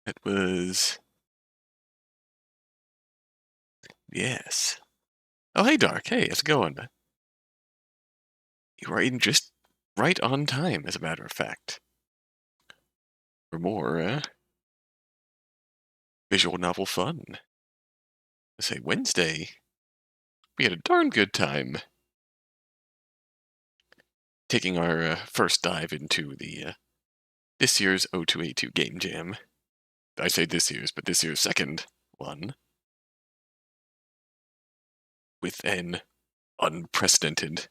It was... Yes. Oh, hey, Dark. Hey, how's it going? You are in just right on time, as a matter of fact. For more visual novel fun. I say Wednesday. We had a darn good time taking our first dive into the this year's O2A2 Game Jam. I say this year's, but this year's second one. With an unprecedented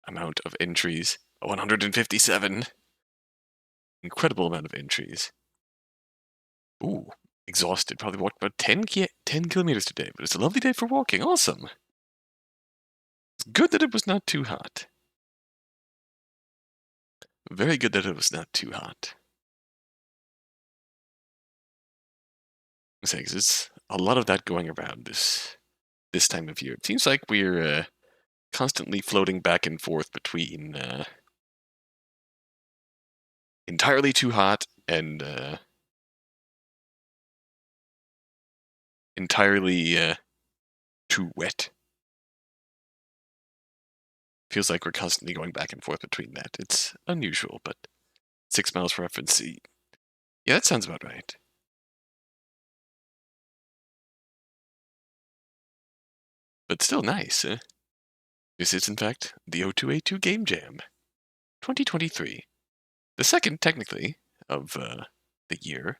amount of entries. 157. Incredible amount of entries. Ooh, exhausted. Probably walked about 10 kilometers today, but it's a lovely day for walking. Awesome. It's good that it was not too hot. Very good that it was not too hot. It's a lot of that going around this time of year. It seems like we're constantly floating back and forth between entirely too hot and entirely too wet. Feels like we're constantly going back and forth between that. It's unusual, but 6 miles for reference. Yeah, that sounds about right. But still nice. This is, in fact, the O2A2 Game Jam 2023. The second, technically, of the year,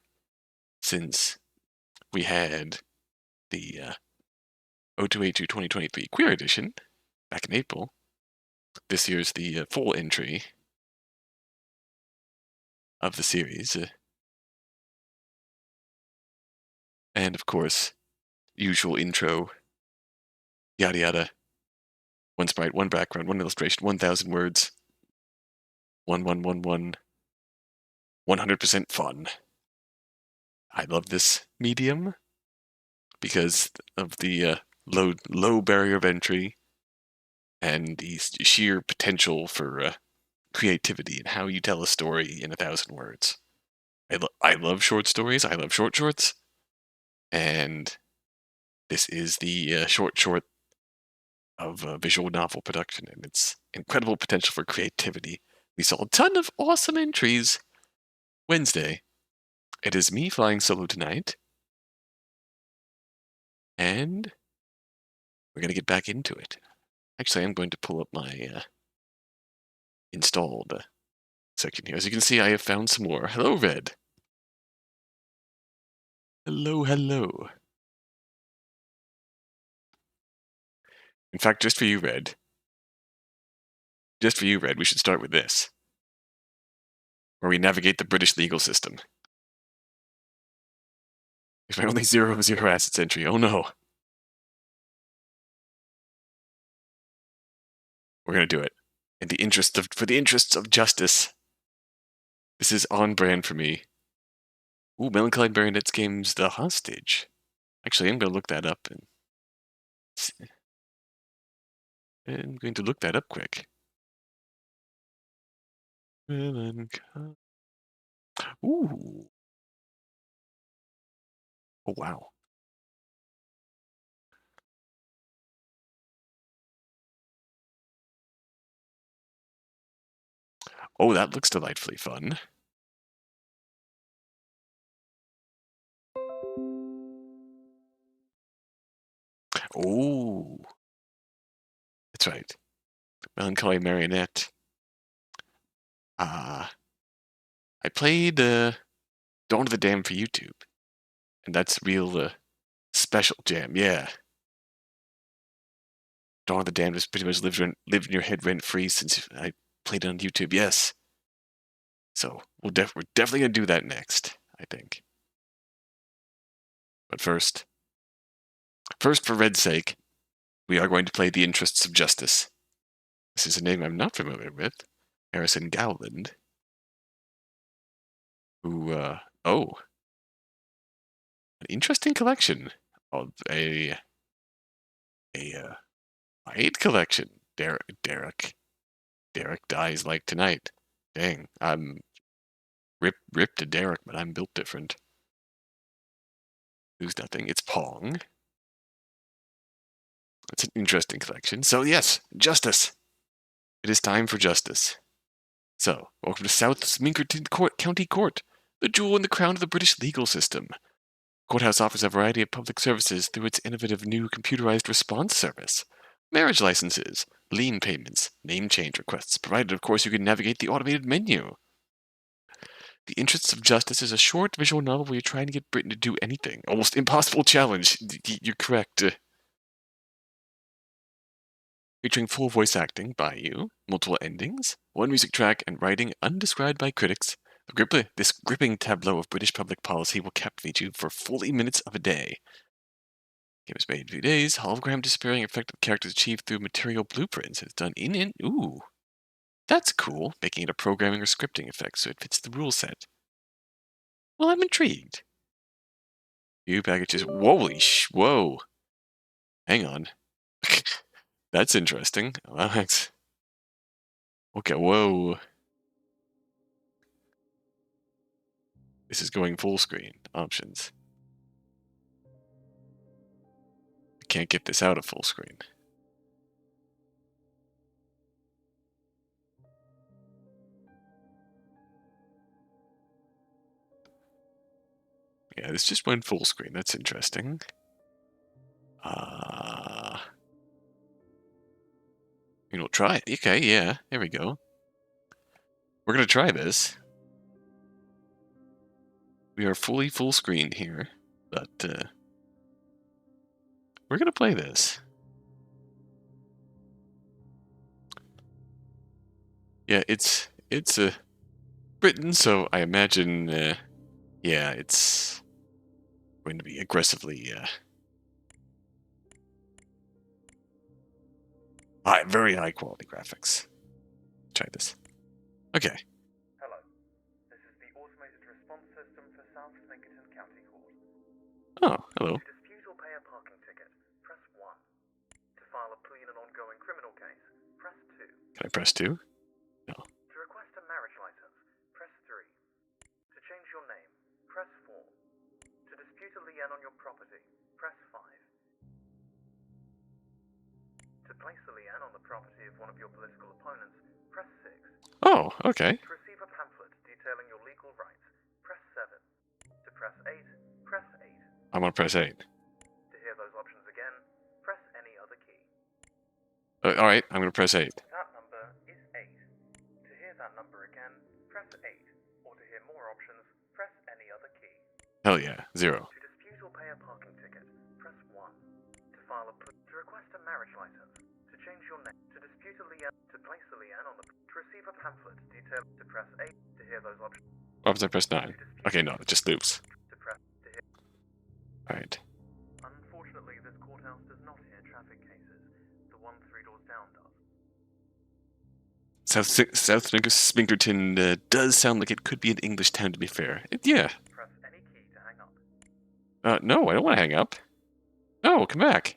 since we had the O2A2 2023 Queer Edition back in April. This year's the full entry of the series. And, of course, usual intro, yada yada. One sprite, one background, one illustration, 1,000 words. 1111. 100% fun. I love this medium because of the low barrier of entry and the sheer potential for creativity and how you tell a story in 1,000 words. I love short stories. I love short shorts. And this is the short of visual novel production and its incredible potential for creativity. We saw a ton of awesome entries Wednesday. It is me flying solo tonight. And we're going to get back into it. Actually, I'm going to pull up my installed section here. As you can see, I have found some more. Hello, Red. Hello, hello. In fact, just for you, Red, we should start with this, where we navigate the British legal system. There's my only zero assets entry. Oh no. We're going to do it. For the interests of justice. This is on brand for me. Ooh, Melancholy Marionette's game's The Hostage. Actually, I'm going to look that up. I'm going to look that up quick. Melancholy. Ooh. Oh, wow. Oh, that looks delightfully fun. Oh. That's right. Melancholy Marionette. I played Dawn of the Dam for YouTube. And that's real special jam, yeah. Dawn of the Damned has pretty much lived in your head rent-free since I played it on YouTube, yes. So we're definitely going to do that next, I think. But first, for Red's sake, we are going to play The Interests of Justice. This is a name I'm not familiar with. Harrison Gowland. Who, an interesting collection of a Hyakuten collection. Derek dies like tonight. Dang, I'm rip to Derek, but I'm built different. Lose nothing. It's Pong. It's an interesting collection. So yes, justice. It is time for justice. So, welcome to South Sminkerton County Court, the jewel in the crown of the British legal system. Courthouse offers a variety of public services through its innovative new computerized response service. Marriage licenses, lien payments, name change requests, provided of course you can navigate the automated menu. The Interests of Justice is a short visual novel where you're trying to get Britain to do anything. Almost impossible challenge. You're correct. Featuring full voice acting by you, multiple endings, one music track, and writing undescribed by critics, this gripping tableau of British public policy will captivate you for 40 minutes of a day. Game was made in 2 days. Hologram disappearing effect of characters achieved through material blueprints. It's done in. Ooh. That's cool, making it a programming or scripting effect so it fits the rule set. Well, I'm intrigued. View packages. Whoa. Hang on. That's interesting. Okay, whoa. This is going full screen. Options. I can't get this out of full screen. Yeah, this just went full screen. That's interesting. Try it. Okay, yeah. There we go. We're going to try this. We are fully full screen here, but we're going to play this. Yeah, it's Britain, so I imagine, yeah, it's going to be aggressively, very high quality graphics. Try this. Okay. Hello. This is the automated response system for South Sminkerton County Court. Oh, hello. To dispute or pay a parking ticket, press 1. To file a plea in an ongoing criminal case, press 2. Can I press 2? No. To request a marriage license, press 3. To change your name, press 4. To dispute a lien on your property, press 5. To place a lien on the property of one of your political opponents, press 6. Oh, okay. To receive a pamphlet detailing your legal rights, press 7. To press 8, press 8. I'm going to press 8. To hear those options again, press any other key. Alright, I'm going to press 8. That number is 8. To hear that number again, press 8. Or to hear more options, press any other key. Hell yeah, 0. To dispute or pay a parking ticket, press 1. To file a plea, to request a marriage license, to change your name, to dispute a lien, to place a lien on the, to receive a pamphlet detailed, to press 8. To hear those options. What was I press 9? Okay, no, it just loops. To press, to hear. Alright. Unfortunately, this courthouse does not hear traffic cases. The one 3 doors down does. South Sminkerton does sound like it could be an English town, to be fair. Yeah. Press any key to hang up. No, I don't want to hang up. No, come back.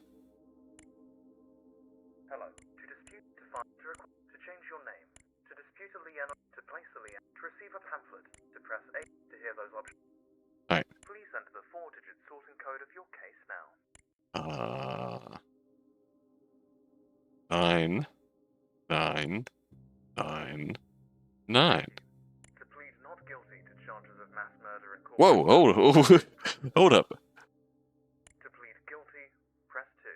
Hello. To dispute, to file, to change your name, to dispute a lien, to place a lien, to receive a pamphlet, to press 8. To hear those options. Alright. Please enter the 4-digit sorting code of your case now. 9, 9, 9, 9. To plead not guilty to charges of mass murder and Whoa, hold up. To plead guilty, press 2.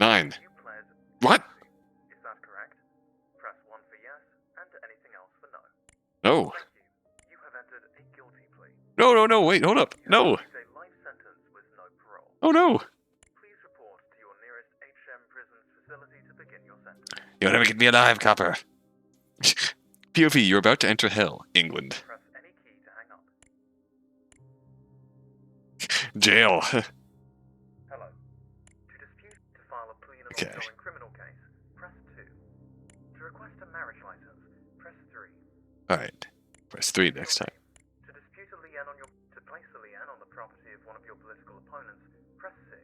9. You pled What? Is that correct? Press 1 for yes, and anything else for no. No. Thank you. You have entered a guilty plea. No, wait, hold up. No. It's a life sentence with no parole. Oh no. Please report to your nearest HM Prisons facility to begin your sentence. You'll never get me alive, copper. POV, you're about to enter hell, England. Press any key to hang up. Jail. Hello. To dispute, to file a plea in an Okay. ongoing criminal case, press 2. To request a marriage license, press 3. Alright. Press 3 next time. To dispute a lien on your, to place a lien on the property of one of your political opponents, press 6.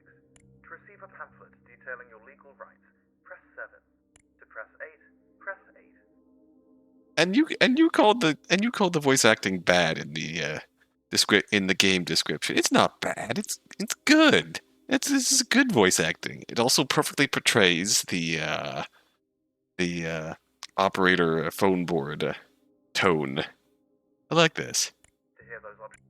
To receive a pamphlet detailing your legal rights, press 7. To press 8, press 8. And you called the voice acting bad in the in the game description. It's not bad. It's good. This is good voice acting. It also perfectly portrays the operator phone board tone. I like this. To hear those options.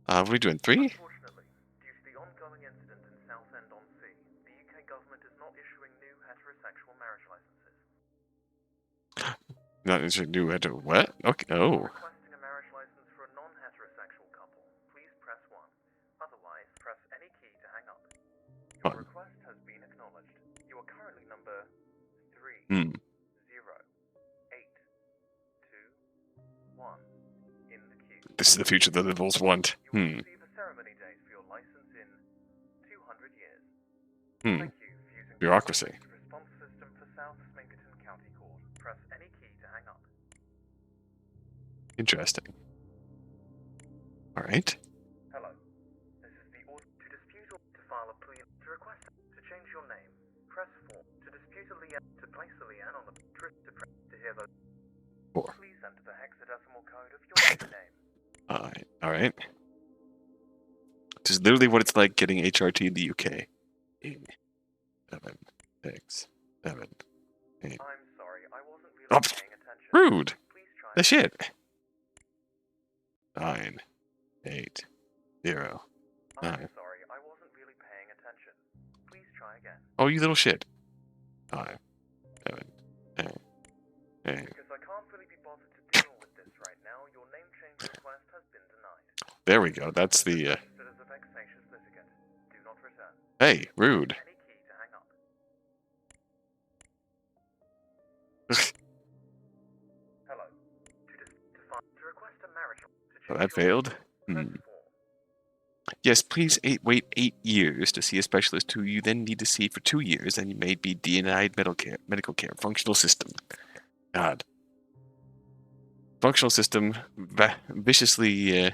What are we doing? 3? Unfortunately, due to the ongoing incident in Southend-on-Sea, the UK government is not issuing new heterosexual marriage licenses. Not interested. New head. What? Okay. Oh. Requesting a marriage license for a non-heterosexual couple, please press 1. Otherwise, press any key to hang up. Your request has been acknowledged. You are currently number 3 0 8 2 1 in the queue. This is the future the liberals want. You will receive a ceremony date for your license in 200 years. Thank you for using Bureaucracy. the response system for South Hyakuten County Court. Press any key to hang up. Interesting. All right. Hello. This is the order to dispute or to file a plea to request to change your name. Press 4 to dispute a liaison to place a liaison on the to hear those. 4. Please enter the hexadecimal code of your name. All right. This is literally what it's like getting HRT in the UK. 7, 6, 7, 8. I'm sorry, I wasn't really Oh, paying attention. rude. Please try. The shit. 9, 8, 0, I'm 9. sorry, I wasn't really paying attention. Please try again. Oh, you little shit. 5, 7, 8, 8. Because I can't really be bothered to deal with this right now, your name change request has been denied. There we go. That's the. Registered as a vexatious litigant. Do not return. Hey, rude. Any key to hang up. Hello. To request a marriage to Oh, that failed. Yes, please wait 8 years to see a specialist who you then need to see for 2 years, and you may be denied medical care. Functional system. God. Functional system viciously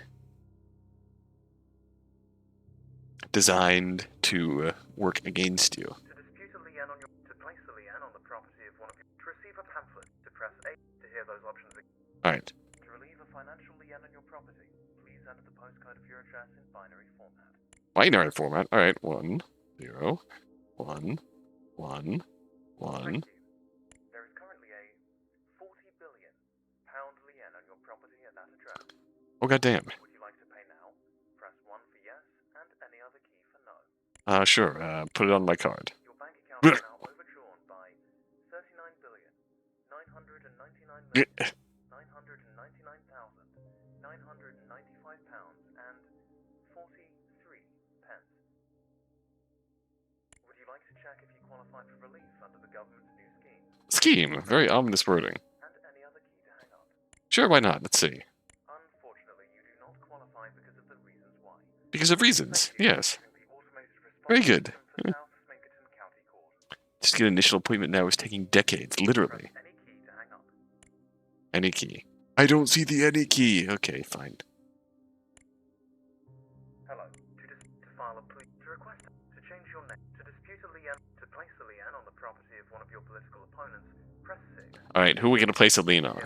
designed to work against you. To dispute a liaison to place a liaison on the property of one of you. To receive a pamphlet. To press 8 to hear those options again. Alright. To relieve a financial liaison on your property, please enter the postcode of your address in binary format. Binary format. Alright. 1, 0, 1, 1, 1. Thank you. There is currently a £40 billion lien on your property at that address. Oh, goddamn. Would you like to pay now? Press 1 for yes, and any other key for no. Sure. Put it on my card. Your bank account is now overdrawn by £39,999,999,995 and 43 pence. Would you like to check if you qualify for relief under the government's new scheme? Scheme. Very ominous wording. And any other key to hang up. Sure, why not? Let's see. Unfortunately, you do not qualify because of the reasons why. Because of reasons. Yes. Very good. Just to get an initial appointment now is taking decades, literally. Any key to hang up. Any key. I don't see the any key. Okay, fine. Hello. To file a plea to request to change your name to dispute a liaison to place a liaison on the property of one of your political opponents. Press 6. Alright, who are we gonna place a lien on?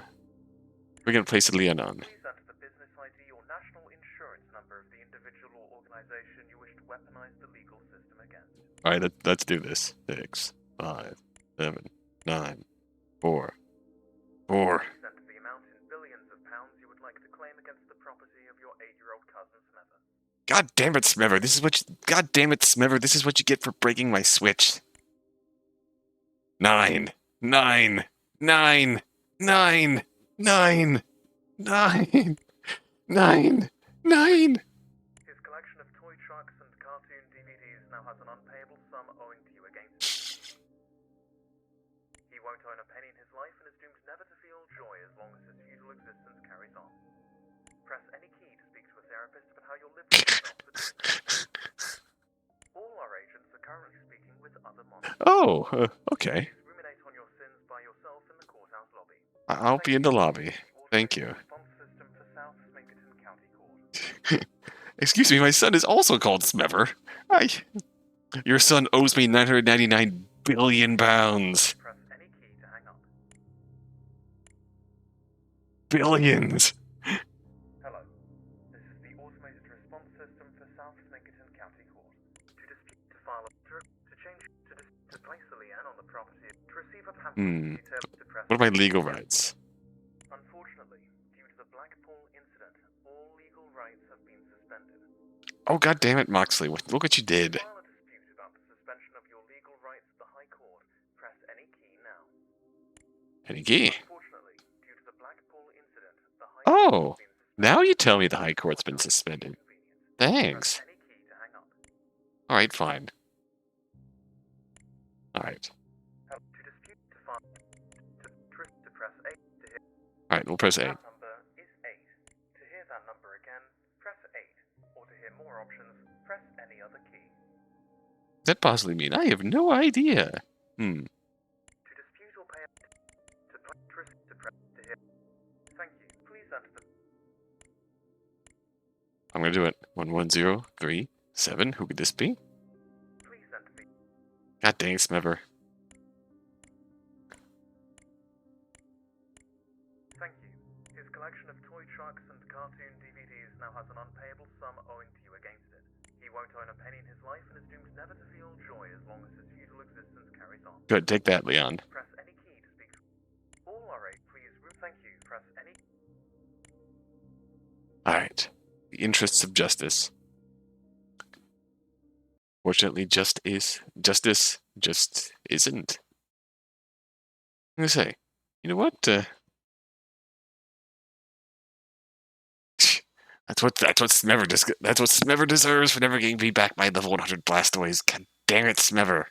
We're gonna place a lien on. Please enter the business ID or national insurance number of the individual or organization you wish to weaponize the legal system against. Alright, let's do this. 6, 5, 7, 9, 4, 4. Please enter the amount in billions of pounds you would like to claim against the property of your 8-year-old cousin Smever. God damn it, Smever. This is what you, God damn it, Smever. This is what you get for breaking my Switch. 9, 9, 9, 9, 9, 9, 9, 9. His collection of toy trucks and cartoon DVDs now has an unpayable sum owing to you against him. He won't own a penny in his life and is doomed never to feel joy as long as his futile existence carries on. Press any key to speak to a therapist about how you'll live with yourself for this. All our agents are currently speaking with other monsters. Oh, okay. Please ruminate on your sins by yourself in the courthouse lobby. I'll be in the lobby. Thank you. Response system for South Hyakuten County Court. Excuse me, my son is also called Smever. Your son owes me 999 billion pounds. Press any key to hang up. Billions. Hello. This is the Hyakuten County Court. To dispute, to file a, to change, to place the liane on the property, to receive a pamphlet detailing to press. What are my legal rights? Unfortunately, due to the Blackpool incident, all legal rights have been suspended. Oh, god damn it, Moxley. Look what you did. To file a dispute about the suspension of your legal rights at the High Court, press any key now. Any key? Unfortunately, due to the Blackpool incident, the High Court Oh, has been suspended. now you tell me the High Court's been suspended. Thanks. Press any key to hang up. Alright, fine. Alright. To dispute, to file, to press 8 to hear. Alright, we'll press A. That number is 8. To hear that number again, press 8. Or to hear more options, press any other key. Does that possibly mean? I have no idea. To dispute or pay to press to hear. Thank you. Please enter the. I'm gonna do it. 11037. Who could this be? Please enter the. God dang, Smever. Thank you. His collection of toy trucks and cartoon DVDs now has an unpayable sum owing to you against it. He won't own a penny in his life and is doomed never to feel joy as long as his futile existence carries on. Good, take that, Leon. Press any key to speak. All are please. Thank you. Press any. Alright. The interests of justice. Fortunately, justice just isn't. I'm gonna say, you know what? That's what Smever deserves for never getting beat back by level 100 Blastoise. God damn it, Smever.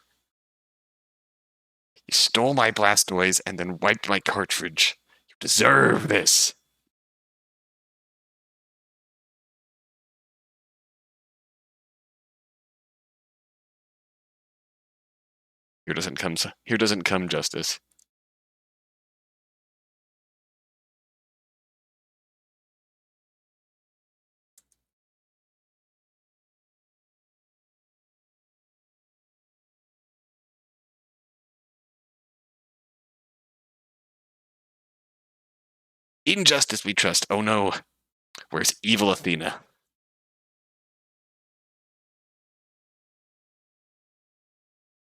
You stole my Blastoise and then wiped my cartridge. You deserve this. Here doesn't come justice. In justice we trust. Oh no. Where's evil Athena?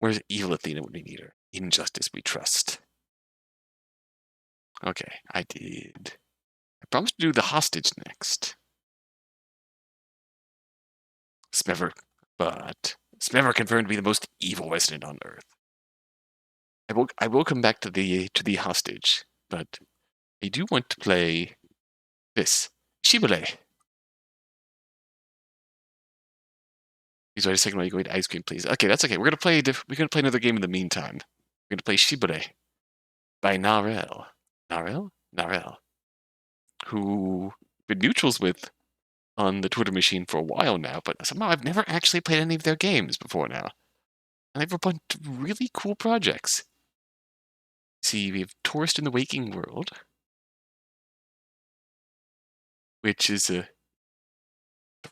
Where's evil Athena when we need her? In justice we trust. Okay, I did. I promised to do the hostage next. Smever confirmed to be the most evil resident on Earth. I will come back to the hostage, but I do want to play this. Shibboleth. Please wait a second while you go eat ice cream, please. Okay, that's okay. We're gonna play another game in the meantime. We're gonna play Shibboleth by Naarel. Naarel. Who I've been neutrals with on the Twitter machine for a while now, but somehow I've never actually played any of their games before now. And they have a bunch of really cool projects. See, we have Tourist in the Waking World, which is the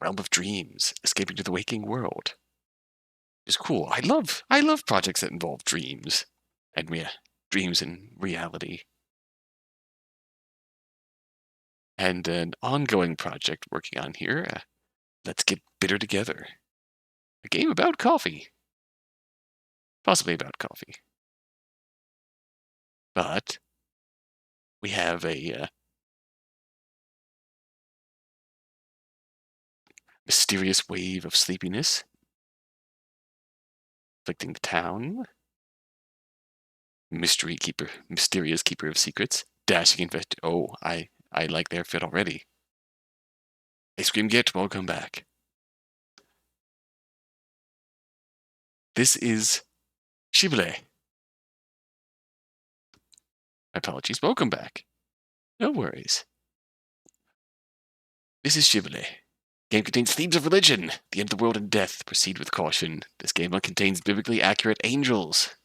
realm of dreams, escaping to the waking world. It's cool. I love projects that involve dreams and dreams in reality. And an ongoing project working on here. Let's Get Bitter Together. A game about coffee. Possibly about coffee. But we have a mysterious wave of sleepiness afflicting the town. Mysterious keeper of secrets. Dashing investor. Oh, I like their fit already. Ice cream get, welcome back. This is Shibboleth. Apologies, welcome back. No worries. This is Shibboleth. Game contains themes of religion, the end of the world, and death. Proceed with caution. This game contains biblically accurate angels.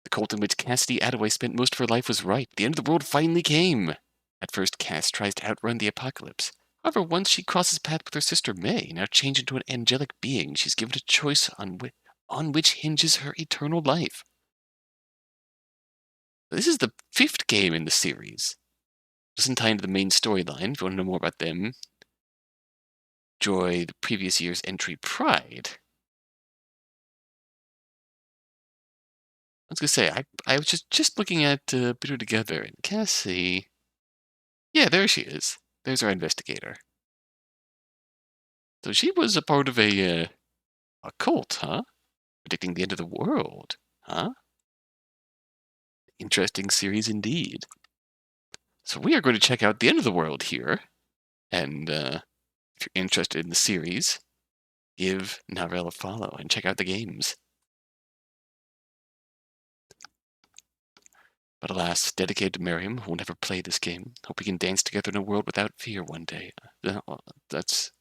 The cult in which Cassidy Attaway spent most of her life was right. The end of the world finally came. At first, Cass tries to outrun the apocalypse. However, once she crosses paths with her sister May, now changed into an angelic being, she's given a choice on which hinges her eternal life. This is the 5th game in the series. Doesn't tie into the main storyline. If you want to know more about them, enjoy the previous year's entry Pride. I was gonna say, I was just looking at Put It Together, and Cassie. Yeah, there she is. There's our investigator. So she was a part of a cult, huh? Predicting the end of the world, huh? Interesting series indeed. So we are going to check out the end of the world here, and if you're interested in the series, give Naarel a follow and check out the games. But alas, dedicated to Miriam, who will never play this game. Hope we can dance together in a world without fear one day. That's...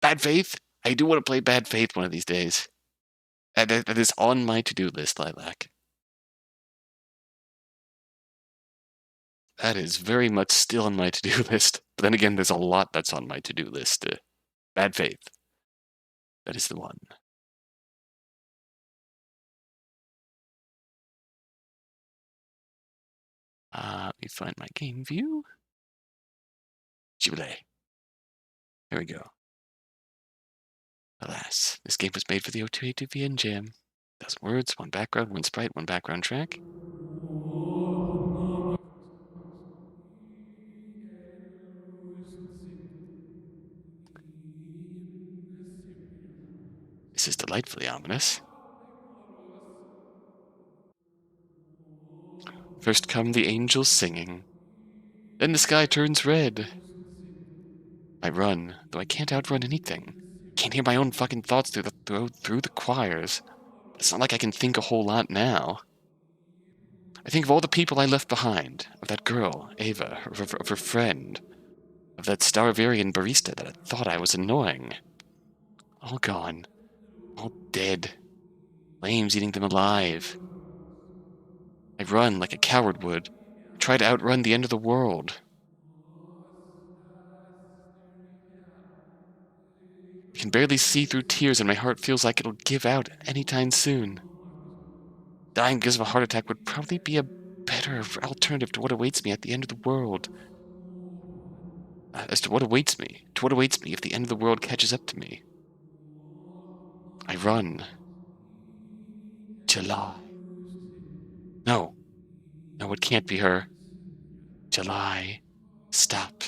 Bad Faith? I do want to play Bad Faith one of these days. That is on my to-do list, Lilac. That is very much still on my to-do list. But then again, there's a lot that's on my to-do list. Bad Faith. That is the one. Let me find my game view. Shibboleth. There we go. Alas, this game was made for the O2A2 Jam. 1,000 words, one background, one sprite, one background track. This is delightfully ominous. First come the angels singing. Then the sky turns red. I run, though I can't outrun anything. Can't hear my own fucking thoughts through the choirs. But it's not like I can think a whole lot now. I think of all the people I left behind, of that girl, Ava, of her friend, of that Starvarian barista that I thought I was annoying. All gone. All dead. Flames eating them alive. I run like a coward would. I try to outrun the end of the world. I can barely see through tears and my heart feels like it'll give out anytime soon. Dying because of a heart attack would probably be a better alternative to what awaits me at the end of the world. As to what awaits me, if the end of the world catches up to me. I run. July. No. No, it can't be her. July. Stop.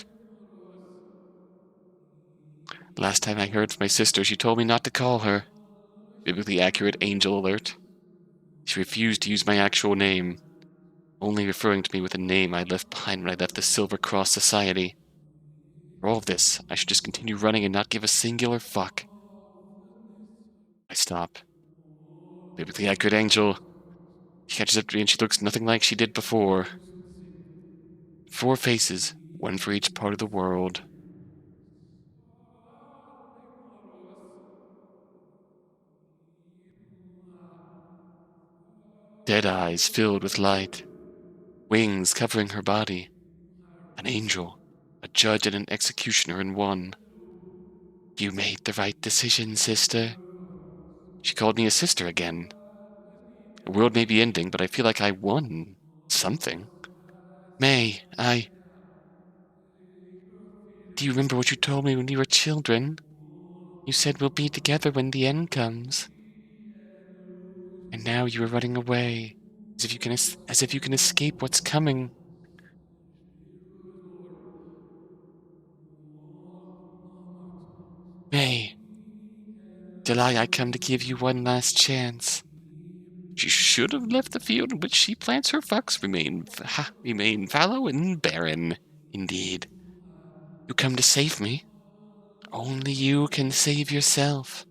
Last time I heard from my sister, she told me not to call her. Biblically accurate angel alert. She refused to use my actual name, only referring to me with a name I left behind when I left the Silver Cross Society. For all of this, I should just continue running and not give a singular fuck. I stop. Biblically accurate angel. She catches up to me and she looks nothing like she did before. 4 faces, one for each part of the world. Dead eyes filled with light. Wings covering her body. An angel, a judge and an executioner in one. You made the right decision, sister. She called me a sister again. The world may be ending, but I feel like I won something. May, do you remember what you told me when we were children? You said we'll be together when the end comes. And now you are running away, as if you can escape what's coming. May, July, I come to give you one last chance. She should have left the field in which she plants her fucks remain fallow and barren. Indeed. You come to save me. Only you can save yourself.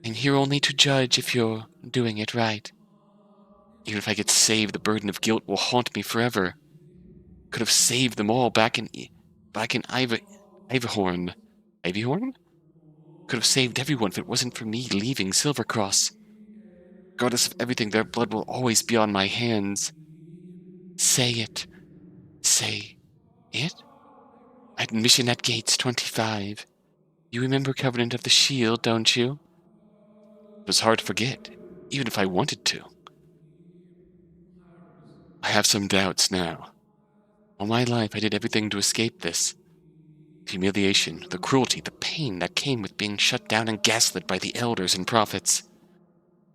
I'm here only to judge if you're doing it right. Even if I get saved, the burden of guilt will haunt me forever. Could have saved them all back in Ivyhorn. Ivyhorn? Could have saved everyone if it wasn't for me leaving Silvercross. Regardless of everything, their blood will always be on my hands. Say it. Say it? At Mission at Gates 25. You remember Covenant of the Shield, don't you? It was hard to forget, even if I wanted to. I have some doubts now. All my life I did everything to escape this. The humiliation, the cruelty, the pain that came with being shut down and gaslit by the elders and prophets.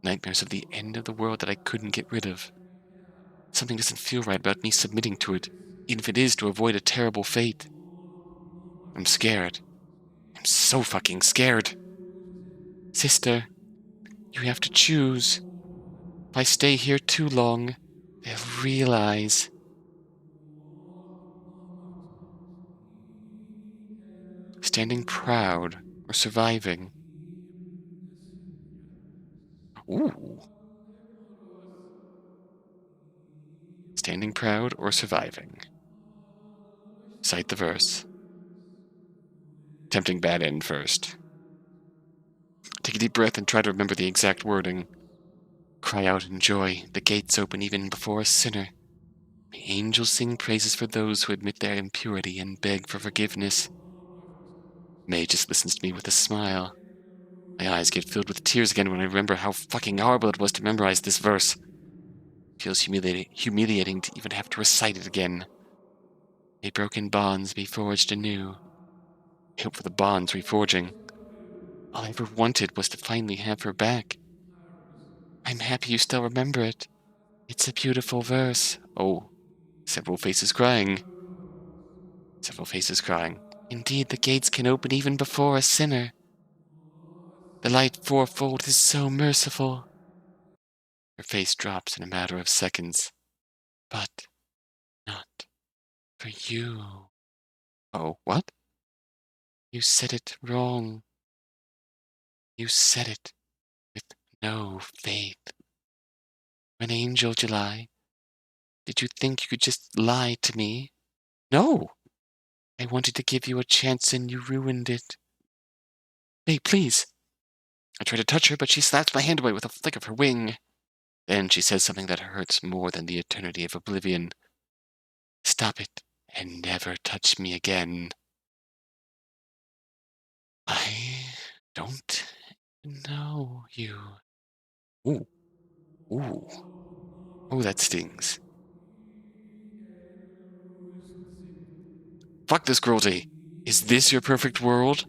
Nightmares of the end of the world that I couldn't get rid of. Something doesn't feel right about me submitting to it, even if it is to avoid a terrible fate. I'm scared. I'm so fucking scared. Sister, you have to choose. If I stay here too long, they'll realize. Standing proud or surviving. Ooh. Standing proud or surviving. Cite the verse. Tempting bad end first. Take a deep breath and try to remember the exact wording. Cry out in joy. The gates open even before a sinner. May angels sing praises for those who admit their impurity and beg for forgiveness. May just listens to me with a smile. My eyes get filled with tears again when I remember how fucking horrible it was to memorize this verse. It feels humiliating to even have to recite it again. May broken bonds be forged anew. I hope for the bonds reforging. All I ever wanted was to finally have her back. I'm happy you still remember it. It's a beautiful verse. Oh, several faces crying. Several faces crying. Indeed, the gates can open even before a sinner. The light fourfold is so merciful. Her face drops in a matter of seconds. But not for you. Oh, what? You said it wrong. You said it with no faith. An angel, July. Did you think you could just lie to me? No! I wanted to give you a chance and you ruined it. Hey, please! I try to touch her, but she slaps my hand away with a flick of her wing. Then she says something that hurts more than the eternity of oblivion. Stop it, and never touch me again. I don't know you. Ooh, ooh. Oh, that stings. Fuck this cruelty. Is this your perfect world?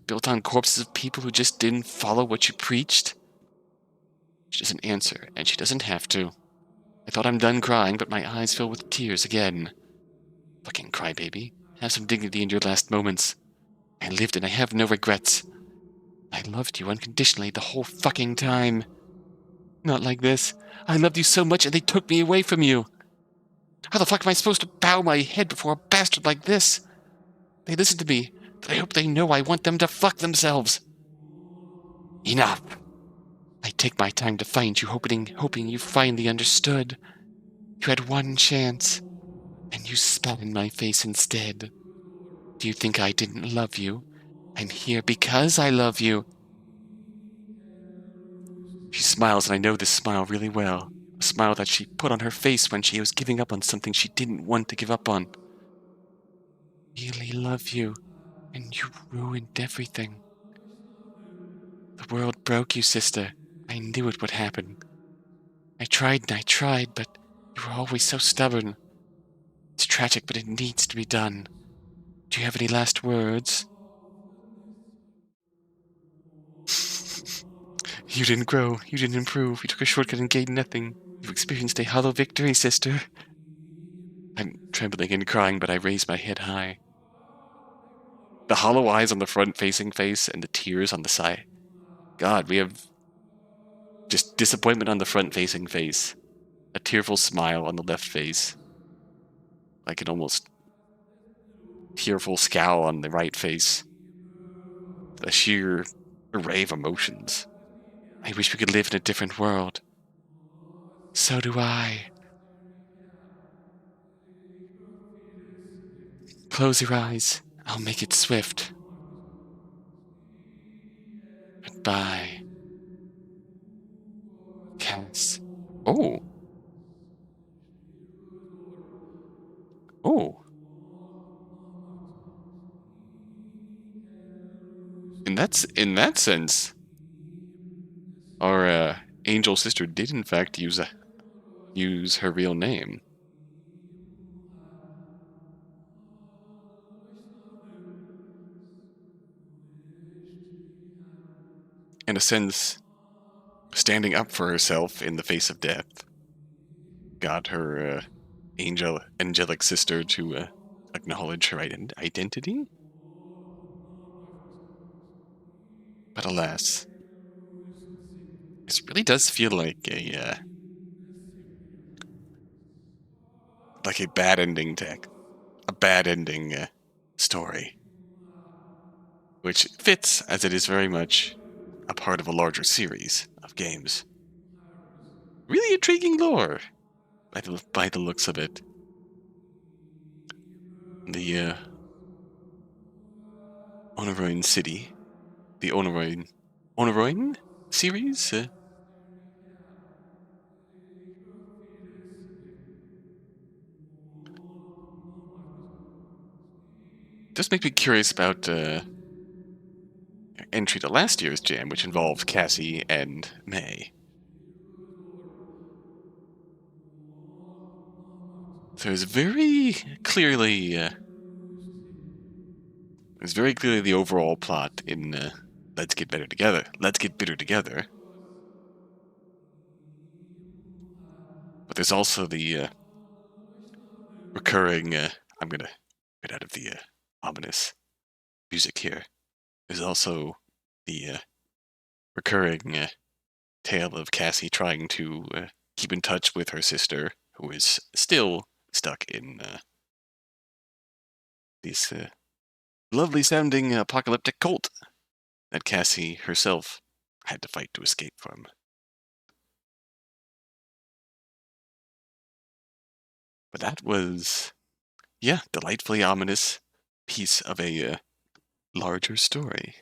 Built on corpses of people who just didn't follow what you preached? She doesn't answer, and she doesn't have to. I thought I'm done crying, but my eyes fill with tears again. Fucking crybaby. Have some dignity in your last moments. I lived and I have no regrets. I loved you unconditionally the whole fucking time. Not like this. I loved you so much and they took me away from you. How the fuck am I supposed to bow my head before a bastard like this? They listen to me, but I hope they know I want them to fuck themselves. Enough. I take my time to find you, hoping you finally understood. You had one chance, and you spat in my face instead. Do you think I didn't love you? I'm here because I love you. She smiles, and I know this smile really well. A smile that she put on her face when she was giving up on something she didn't want to give up on. Really love you, and you ruined everything. The world broke you, sister. I knew it would happen. I tried and I tried, but you were always so stubborn. It's tragic, but it needs to be done. Do you have any last words? You didn't grow. You didn't improve. You took a shortcut and gained nothing. You experienced a hollow victory, sister. I'm trembling and crying, but I raise my head high. The hollow eyes on the front-facing face and the tears on the side. God, we have just disappointment on the front-facing face. A tearful smile on the left face. Like an almost tearful scowl on the right face. A sheer array of emotions. I wish we could live in a different world. So do I. Close your eyes. I'll make it swift. Goodbye, Cass. Oh, oh. In that sense, our angel sister did in fact use her real name. in a sense, standing up for herself in the face of death. Got her angelic sister to acknowledge her identity. But alas, this really does feel like a bad ending a bad ending story, which fits as it is very much a part of a larger series of games. Really intriguing lore by the looks of it. The Onaroin City, the Onaroin series. Just make me curious about entry to last year's jam, which involved Cassie and May. There's very clearly there's very clearly the overall plot in Let's Get Better Together. Let's Get Bitter Together. But there's also the recurring. I'm gonna get out of the ominous music here. There's also the recurring tale of Cassie trying to keep in touch with her sister, who is still stuck in this lovely sounding apocalyptic cult that Cassie herself had to fight to escape from. But that was, yeah, delightfully ominous piece of a larger story.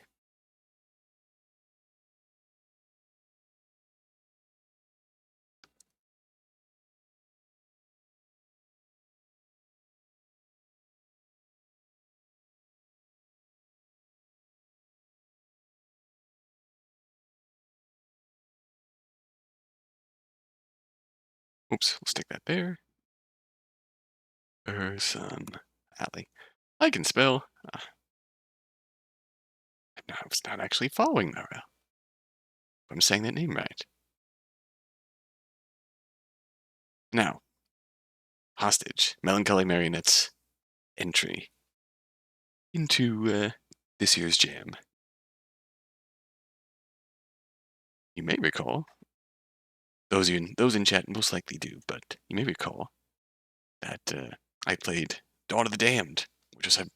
Oops, we'll stick that there. Urson Alley. I can spell. No, I was not actually following Naarel. I'm saying that name right. Now, Hostage, Melancholy Marionette's entry into this year's jam. You may recall, those in chat most likely do, but you may recall that I played Dawn of the Damned, which was a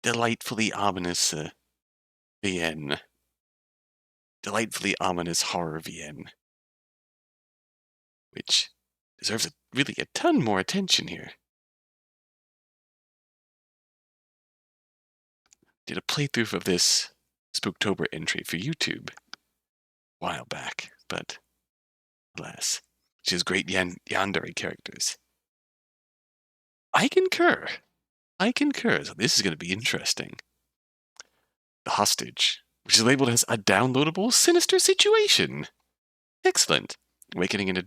delightfully ominous VN, delightfully ominous horror VN, which deserves really a ton more attention here. Did a playthrough of this Spooktober entry for YouTube a while back, but alas, she has great yandere characters. I concur. So this is going to be interesting. The Hostage, which is labeled as a downloadable sinister situation. Excellent. Awakening into...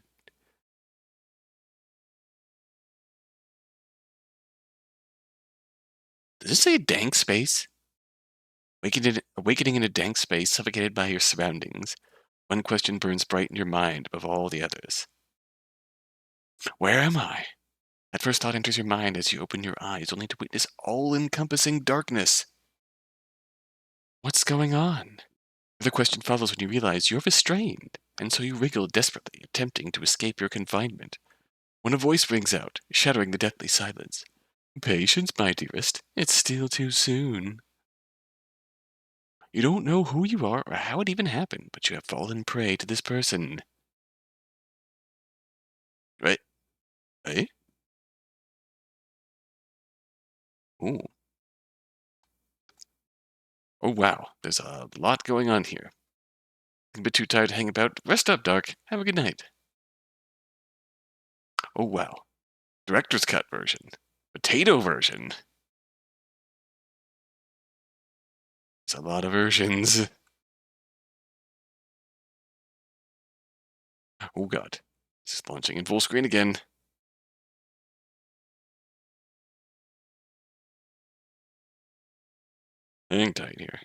Does this say a dank space? Awakening in a dank space, suffocated by your surroundings. One question burns bright in your mind above all the others. Where am I? That first thought enters your mind as you open your eyes, only to witness all-encompassing darkness. What's going on? The question follows when you realize you're restrained, and so you wriggle desperately, attempting to escape your confinement. When a voice rings out, shattering the deathly silence. Patience, my dearest. It's still too soon. You don't know who you are or how it even happened, but you have fallen prey to this person. Right? Eh? Ooh. Oh, wow. There's a lot going on here. A bit too tired to hang about. Rest up, Dark. Have a good night. Oh, wow. Director's cut version. Potato version. There's a lot of versions. Oh, God. This is launching in full screen again. Hang tight here.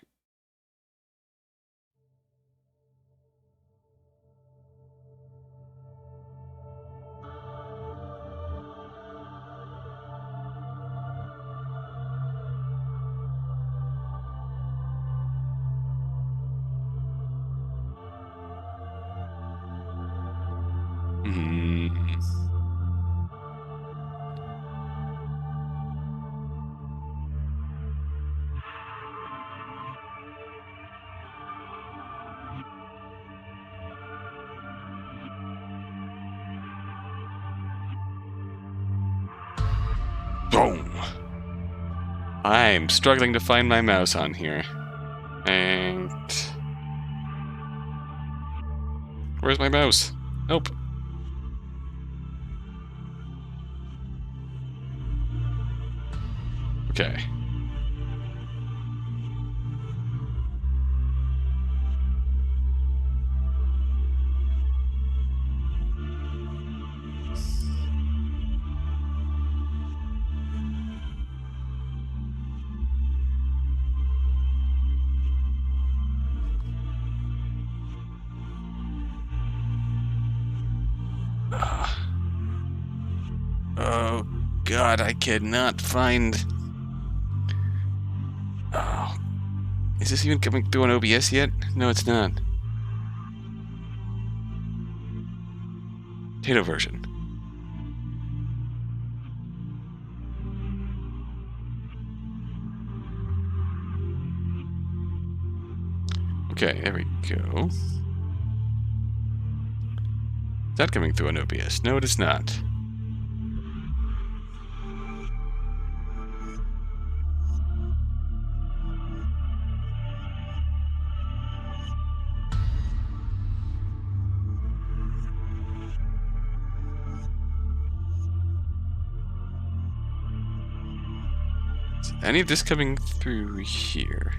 Boom! I'm struggling to find my mouse on here. And... where's my mouse? Nope. Okay. Oh, God, I cannot find... Oh. Is this even coming through on OBS yet? No, it's not. Potato version. Okay, there we go. Is that coming through on OBS? No, it is not. Is any of this coming through here?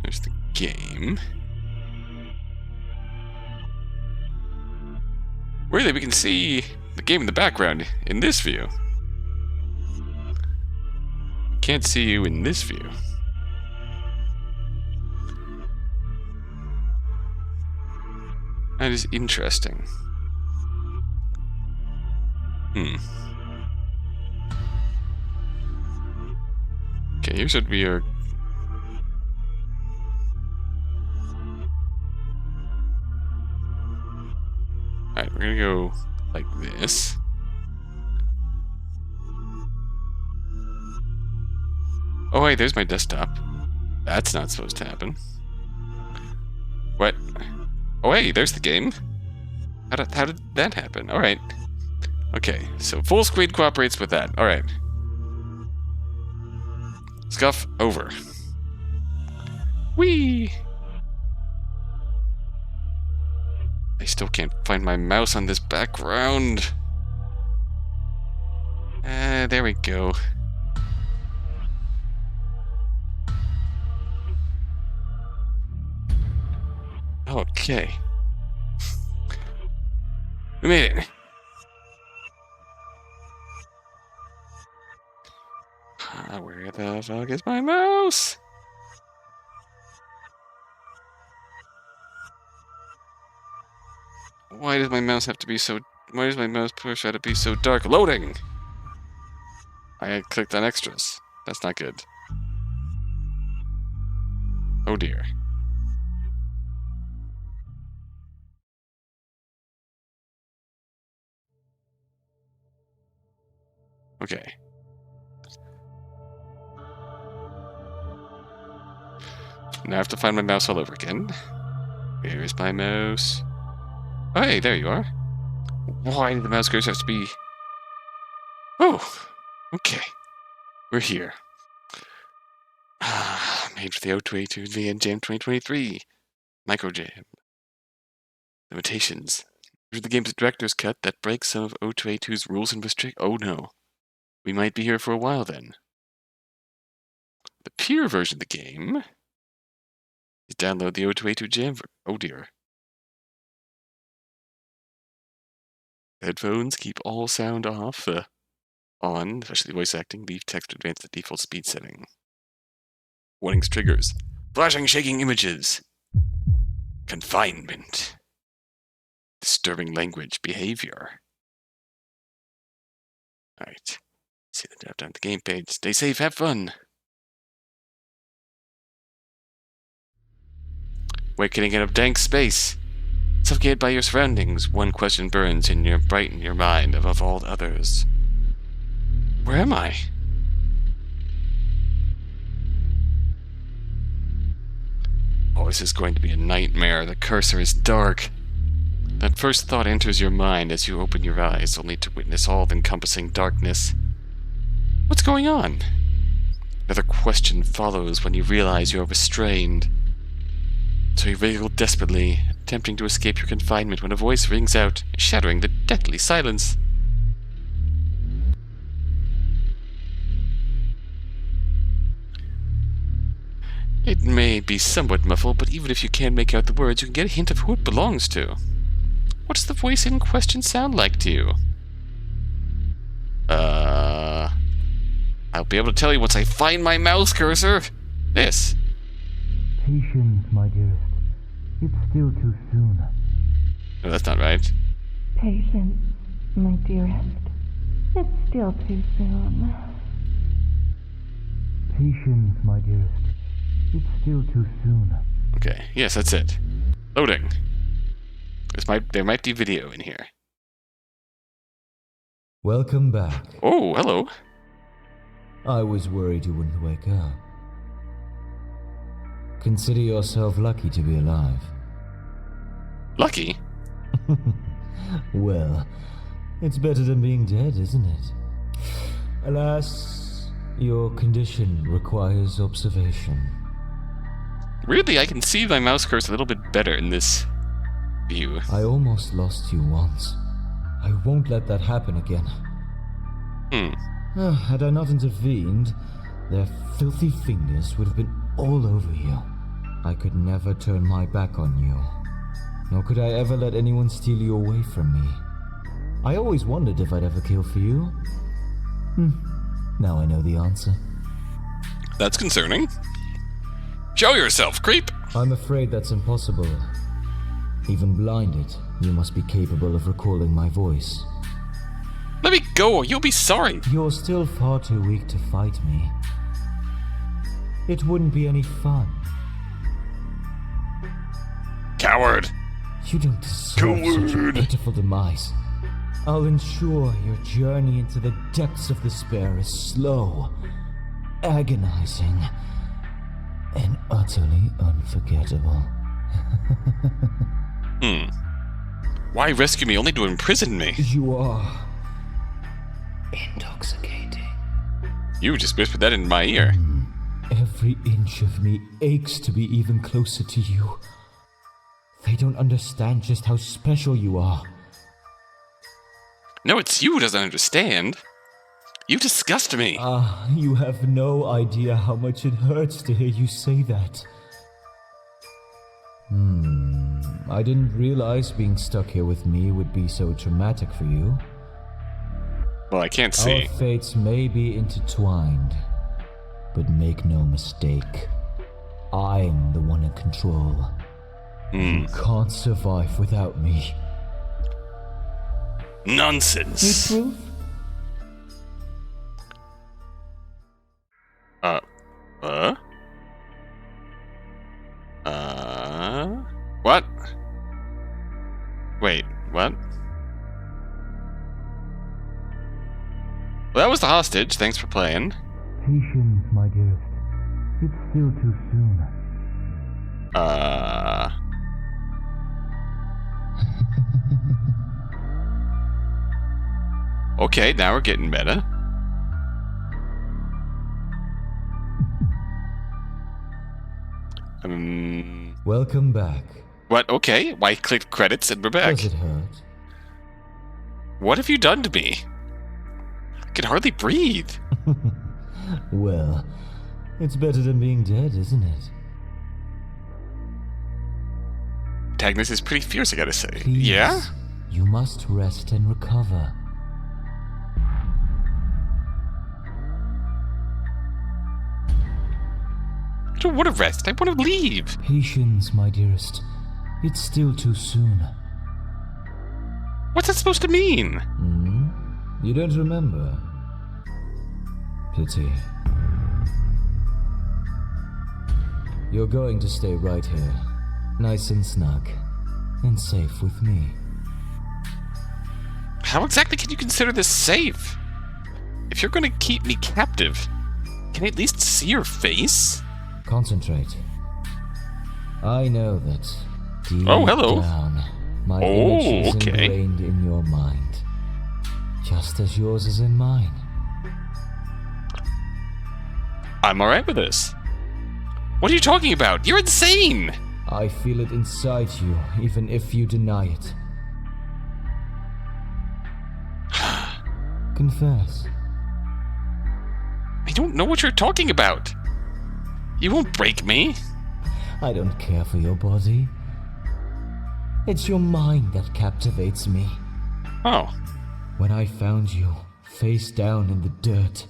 There's the game. Weirdly, we can see the game in the background in this view. Can't see you in this view. That is interesting. Okay, here's what we are... Alright, we're gonna go like this. Oh wait, there's my desktop. That's not supposed to happen. What? Oh wait, there's the game. How did that happen? Alright. Okay, so full screen cooperates with that. Alright. Scuff over. Whee! I still can't find my mouse on this background. There we go. Okay. We made it. Where the fuck is my mouse? Why does my mouse have to be so... Why does my mouse push have to be so dark? Loading! I clicked on extras. That's not good. Oh dear. Okay. Now I have to find my mouse all over again. Where is my mouse? Oh, hey, there you are. Why did the mouse cursor have to be... Oh, okay. We're here. Made for the O2A2 Jam 2023. Micro Jam. Limitations. Here's the game's director's cut that breaks some of O2A2's rules and restrictions. Oh no. We might be here for a while then. The pure version of the game is download the O2A2 Jam. Oh dear. Headphones, keep all sound off. On, especially voice acting, leave text to advance the default speed setting. Warnings triggers. Flashing, shaking images. Confinement. Disturbing language, behavior. Alright. See the drop down the game page. Stay safe, have fun. Awakening in a dank space. Suffocated by your surroundings, one question burns in your brighten your mind above all others. Where am I? Oh, this is going to be a nightmare. The cursor is dark. That first thought enters your mind as you open your eyes, only to witness all-encompassing darkness. What's going on? Another question follows when you realize you are restrained. So you wriggle desperately, attempting to escape your confinement when a voice rings out, shattering the deathly silence. It may be somewhat muffled, but even if you can't make out the words, you can get a hint of who it belongs to. What does the voice in question sound like to you? I'll be able to tell you once I find my mouse cursor. This. Patience, my dearest. It's still too soon. No, that's not right. Patience, my dearest. It's still too soon. Patience, my dearest. It's still too soon. Okay, yes, that's it. Loading. There might be video in here. Welcome back. Oh, hello. I was worried you wouldn't wake up. Consider yourself lucky to be alive. Lucky? Well, it's better than being dead, isn't it? Alas, your condition requires observation. Weirdly, I can see my mouse cursor a little bit better in this view. I almost lost you once. I won't let that happen again. Had I not intervened, their filthy fingers would have been all over you. I could never turn my back on you. Nor could I ever let anyone steal you away from me. I always wondered if I'd ever kill for you. Now I know the answer. That's concerning. Show yourself, creep! I'm afraid that's impossible. Even blinded, you must be capable of recalling my voice. Let me go or you'll be sorry. You're still far too weak to fight me. It wouldn't be any fun. Coward! You don't deserve such a pitiful demise. I'll ensure your journey into the depths of despair is slow, agonizing, and utterly unforgettable. Why rescue me only to imprison me? You are intoxicating. You just whispered that in my ear. Every inch of me aches to be even closer to you. They don't understand just how special you are. No, it's you who doesn't understand. You disgust me. You have no idea how much it hurts to hear you say that. I didn't realize being stuck here with me would be so traumatic for you. Well, I can't see. Our fates may be intertwined, but make no mistake, I'm the one in control. You can't survive without me. Nonsense. Proof? What? Wait, what? Well, that was the hostage. Thanks for playing. Patience, my dearest. It's still too soon. Okay, now we're getting better. Welcome back. What? Okay, why click credits and we're back? Does it hurt? What have you done to me? I can hardly breathe. Well, it's better than being dead, isn't it? Agnes is pretty fierce, I gotta say. Please, Yeah? You must rest and recover. don't want to rest. I want to leave. Patience, my dearest. It's still too soon. What's that supposed to mean? You don't remember? Pity. You're going to stay right here, nice and snug, and safe with me. How exactly can you consider this safe? If you're going to keep me captive, can I at least see your face? Concentrate. I know that deep hello. down, my image is okay. ingrained in your mind, just as yours is in mine. I'm alright with this. What are you talking about? You're insane! I feel it inside you, even if you deny it. Confess. I don't know what you're talking about. You won't break me. I don't care for your body. It's your mind that captivates me. Oh. When I found you, face down in the dirt,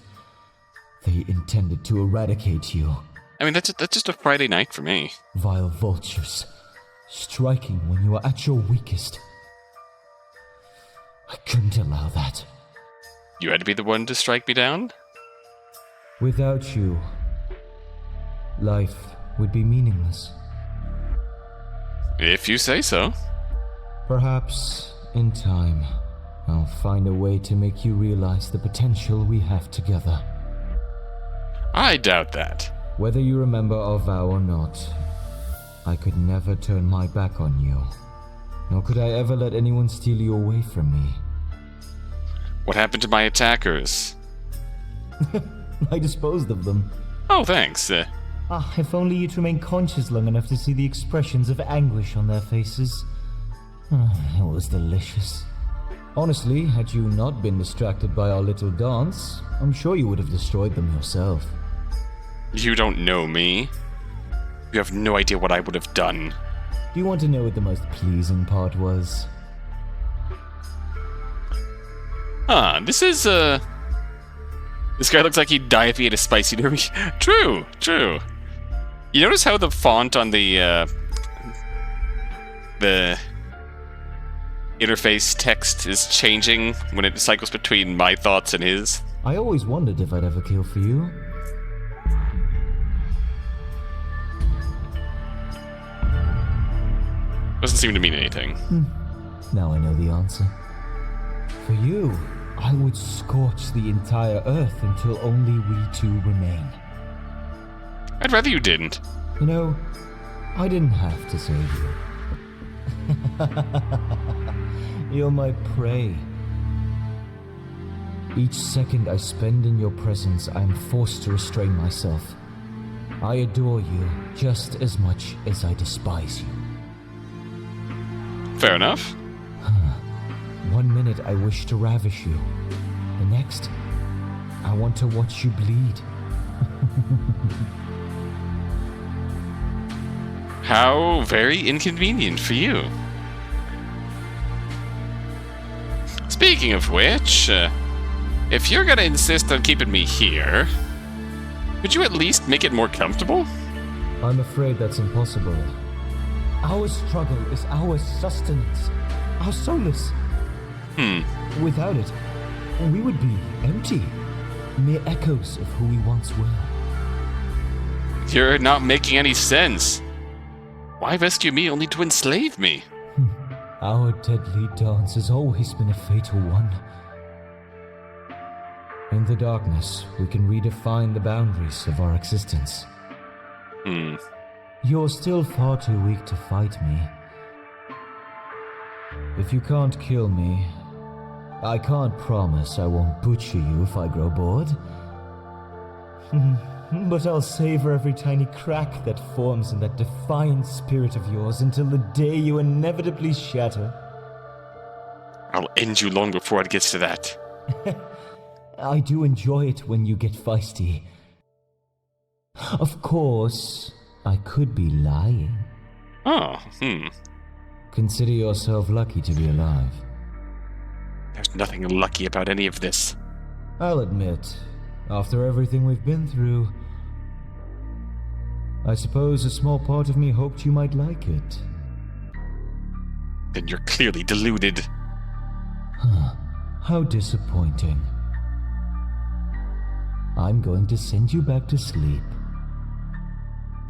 they intended to eradicate you. I mean, that's just a Friday night for me. Vile vultures, striking when you are at your weakest. I couldn't allow that. You had to be the one to strike me down? Without you, life would be meaningless. If you say so. Perhaps, in time, I'll find a way to make you realize the potential we have together. I doubt that. Whether you remember our vow or not, I could never turn my back on you. Nor could I ever let anyone steal you away from me. What happened to my attackers? I disposed of them. Oh, thanks. If only you'd remain conscious long enough to see the expressions of anguish on their faces. It was delicious. Honestly, had you not been distracted by our little dance, I'm sure you would have destroyed them yourself. You don't know me. You have no idea what I would have done. Do you want to know what the most pleasing part was? This guy looks like he'd die if he ate a spicy noodle. True. You notice how the font on the interface text is changing when it cycles between my thoughts and his? I always wondered if I'd ever kill for you. Doesn't seem to mean anything. Now I know the answer. For you, I would scorch the entire earth until only we two remain. I'd rather you didn't. You know, I didn't have to save you. You're my prey. Each second I spend in your presence, I am forced to restrain myself. I adore you just as much as I despise you. Fair enough. 1 minute I wish to ravish you. The next, I want to watch you bleed. How very inconvenient for you. Speaking of which, if you're gonna insist on keeping me here, could you at least make it more comfortable? I'm afraid that's impossible. Our struggle is our sustenance, our solace. Without it, we would be empty, mere echoes of who we once were. You're not making any sense. Why rescue me only to enslave me? Our deadly dance has always been a fatal one. In the darkness, we can redefine the boundaries of our existence. You're still far too weak to fight me. If you can't kill me, I can't promise I won't butcher you if I grow bored. But I'll savor every tiny crack that forms in that defiant spirit of yours until the day you inevitably shatter. I'll end you long before it gets to that. I do enjoy it when you get feisty. Of course, I could be lying. Consider yourself lucky to be alive. There's nothing lucky about any of this. I'll admit, after everything we've been through, I suppose a small part of me hoped you might like it. Then you're clearly deluded. Huh. How disappointing. I'm going to send you back to sleep.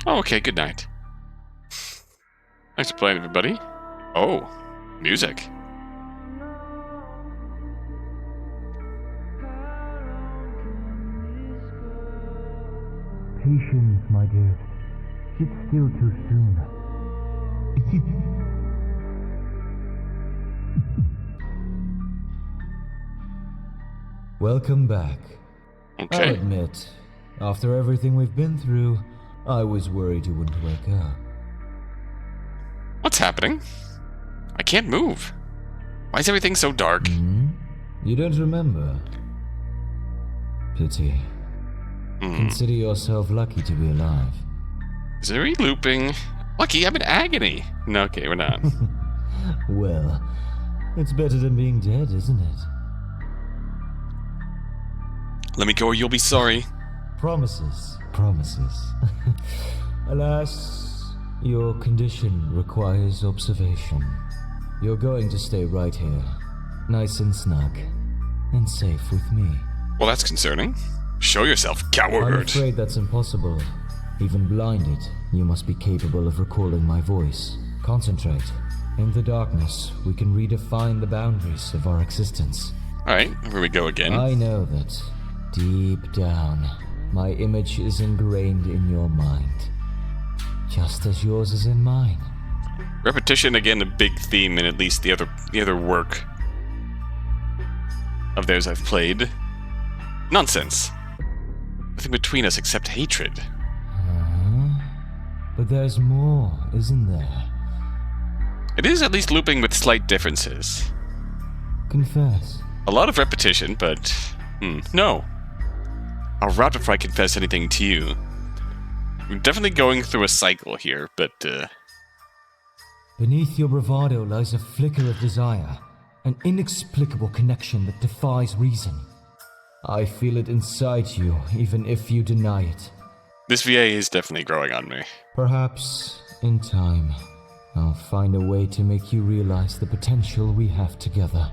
Oh, okay, good night. Thanks for playing, everybody. Oh, music. Patience, my dear. It's still too soon. Welcome back. Okay. I'll admit, after everything we've been through, I was worried you wouldn't wake up. What's happening? I can't move. Why is everything so dark? You don't remember? Pity. Consider yourself lucky to be alive. Is there any looping? Lucky, I'm in agony. No, okay, we're not. Well, it's better than being dead, isn't it? Let me go or you'll be sorry. Promises. Promises. Alas, your condition requires observation. You're going to stay right here, nice and snug, and safe with me. Well, that's concerning. Show yourself, I'm coward. afraid that's impossible. Even blinded, you must be capable of recalling my voice. Concentrate. In the darkness, we can redefine the boundaries of our existence. Alright, here we go again. I know that, deep down, my image is ingrained in your mind. Just as yours is in mine. Repetition, again, a big theme in at least the other work of theirs I've played. Nonsense. Nothing between us except hatred. But there's more, isn't there? It is at least looping with slight differences. Confess. A lot of repetition, but... no. I'll rot before I confess anything to you. We're definitely going through a cycle here, but, Beneath your bravado lies a flicker of desire, an inexplicable connection that defies reason. I feel it inside you, even if you deny it. this VA is definitely growing on me. Perhaps, in time, I'll find a way to make you realize the potential we have together.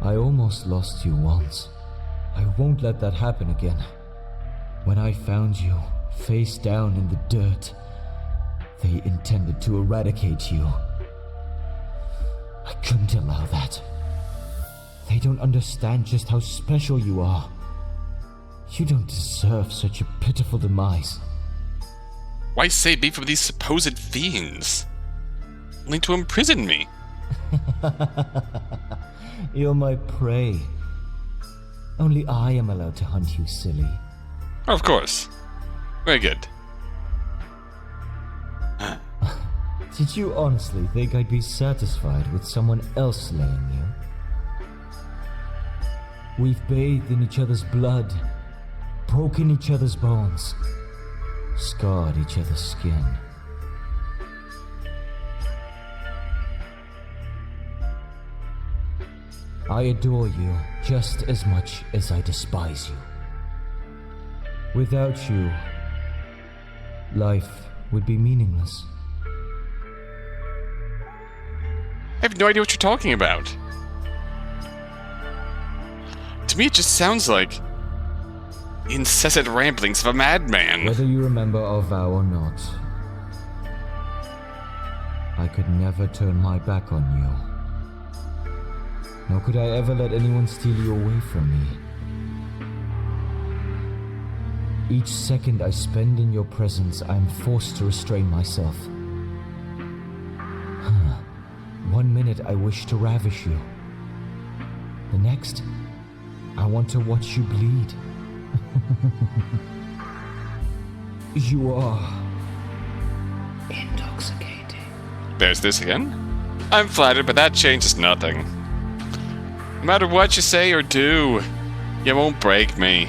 I almost lost you once. I won't let that happen again. When I found you, face down in the dirt, they intended to eradicate you. I couldn't allow that. They don't understand just how special you are. You don't deserve such a pitiful demise. Why save me from these supposed fiends? Only to imprison me. You're my prey. Only I am allowed to hunt you, silly. Of course. Very good. Did you honestly think I'd be satisfied with someone else slaying you? We've bathed in each other's blood, broken each other's bones, scarred each other's skin. I adore you just as much as I despise you. Without you, life would be meaningless. I have no idea what you're talking about. To me, it just sounds like the incessant ramblings of a madman. Whether you remember our vow or not, I could never turn my back on you. Nor could I ever let anyone steal you away from me. Each second I spend in your presence, I am forced to restrain myself. 1 minute I wish to ravish you. The next, I want to watch you bleed. You are intoxicating. There's this again. I'm flattered, but that changes nothing. No matter what you say or do, you won't break me.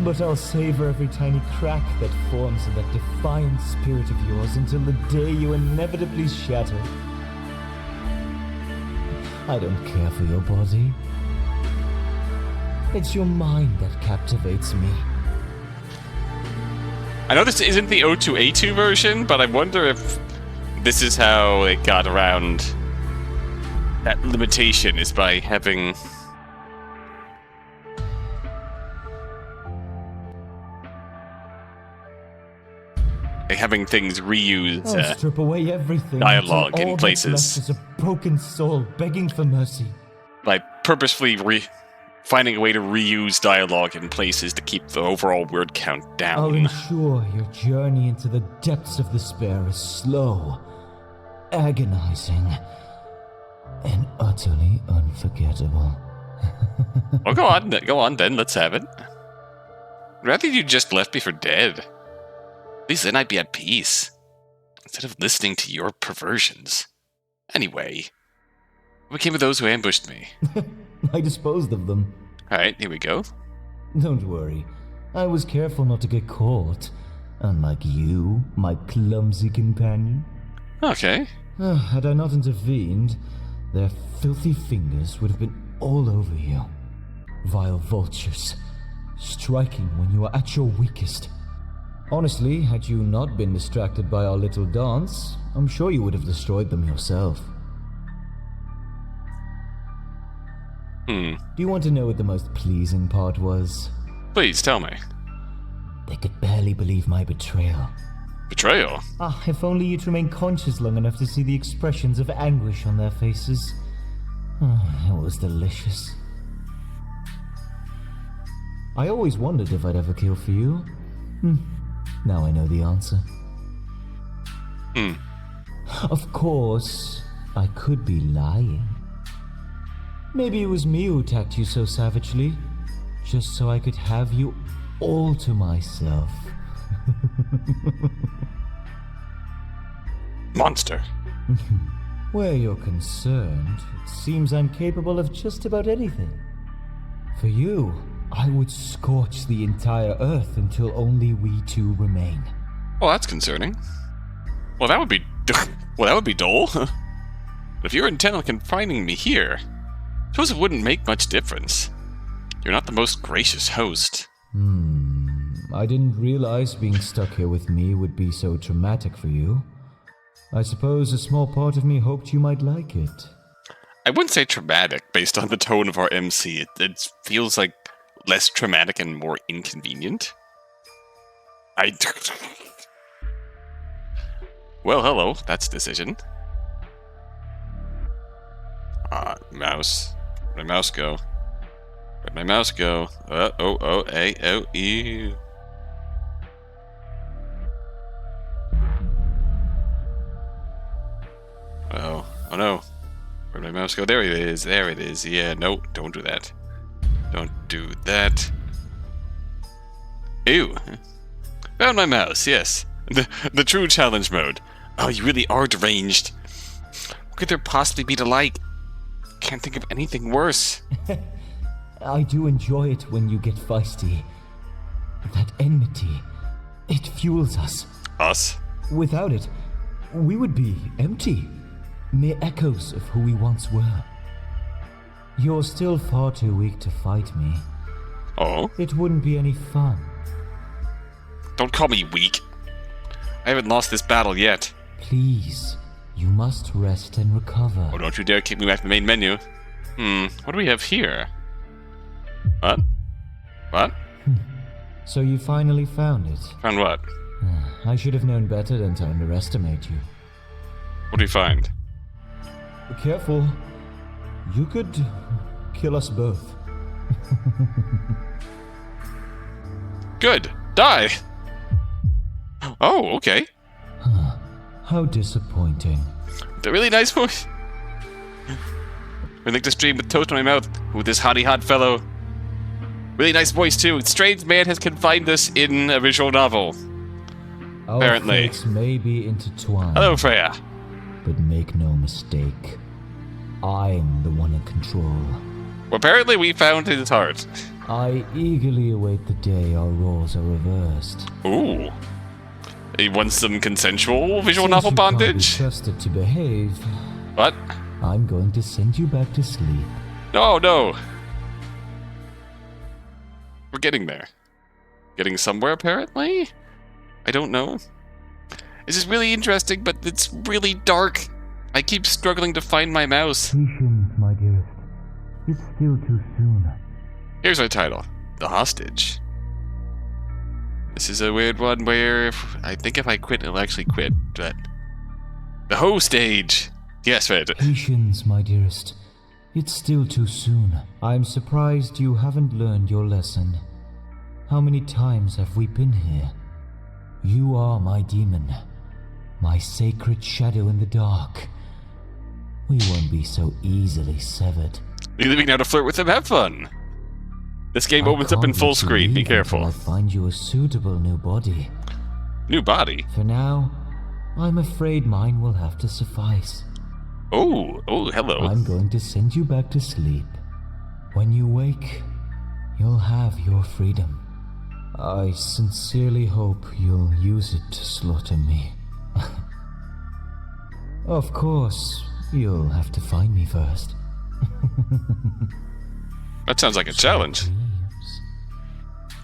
But I'll savor every tiny crack that forms in that defiant spirit of yours until the day you inevitably shatter. I don't care for your body. It's your mind that captivates me. I know this isn't the O2A2 version, but I wonder if this is how it got around that limitation, is by having... having things reuse I'll strip away everything dialogue until in all places. that's left is a broken soul begging for mercy. By purposefully finding a way to reuse dialogue in places to keep the overall word count down. I'll ensure your journey into the depths of despair is slow, agonizing, and utterly unforgettable. Well, go on then, let's have it. I'd rather you just left me for dead. At least then I'd be at peace, instead of listening to your perversions. Anyway, what became of those who ambushed me? I disposed of them. Alright, here we go. Don't worry, I was careful not to get caught, unlike you, my clumsy companion. Okay. Had I not intervened, their filthy fingers would have been all over you. Vile vultures, striking when you are at your weakest. Honestly, had you not been distracted by our little dance, I'm sure you would have destroyed them yourself. Do you want to know what the most pleasing part was? Please, tell me. They could barely believe my betrayal. Betrayal? If only you'd remain conscious long enough to see the expressions of anguish on their faces. It was delicious. I always wondered if I'd ever kill for you. Now I know the answer. Of course, I could be lying. Maybe it was me who attacked you so savagely, just so I could have you all to myself. Monster. Where you're concerned, it seems I'm capable of just about anything. For you, I would scorch the entire earth until only we two remain. Well, that's concerning. Well, that would be dull. But if you're intent on confining me here, I suppose it wouldn't make much difference. You're not the most gracious host. I didn't realize being stuck here with me would be so traumatic for you. I suppose a small part of me hoped you might like it. I wouldn't say traumatic based on the tone of our MC. It feels like less traumatic and more inconvenient. Well, hello. That's a decision. Mouse. Where'd my mouse go? Where'd my mouse go? Ew. Oh no. Where'd my mouse go? There it is. There it is. Yeah, no, don't do that. Don't do that. Ew. Found my mouse, yes. The true challenge mode. Oh, you really are deranged. What could there possibly be to like? Can't think of anything worse. I do enjoy it when you get feisty. That enmity, it fuels us. Us? Without it, we would be empty. Mere echoes of who we once were. You're still far too weak to fight me. Oh? It wouldn't be any fun. Don't call me weak. I haven't lost this battle yet. Please, you must rest and recover. Oh, don't you dare kick me back to the main menu. What do we have here? What? What? So you finally found it. Found what? I should have known better than to underestimate you. What do you find? Be careful. You could kill us both. Good. Die! Oh, okay. How disappointing. The really nice voice. I think to stream with toast in my mouth with this hottie hot fellow. Really nice voice too. Strange man has confined us in a visual novel. Apparently. Our fates may be intertwined. Hello, Freya. But make no mistake, I'm the one in control. Well, apparently we found his heart. I eagerly await the day our roles are reversed. Ooh. He wants some consensual visual Since novel you can't be bondage? trusted to behave, What? I'm going to send you back to sleep. No. We're getting there. Getting somewhere, apparently? I don't know. This is really interesting, but it's really dark. I keep struggling to find my mouse. Patience, my dearest. It's still too soon. Here's our title. The Hostage. This is a weird one where I think if I quit, it'll actually quit, but... The hoe stage! Yes, right. Patience, my dearest. It's still too soon. I'm surprised you haven't learned your lesson. How many times have we been here? You are my demon. My sacred shadow in the dark. We won't be so easily severed. You're leaving now to flirt with him, have fun! This game opens up in full screen, be careful. I find you a suitable new body. New body? For now, I'm afraid mine will have to suffice. Oh, hello. I'm going to send you back to sleep. When you wake, you'll have your freedom. I sincerely hope you'll use it to slaughter me. Of course, you'll have to find me first. That sounds like a challenge. Dreams.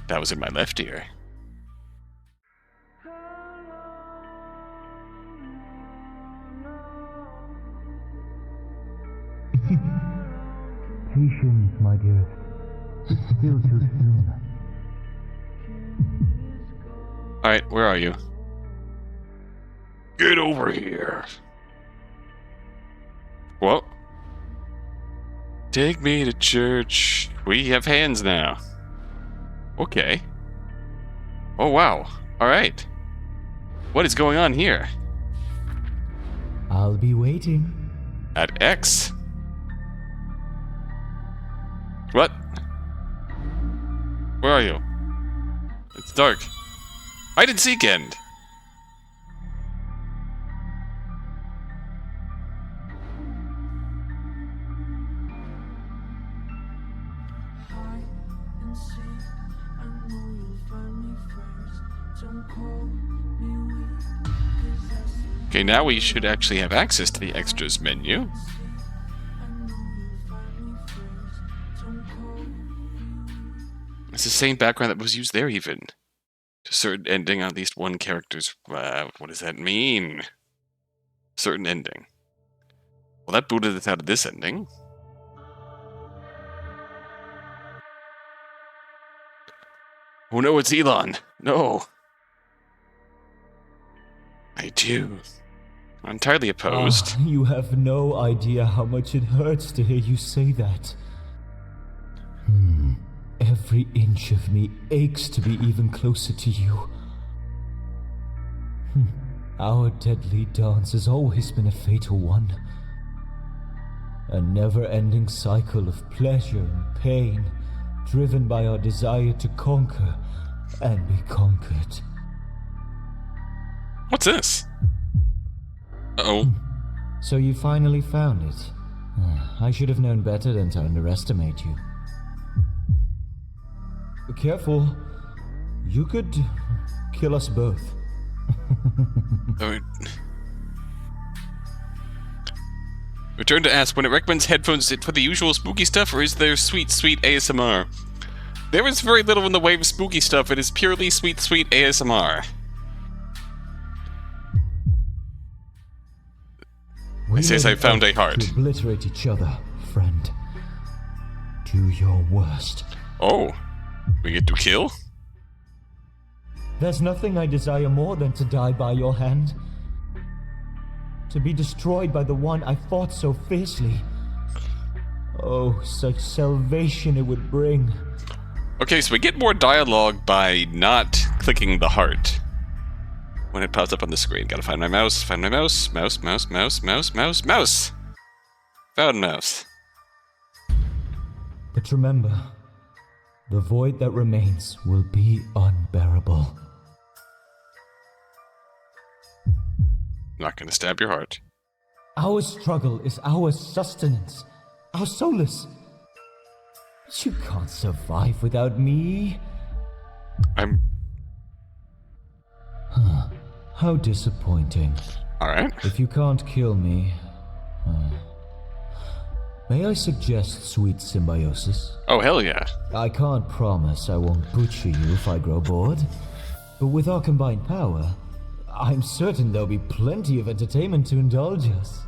That was in my left ear. Patience, my dearest. It's still too soon. Alright, where are you? Get over here. Well, take me to church. We have hands now. Okay. Oh, wow. Alright. What is going on here? I'll be waiting. At X? What? Where are you? It's dark. Hide and seek end. Okay, now we should actually have access to the extras menu. It's the same background that was used there, even. To certain ending on at least one character's... what does that mean? Certain ending. Well, that booted us out of this ending. Oh no, it's Elon. No. I do. I'm entirely opposed. You have no idea how much it hurts to hear you say that. Every inch of me aches to be even closer to you. Our deadly dance has always been a fatal one. A never-ending cycle of pleasure and pain, driven by our desire to conquer and be conquered. What's this? Uh-oh. So you finally found it. I should have known better than to underestimate you. Be careful. You could kill us both. Return to ask, when it recommends headphones, is it for the usual spooky stuff, or is there sweet, sweet ASMR? There is very little in the way of spooky stuff. It is purely sweet, sweet ASMR. It says I found a heart. To obliterate each other, friend. Do your worst. Oh. We get to kill? There's nothing I desire more than to die by your hand. To be destroyed by the one I fought so fiercely. Oh, such salvation it would bring. Okay, so we get more dialogue by not clicking the heart when it pops up on the screen. Gotta find my mouse, find my mouse, mouse, mouse, mouse, mouse, mouse, mouse. Found mouse. But remember, the void that remains will be unbearable. Not gonna stab your heart. Our struggle is our sustenance, our solace. You can't survive without me. I'm... How disappointing. Alright. If you can't kill me, may I suggest sweet symbiosis? Oh, hell yeah. I can't promise I won't butcher you if I grow bored. But with our combined power, I'm certain there'll be plenty of entertainment to indulge us.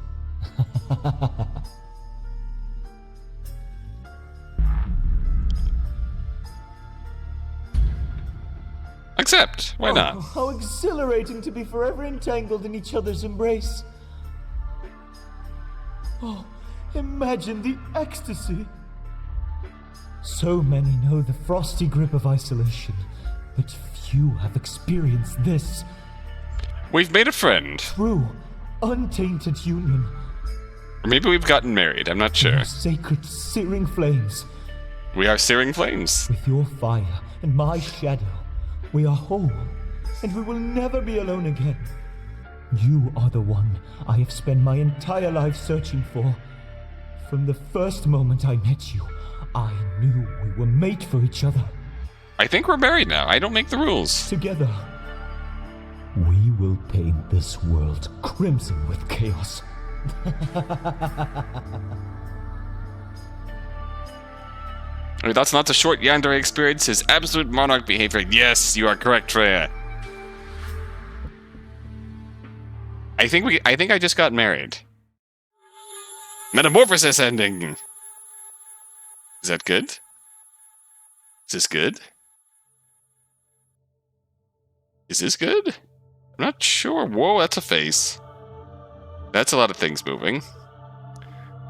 Accept. Why not? Oh, how exhilarating to be forever entangled in each other's embrace. Oh, imagine the ecstasy. So many know the frosty grip of isolation, but few have experienced this. We've made a friend. True, untainted union. Or maybe we've gotten married. I'm not sure. Sacred, searing flames. We are searing flames. With your fire and my shadow, we are whole, and we will never be alone again. You are the one I have spent my entire life searching for. From the first moment I met you, I knew we were made for each other. I think we're married now. I don't make the rules. Together, we will paint this world crimson with chaos. I mean, that's not the short yandere experience, his absolute monarch behavior. Yes, you are correct, Freya. I think I just got married. Metamorphosis ending. Is that good? Is this good? Is this good? I'm not sure. Whoa, that's a face. That's a lot of things moving.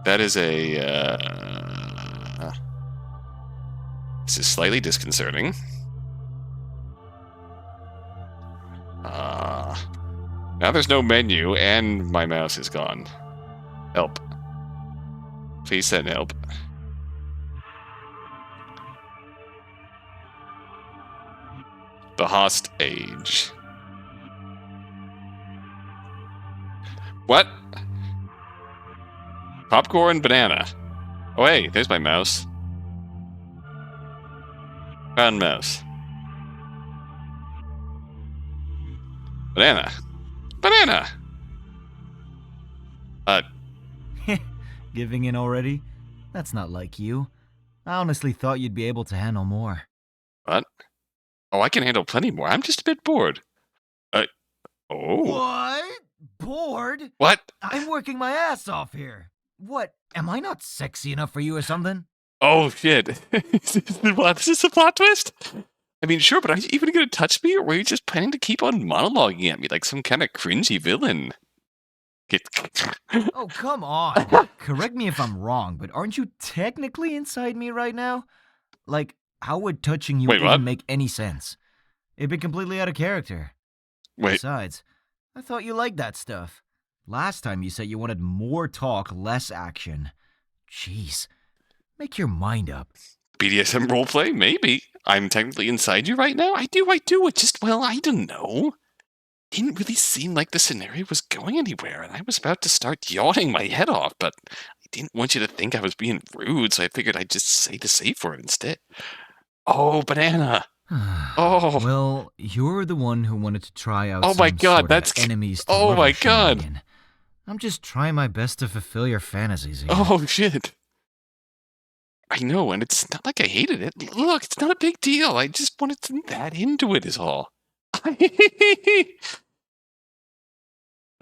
That is a, this is slightly disconcerting. Now there's no menu, and my mouse is gone. Help. Please send help. The Host Age. What? Popcorn banana. Oh hey, there's my mouse. Found mouse. Banana. Banana! Giving in already? That's not like you. I honestly thought you'd be able to handle more. What? Oh, I can handle plenty more. I'm just a bit bored. Oh. What? Bored? What? I'm working my ass off here. What? Am I not sexy enough for you or something? Oh, shit. What? This is a plot twist? I mean, sure, but are you even going to touch me, or were you just planning to keep on monologuing at me like some kind of cringy villain? Oh, come on. Correct me if I'm wrong, but aren't you technically inside me right now? Like, how would touching you Wait, even what? make any sense? It'd be completely out of character. Wait, Besides, I thought you liked that stuff. Last time you said you wanted more talk, less action. Jeez. Make your mind up. BDSM roleplay? Maybe. I'm technically inside you right now? I do. It just, well, I don't know. Didn't really seem like the scenario was going anywhere, and I was about to start yawning my head off, but I didn't want you to think I was being rude, so I figured I'd just say the safe word instead. Oh, banana. Oh. Well, you're the one who wanted to try out Oh my some God, sort that's... of enemies to Oh lover my God. shenanigan. I'm just trying my best to fulfill your fantasies here. Oh, shit. I know, and it's not like I hated it. Look, it's not a big deal. I just wanted to that into it is all. we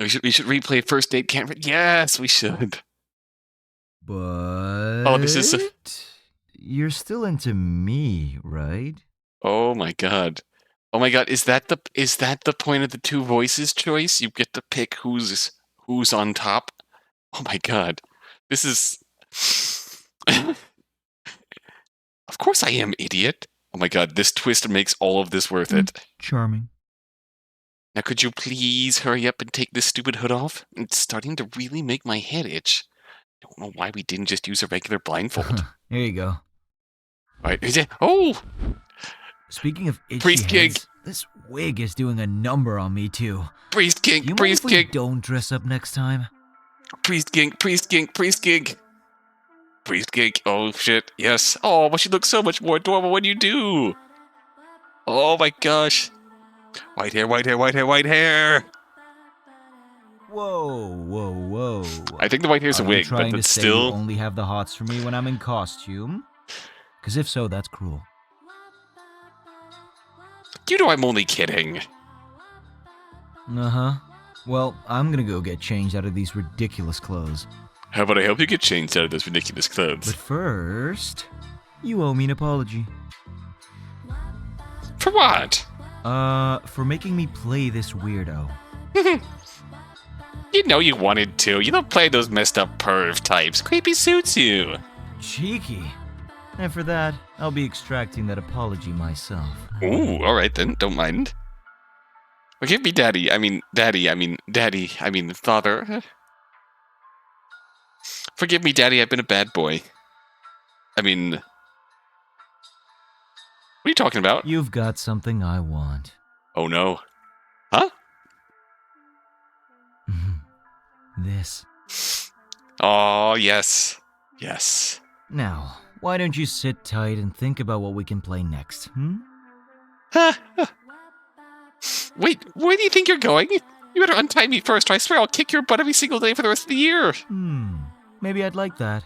should replay first date camera. Yes, we should. But... Oh, this is... You're still into me, right? Oh my god. Oh my god, is that the point of the two voices choice? You get to pick who's on top? Oh my god. This is... Of course I am, idiot. Oh my god, this twist makes all of this worth it. Charming. Now could you please hurry up and take this stupid hood off? It's starting to really make my head itch. I don't know why we didn't just use a regular blindfold. Here you go. Alright, oh! Speaking of itchy Priest King. heads, this wig is doing a number on me too. Priest King, You mind Priest if we King, don't dress up next time? Priest King, Priest King, Priest King. Priest King, oh shit, yes. Oh, but she looks so much more adorable when you do. Oh my gosh. White hair, white hair, white hair, white hair. Whoa, whoa, whoa. I think the white hair's a Are you wig, but trying to it's say still... you only have the hots for me when I'm in costume? Because if so, that's cruel. You know I'm only kidding. Uh-huh. Well, I'm gonna go get changed out of these ridiculous clothes. How about I help you get changed out of those ridiculous clothes? But first, you owe me an apology. For what? For making me play this weirdo. You know you wanted to. You don't play those messed up perv types. Creepy suits you. Cheeky. And for that, I'll be extracting that apology myself. Ooh, alright then. Don't mind. Forgive me, daddy. I mean, father. Forgive me, daddy. I've been a bad boy. I mean... What are you talking about? You've got something I want. Oh no. Huh? This. Oh, yes. Yes. Now, why don't you sit tight and think about what we can play next, Wait, where do you think you're going? You better untie me first, or I swear I'll kick your butt every single day for the rest of the year. Maybe I'd like that.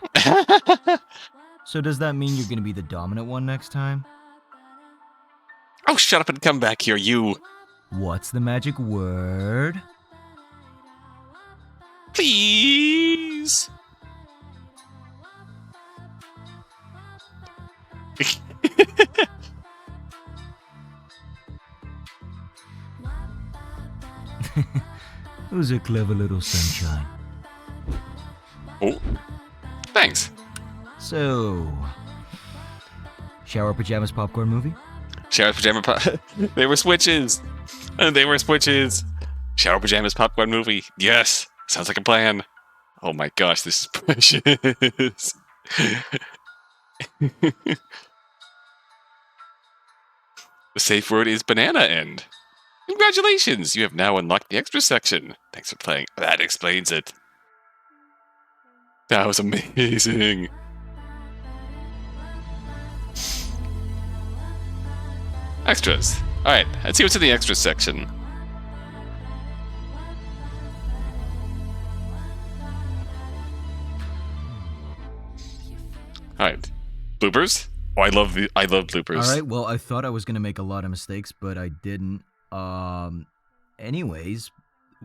So does that mean you're gonna be the dominant one next time? Oh, shut up and come back here, you. What's the magic word? Please. Who's a clever little sunshine? Oh, thanks. So, shower pajamas popcorn movie? Shower pajama They were switches. They were switches. Shower pajamas popcorn movie. Yes. Sounds like a plan. Oh my gosh, this is precious. The safe word is banana end. Congratulations! You have now unlocked the extra section. Thanks for playing. That explains it. That was amazing. Extras. Alright, let's see what's in the extras section. Alright. Bloopers? Oh, I love bloopers. Alright, well, I thought I was gonna make a lot of mistakes, but I didn't. Anyways,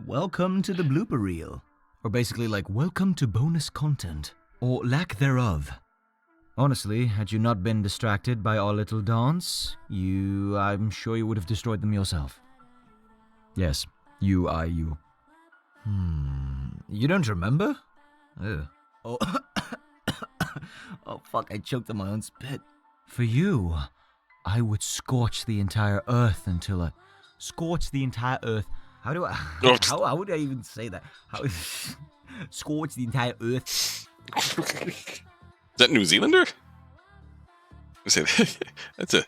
welcome to the blooper reel. Or basically like, welcome to bonus content. Or lack thereof. Honestly, had you not been distracted by our little dance, I'm sure you would have destroyed them yourself. Yes, you. You don't remember? Ugh. Oh, oh fuck, I choked on my own spit. For you, I would scorch the entire earth until I... Scorch the entire earth. How do I... How would I even say that? Scorch the entire earth. Is that New Zealander? That's a...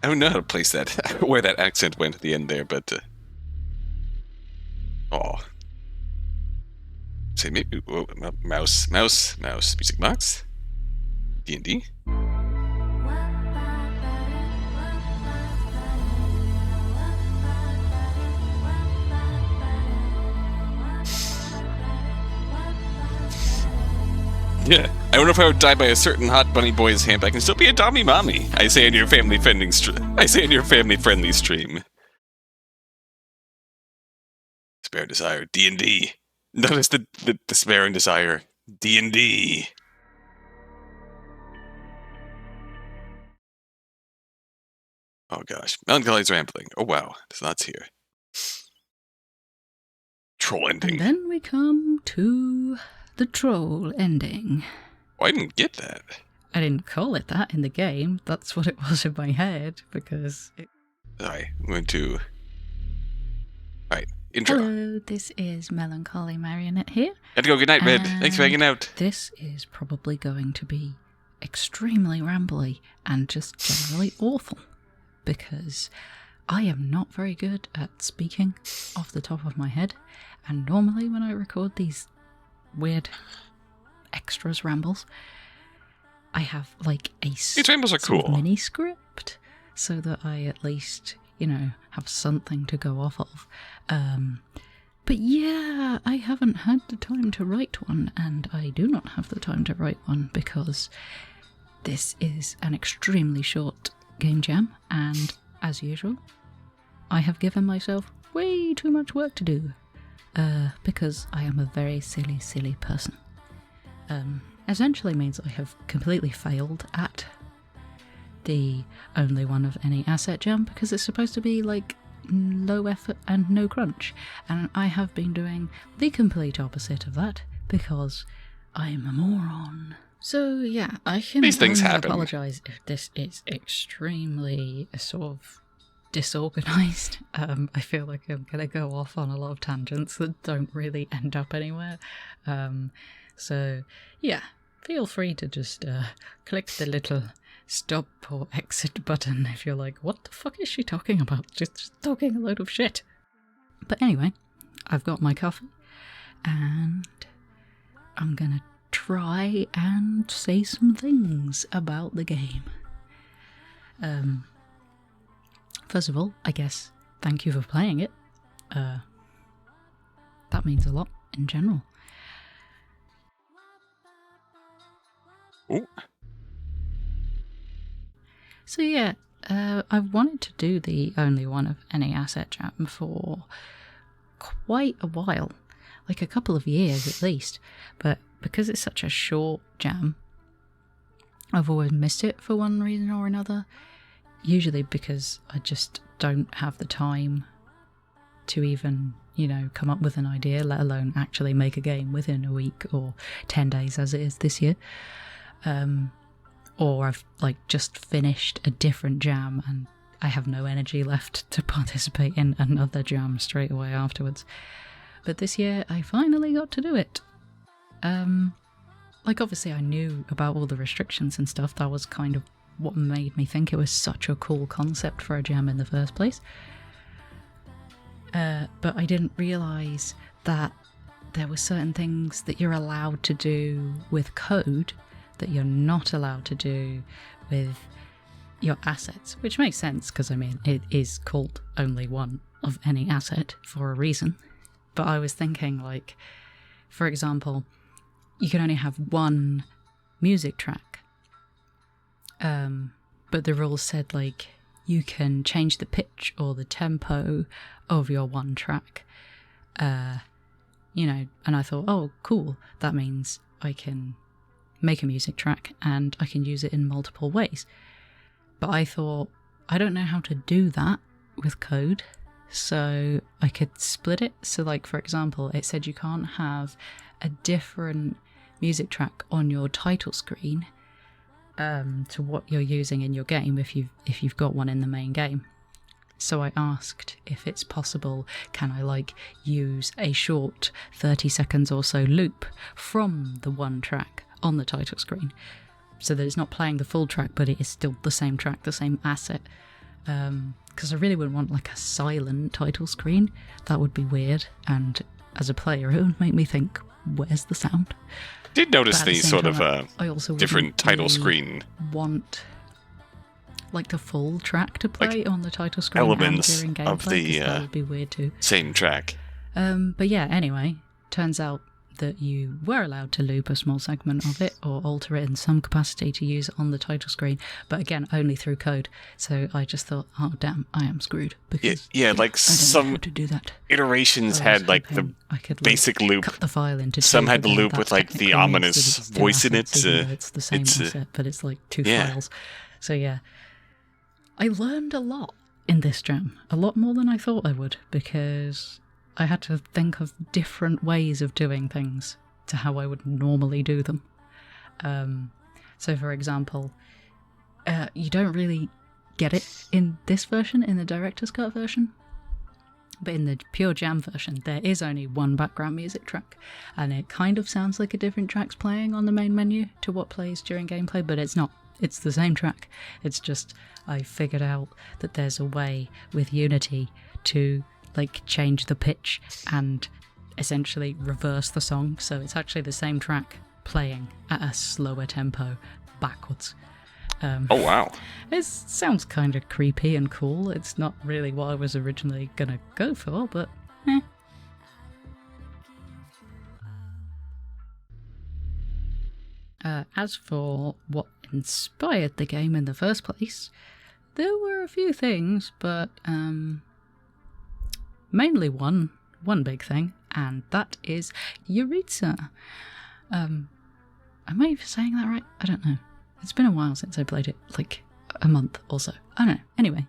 I don't know how to place that, where that accent went at the end there, but... Say maybe... Whoa, mouse. Music box? D&D? Yeah, I don't know if I would die by a certain hot bunny boy's hand, but I can still be a dommy mommy. I say in your family-friendly stream. Despair and Desire, D&D. Notice the Despair and Desire, D&D. Oh gosh, Melancholy's rambling. Oh wow, there's lots here. Troll ending. And then we come to the troll ending. Oh, I didn't get that. I didn't call it that in the game. That's what it was in my head, because it... Alright, I'm going to... Alright, intro. Hello, this is Melancholy Marionette here. Had to go, good night, Red. Thanks for hanging out. This is probably going to be extremely rambly and just generally awful, because I am not very good at speaking off the top of my head, and normally when I record these weird extras rambles, I have like a These rambles are cool. mini script so that I at least, have something to go off of. But yeah, I haven't had the time to write one, and I do not have the time to write one because this is an extremely short game jam, and as usual, I have given myself way too much work to do, because I am a very silly, silly person. Essentially means I have completely failed at the only one of any asset jam, because it's supposed to be like low effort and no crunch, and I have been doing the complete opposite of that because I am a moron. So yeah, I can These things only happen. apologise if this is extremely sort of disorganised. I feel like I'm gonna go off on a lot of tangents that don't really end up anywhere. So yeah, feel free to just click the little stop or exit button if you're like, what the fuck is she talking about? Just talking a load of shit. But anyway, I've got my coffee and I'm gonna try and say some things about the game. First of all, I guess, thank you for playing it. That means a lot in general. Ooh. So yeah, I've wanted to do the only one of any asset jam for quite a while, like a couple of years at least, but because it's such a short jam, I've always missed it for one reason or another, usually because I just don't have the time to even, come up with an idea, let alone actually make a game within a week or 10 days as it is this year. Or I've just finished a different jam and I have no energy left to participate in another jam straight away afterwards. But this year I finally got to do it. Obviously I knew about all the restrictions and stuff. That was kind of what made me think it was such a cool concept for a jam in the first place. But I didn't realise that there were certain things that you're allowed to do with code that you're not allowed to do with your assets, which makes sense because it is called only one of any asset for a reason. But I was thinking, for example, you can only have one music track, but the rules said you can change the pitch or the tempo of your one track, and I thought, oh cool, that means I can make a music track and I can use it in multiple ways. But I thought, I don't know how to do that with code, so I could split it. So for example, it said you can't have a different music track on your title screen to what you're using in your game if you've got one in the main game. So I asked if it's possible, can I use a short 30 seconds or so loop from the one track on the title screen, so that it's not playing the full track but it is still the same track, the same asset, because I really wouldn't want a silent title screen. That would be weird, and as a player it would make me think, where's the sound? Did notice But at the same sort time, of I also different title really screen want the full track to play on the title screen elements and during of gameplay, the 'cause that would be weird too. same track. But yeah, anyway, turns out that you were allowed to loop a small segment of it or alter it in some capacity to use it on the title screen, but again, only through code. So I just thought, oh damn, I am screwed, because Yeah, I don't know some how to do that. iterations I was had the hoping I could, basic loop. cut the file into Some two, had but the then loop that with the technically ominous means that it's two voice in assets, it. even though it's the same asset, but it's two files. So yeah, I learned a lot in this jam, a lot more than I thought I would, because I had to think of different ways of doing things to how I would normally do them. So for example, you don't really get it in this version, in the director's cut version, but in the pure jam version there is only one background music track, and it kind of sounds like a different track's playing on the main menu to what plays during gameplay, but it's not. It's the same track. It's just I figured out that there's a way with Unity to change the pitch and essentially reverse the song, so it's actually the same track playing at a slower tempo backwards. Oh wow. It sounds kind of creepy and cool. It's not really what I was originally gonna go for, but As for what inspired the game in the first place, there were a few things, but mainly one big thing, and that is Yuritsa. Am I saying that right? I don't know. It's been a while since I played it, like a month or so. I don't know. Anyway,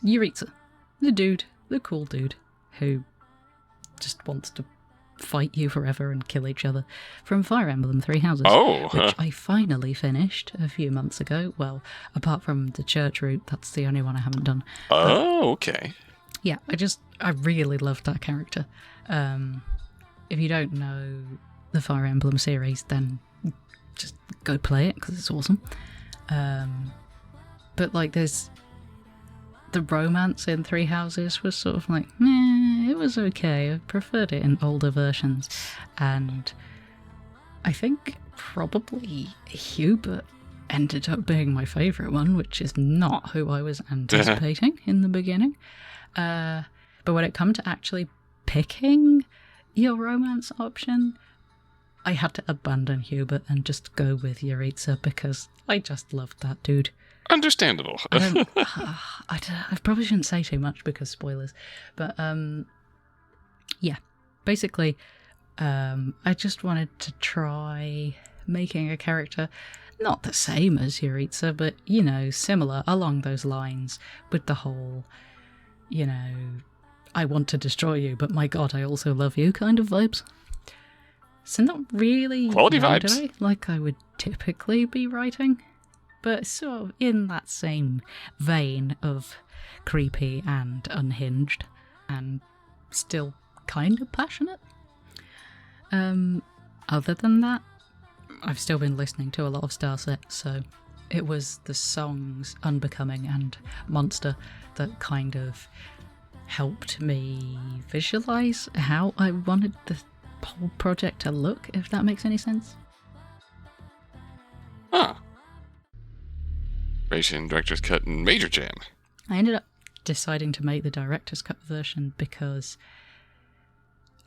Yuritsa, the cool dude who just wants to fight you forever and kill each other, from Fire Emblem Three Houses, which I finally finished a few months ago. Well, apart from the church route, that's the only one I haven't done. Okay. Yeah, I really loved that character. If you don't know the Fire Emblem series, then just go play it, because it's awesome. But like, there's the romance in Three Houses was sort of like, it was okay. I preferred it in older versions. And I think probably Hubert ended up being my favourite one, which is not who I was anticipating in the beginning. But when it come to actually picking your romance option, I had to abandon Hubert and just go with Yuritsa, because I just loved that dude. Understandable. I probably shouldn't say too much because spoilers, but yeah, basically, I just wanted to try making a character not the same as Yuritsa, but, you know, similar along those lines, with the whole, you know, I want to destroy you, but my god, I also love you kind of vibes. So not really quality vibes, like I would typically be writing, but sort of in that same vein of creepy and unhinged, and still kind of passionate. Other than that, I've still been listening to a lot of Starset, so it was the songs Unbecoming and Monster that kind of helped me visualise how I wanted the whole project to look, if that makes any sense. Narration, Director's Cut, and Major Jam. I ended up deciding to make the Director's Cut version because,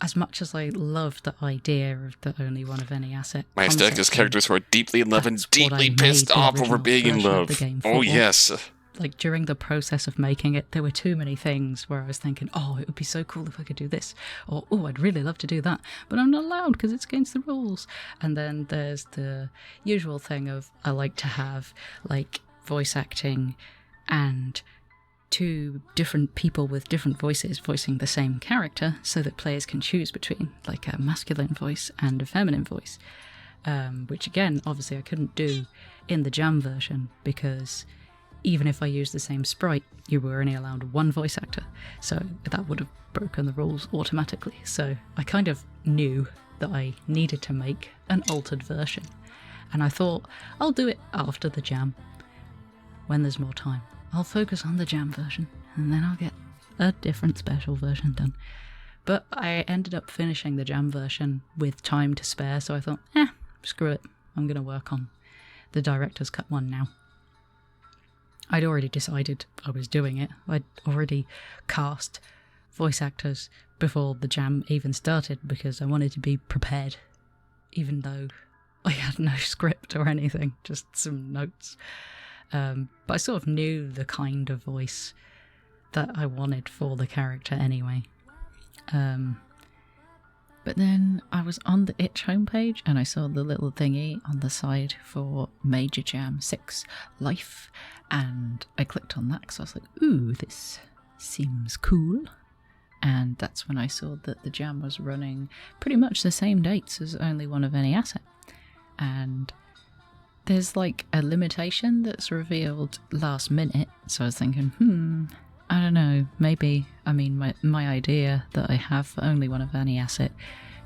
as much as I loved the idea of the only one of any asset, my aesthetic is characters who are deeply in love and deeply pissed off over being in love. Oh yes. Like, during the process of making it, there were too many things where I was thinking, oh, it would be so cool if I could do this, or oh, I'd really love to do that, but I'm not allowed because it's against the rules. And then there's the usual thing of, I like to have like voice acting and two different people with different voices voicing the same character, so that players can choose between like a masculine voice and a feminine voice, which again, obviously I couldn't do in the Jam version, because even if I used the same sprite, you were only allowed one voice actor, so that would have broken the rules automatically. So I kind of knew that I needed to make an altered version, and I thought, I'll do it after the Jam. When there's more time, I'll focus on the Jam version, and then I'll get a different special version done. But I ended up finishing the Jam version with time to spare, so I thought, screw it, I'm going to work on the Director's Cut one now. I'd already decided I was doing it. I'd already cast voice actors before the Jam even started, because I wanted to be prepared, even though I had no script or anything, just some notes. But I sort of knew the kind of voice that I wanted for the character anyway. But then I was on the itch homepage and I saw the little thingy on the side for Major Jam 6 Life, and I clicked on that because I was like, ooh, this seems cool. And that's when I saw that the Jam was running pretty much the same dates as Only One of Any Asset. And there's like a limitation that's revealed last minute, so I was thinking, I don't know, maybe, I mean, my idea that I have for Only One of Any Asset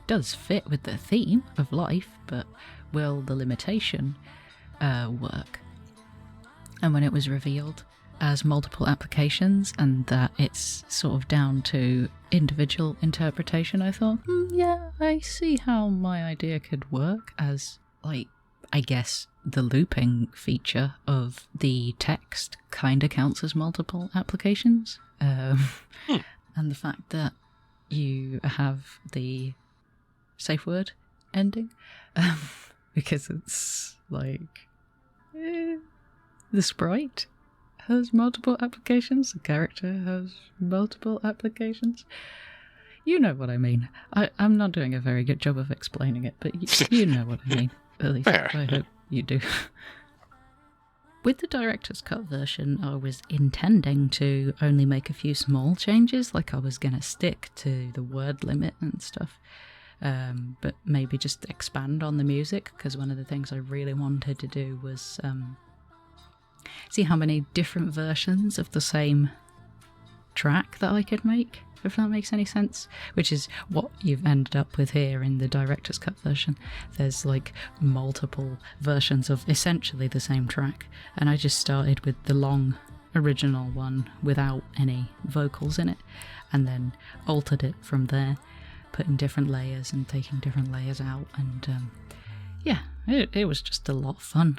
does fit with the theme of life, but will the limitation work? And when it was revealed as multiple applications and that it's sort of down to individual interpretation, I thought, yeah, I see how my idea could work, as, like, I guess the looping feature of the text kind of counts as multiple applications. And the fact that you have the safe word ending, because it's like, the sprite has multiple applications. The character has multiple applications. You know what I mean. I'm not doing a very good job of explaining it, but you know what I mean. At least Fair. I hope you do. With the director's cut version, I was intending to only make a few small changes, like I was going to stick to the word limit and stuff, but maybe just expand on the music, because one of the things I really wanted to do was see how many different versions of the same track that I could make, if that makes any sense, which is what you've ended up with here in the director's cut version. There's like multiple versions of essentially the same track, and I just started with the long original one without any vocals in it, and then altered it from there, putting different layers and taking different layers out, and yeah, it was just a lot of fun.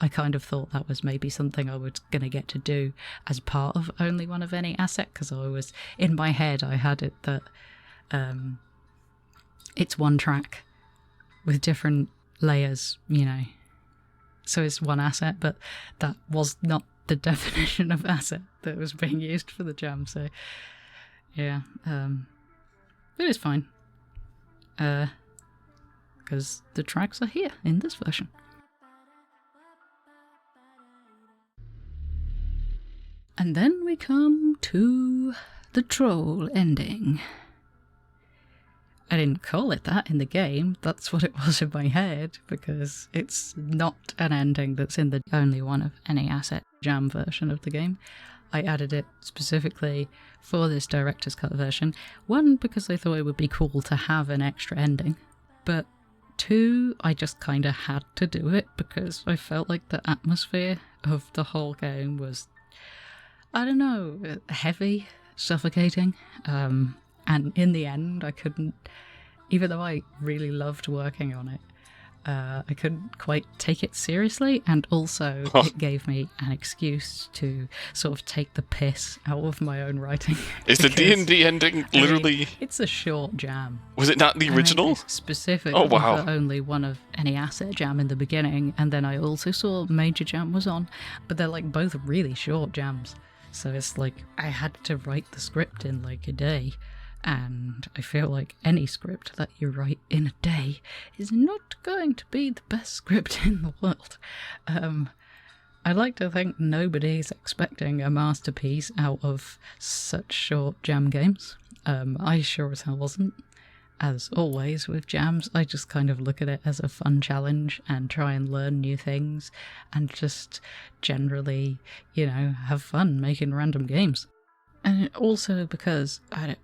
I kind of thought that was maybe something I was going to get to do as part of Only One of Any Asset, because I was, in my head, I had it that it's one track with different layers, you know. So it's one asset, but that was not the definition of asset that was being used for the jam, so yeah. It is fine. Because the tracks are here in this version. And then we come to the troll ending. I didn't call it that in the game, that's what it was in my head, because it's not an ending that's in the Only One of Any Asset jam version of the game. I added it specifically for this director's cut version. One, because I thought it would be cool to have an extra ending, but two, I just kind of had to do it because I felt like the atmosphere of the whole game was, I don't know, heavy, suffocating, and in the end I couldn't, even though I really loved working on it, I couldn't quite take it seriously, and also it gave me an excuse to sort of take the piss out of my own writing. Is the D&D ending literally... I mean, it's a short jam. Was it not the original? Specifically for Only One of Any Asset jam in the beginning, and then I also saw Major Jam was on, but they're like both really short jams. So it's like I had to write the script in like a day, and I feel like any script that you write in a day is not going to be the best script in the world. I'd like to think nobody's expecting a masterpiece out of such short jam games. I sure as hell wasn't. As always with jams, I just kind of look at it as a fun challenge and try and learn new things and just generally, you know, have fun making random games. And also because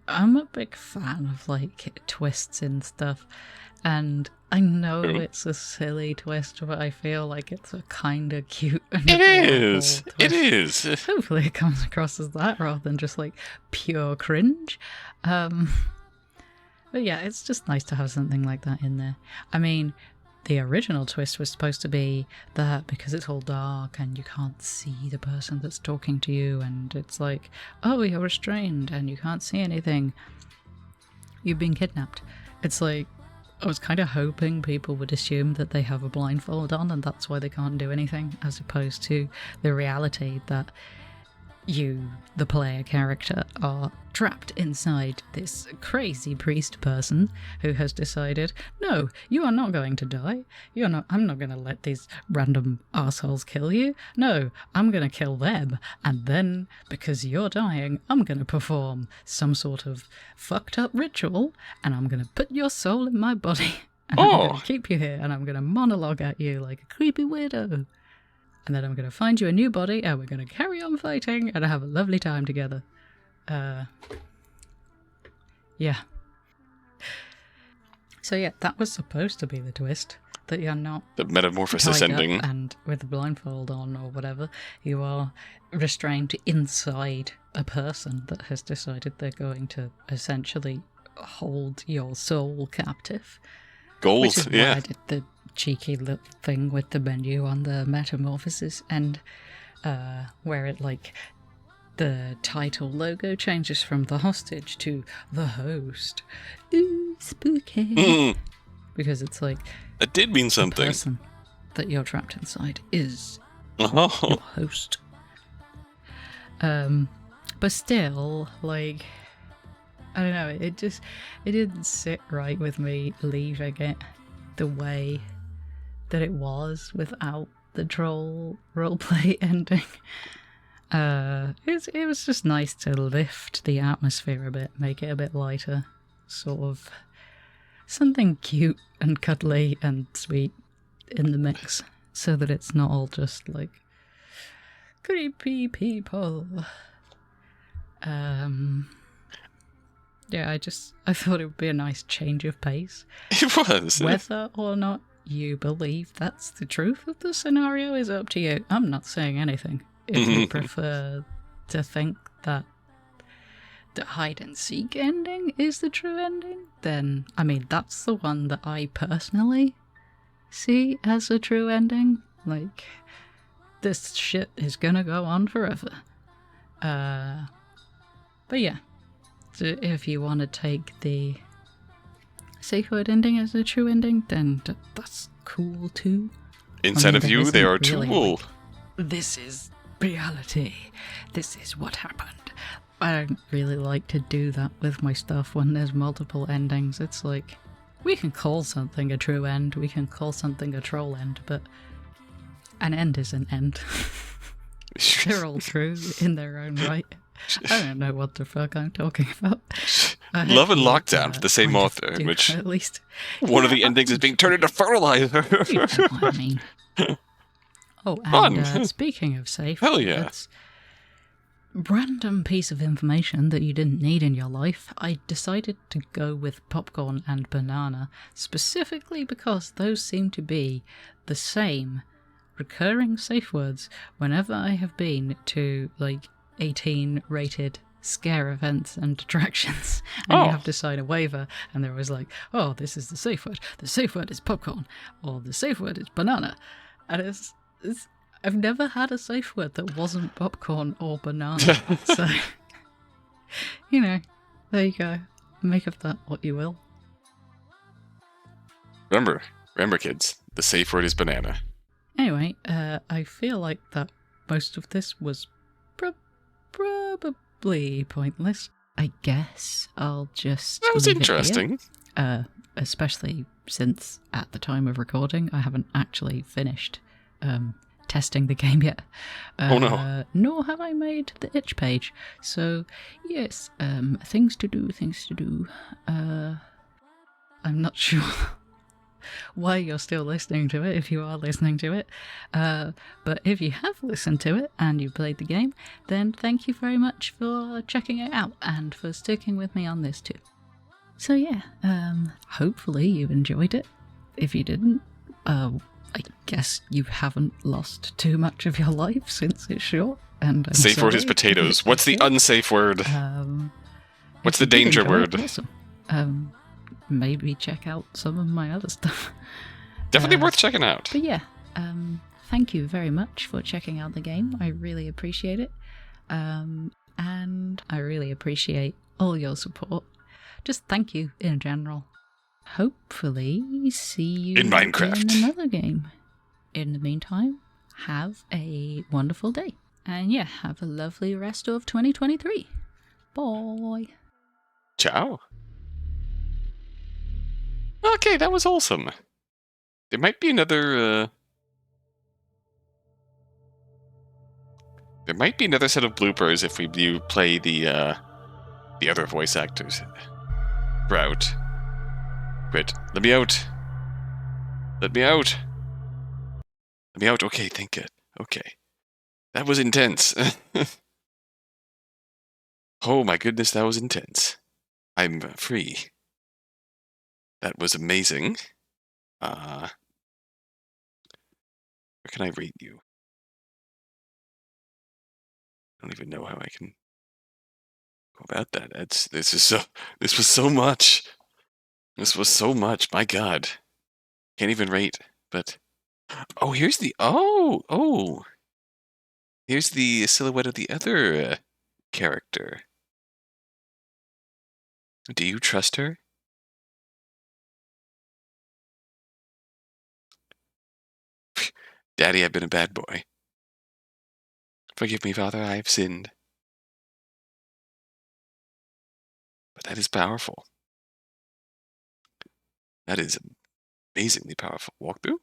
I'm a big fan of like twists and stuff, and I know it's a silly twist, but I feel like it's a kind of cute and It is. Hopefully it comes across as that rather than just like pure cringe. But yeah, it's just nice to have something like that in there. I mean, the original twist was supposed to be that because it's all dark and you can't see the person that's talking to you, and it's like, oh, you're restrained and you can't see anything, you've been kidnapped. It's like, I was kind of hoping people would assume that they have a blindfold on and that's why they can't do anything, as opposed to the reality that you, the player character, are trapped inside this crazy priest person who has decided, no, you are not going to die. I'm not going to let these random assholes kill you. No, I'm going to kill them. And then, because you're dying, I'm going to perform some sort of fucked up ritual, and I'm going to put your soul in my body. And I'm going to keep you here, and I'm going to monologue at you like a creepy weirdo. And then I'm going to find you a new body, and we're going to carry on fighting and have a lovely time together. Yeah. So yeah, that was supposed to be the twist. That you're not the metamorphosis tied ending. Up and with a blindfold on or whatever, you are restrained inside a person that has decided they're going to essentially hold your soul captive. Goals, which is why I did the cheeky little thing with the menu on the metamorphosis, and where it like the title logo changes from the hostage to the host. Ooh, spooky. Because it's like that did mean something. The person that you're trapped inside is your host. But still, like, I don't know, it didn't sit right with me leaving it the way that it was without the troll roleplay ending. It was just nice to lift the atmosphere a bit, make it a bit lighter, sort of something cute and cuddly and sweet in the mix, so that it's not all just like creepy people. Yeah, I thought it would be a nice change of pace. It was. Whether or not you believe that's the truth of the scenario is up to you. I'm not saying anything. If you prefer to think that the hide and seek ending is the true ending, then, I mean, that's the one that I personally see as a true ending. Like, this shit is gonna go on forever. But yeah, so if you want to take the safe word ending as a true ending, then that's cool too. Inside of there you, isn't there are really, two. This is reality. This is what happened. I don't really like to do that with my stuff when there's multiple endings. It's like, we can call something a true end, we can call something a troll end, but an end is an end. They're all true in their own right. I don't know what the fuck I'm talking about. Love and Lockdown for the same author, in which at least one of the endings is being turned into fertilizer. You know what I mean. Oh, and speaking of safe, Hell yeah. that's random piece of information that you didn't need in your life. I decided to go with popcorn and banana, specifically because those seem to be the same recurring safe words whenever I have been to, like, 18 rated scare events and attractions, and you have to sign a waiver, and they're always like, oh, this is the safe word is popcorn, or the safe word is banana, and it's I've never had a safe word that wasn't popcorn or banana. So, you know, there you go, make of that what you will. Remember kids, the safe word is banana. Anyway, I feel like that most of this was probably pointless. I guess I'll just That was leave it interesting. here. Especially since at the time of recording I haven't actually finished testing the game yet. Oh no. Nor have I made the itch page. So yes, things to do. I'm not sure why you're still listening to it, if you are listening to it. But if you have listened to it and you played the game, then thank you very much for checking it out and for sticking with me on this too. So yeah, hopefully you enjoyed it. If you didn't, I guess you haven't lost too much of your life since it's short. And safe word is potatoes. What's the unsafe word? What's the danger word? Awesome. Maybe check out some of my other stuff. Definitely worth checking out. But yeah, thank you very much for checking out the game. I really appreciate it. And I really appreciate all your support. Just thank you in general. Hopefully see you in Minecraft in another game. In the meantime, have a wonderful day. And yeah, have a lovely rest of 2023. Bye. Ciao. Okay, that was awesome. There might be another, there might be another set of bloopers if we do play the other voice actors route. Quit. Let me out. Let me out. Let me out. Okay, thank you. Okay. That was intense. Oh my goodness, that was intense. I'm free. That was amazing. Where can I rate you? I don't even know how I can go about that. This was so much. This was so much. My God. Can't even rate, but oh, here's the here's the silhouette of the other character. Do you trust her? Daddy, I've been a bad boy. Forgive me, Father, I have sinned. That is powerful. That is amazingly powerful. Walkthrough?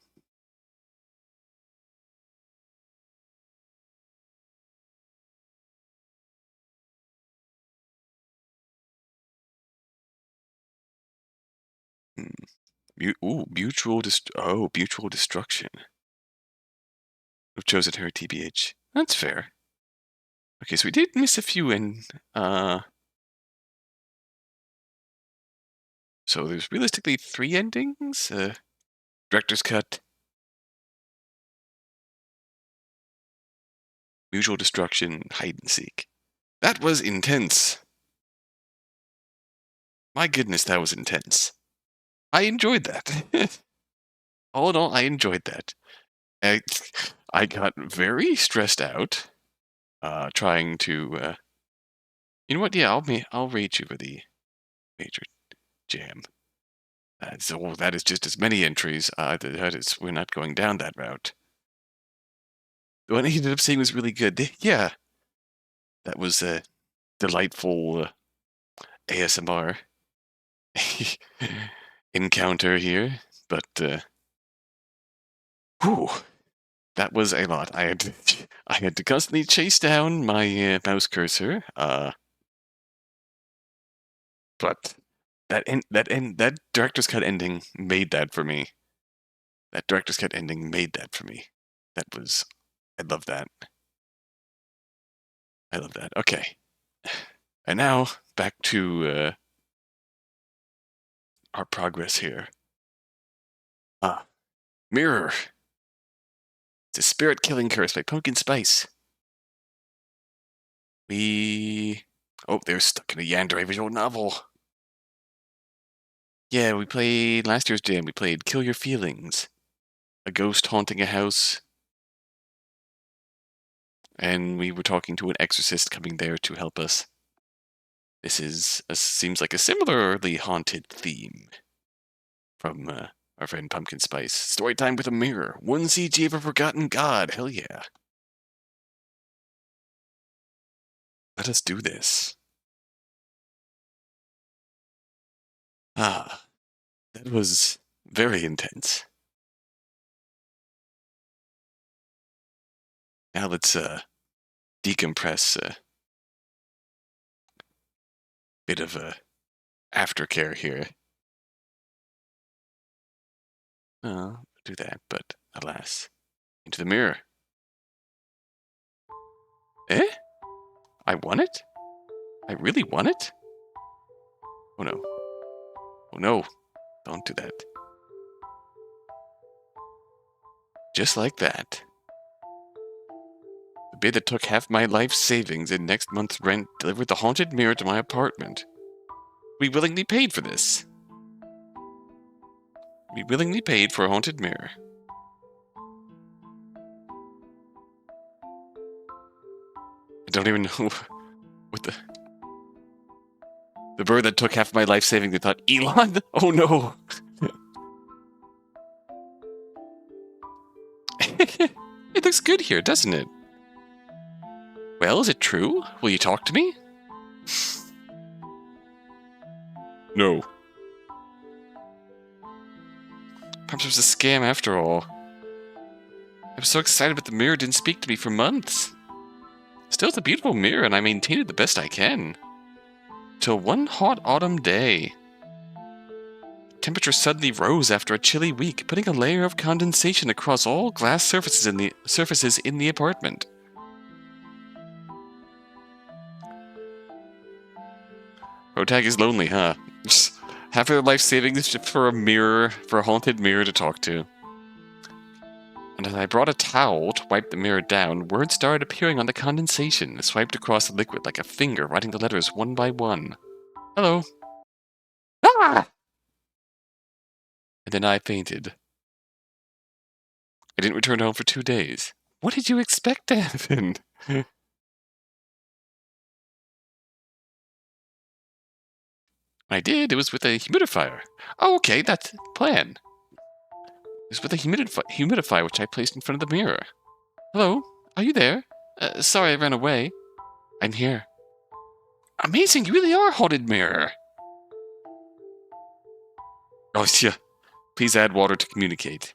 Mutual destruction. We've chosen her TBH. That's fair. Okay, so we did miss a few so there's realistically 3 endings? Director's cut. Mutual destruction, hide and seek. That was intense. My goodness, that was intense. I enjoyed that. All in all, I enjoyed that. I got very stressed out trying to... you know what? Yeah, I'll rate you for the major jam. So that is just as many entries. We're not going down that route. The one I ended up seeing was really good. Yeah, that was a delightful ASMR encounter here, but whew, that was a lot. I had to constantly chase down my mouse cursor. But that director's cut ending made that for me. That director's cut ending made that for me. That was, I love that. I love that. Okay, and now back to our progress here. Mirror. It's a spirit-killing curse by Pumpkin Spice. They're stuck in a yandere visual novel. Yeah, we played last year's jam. We played Kill Your Feelings. A ghost haunting a house. And we were talking to an exorcist coming there to help us. This seems like a similarly haunted theme from our friend Pumpkin Spice. Story time with a mirror. 1 CG of a forgotten god. Hell yeah. Let us do this. That was very intense. Now let's decompress a bit of aftercare here. Do that, but alas, into the mirror. Eh? I won it? I really won it? Oh no. Oh no. Don't do that. Just like that. The bid that took half my life savings and next month's rent delivered the haunted mirror to my apartment. We willingly paid for this. We willingly paid for a haunted mirror. I don't even know what the bird that took half my life savings. They thought, Elon? Oh no. It looks good here, doesn't it? Well, is it true? Will you talk to me? No. Perhaps it was a scam after all. I was so excited, but the mirror didn't speak to me for months. Still, it's a beautiful mirror, and I maintain it the best I can. Till one hot autumn day. Temperature suddenly rose after a chilly week, putting a layer of condensation across all glass surfaces in the apartment. Rotag is lonely, huh? Half of their life savings just for a haunted mirror to talk to. And as I brought a towel to wipe the mirror down, words started appearing on the condensation, swiped across the liquid like a finger, writing the letters one by one. Hello. Ah! And then I fainted. I didn't return home for 2 days. What did you expect to happen? I did. It was with a humidifier. Oh, okay, that's the plan. It was with a humidifier which I placed in front of the mirror. Hello? Are you there? Sorry I ran away. I'm here. Amazing, you really are a haunted mirror. Oh, yeah. Please add water to communicate.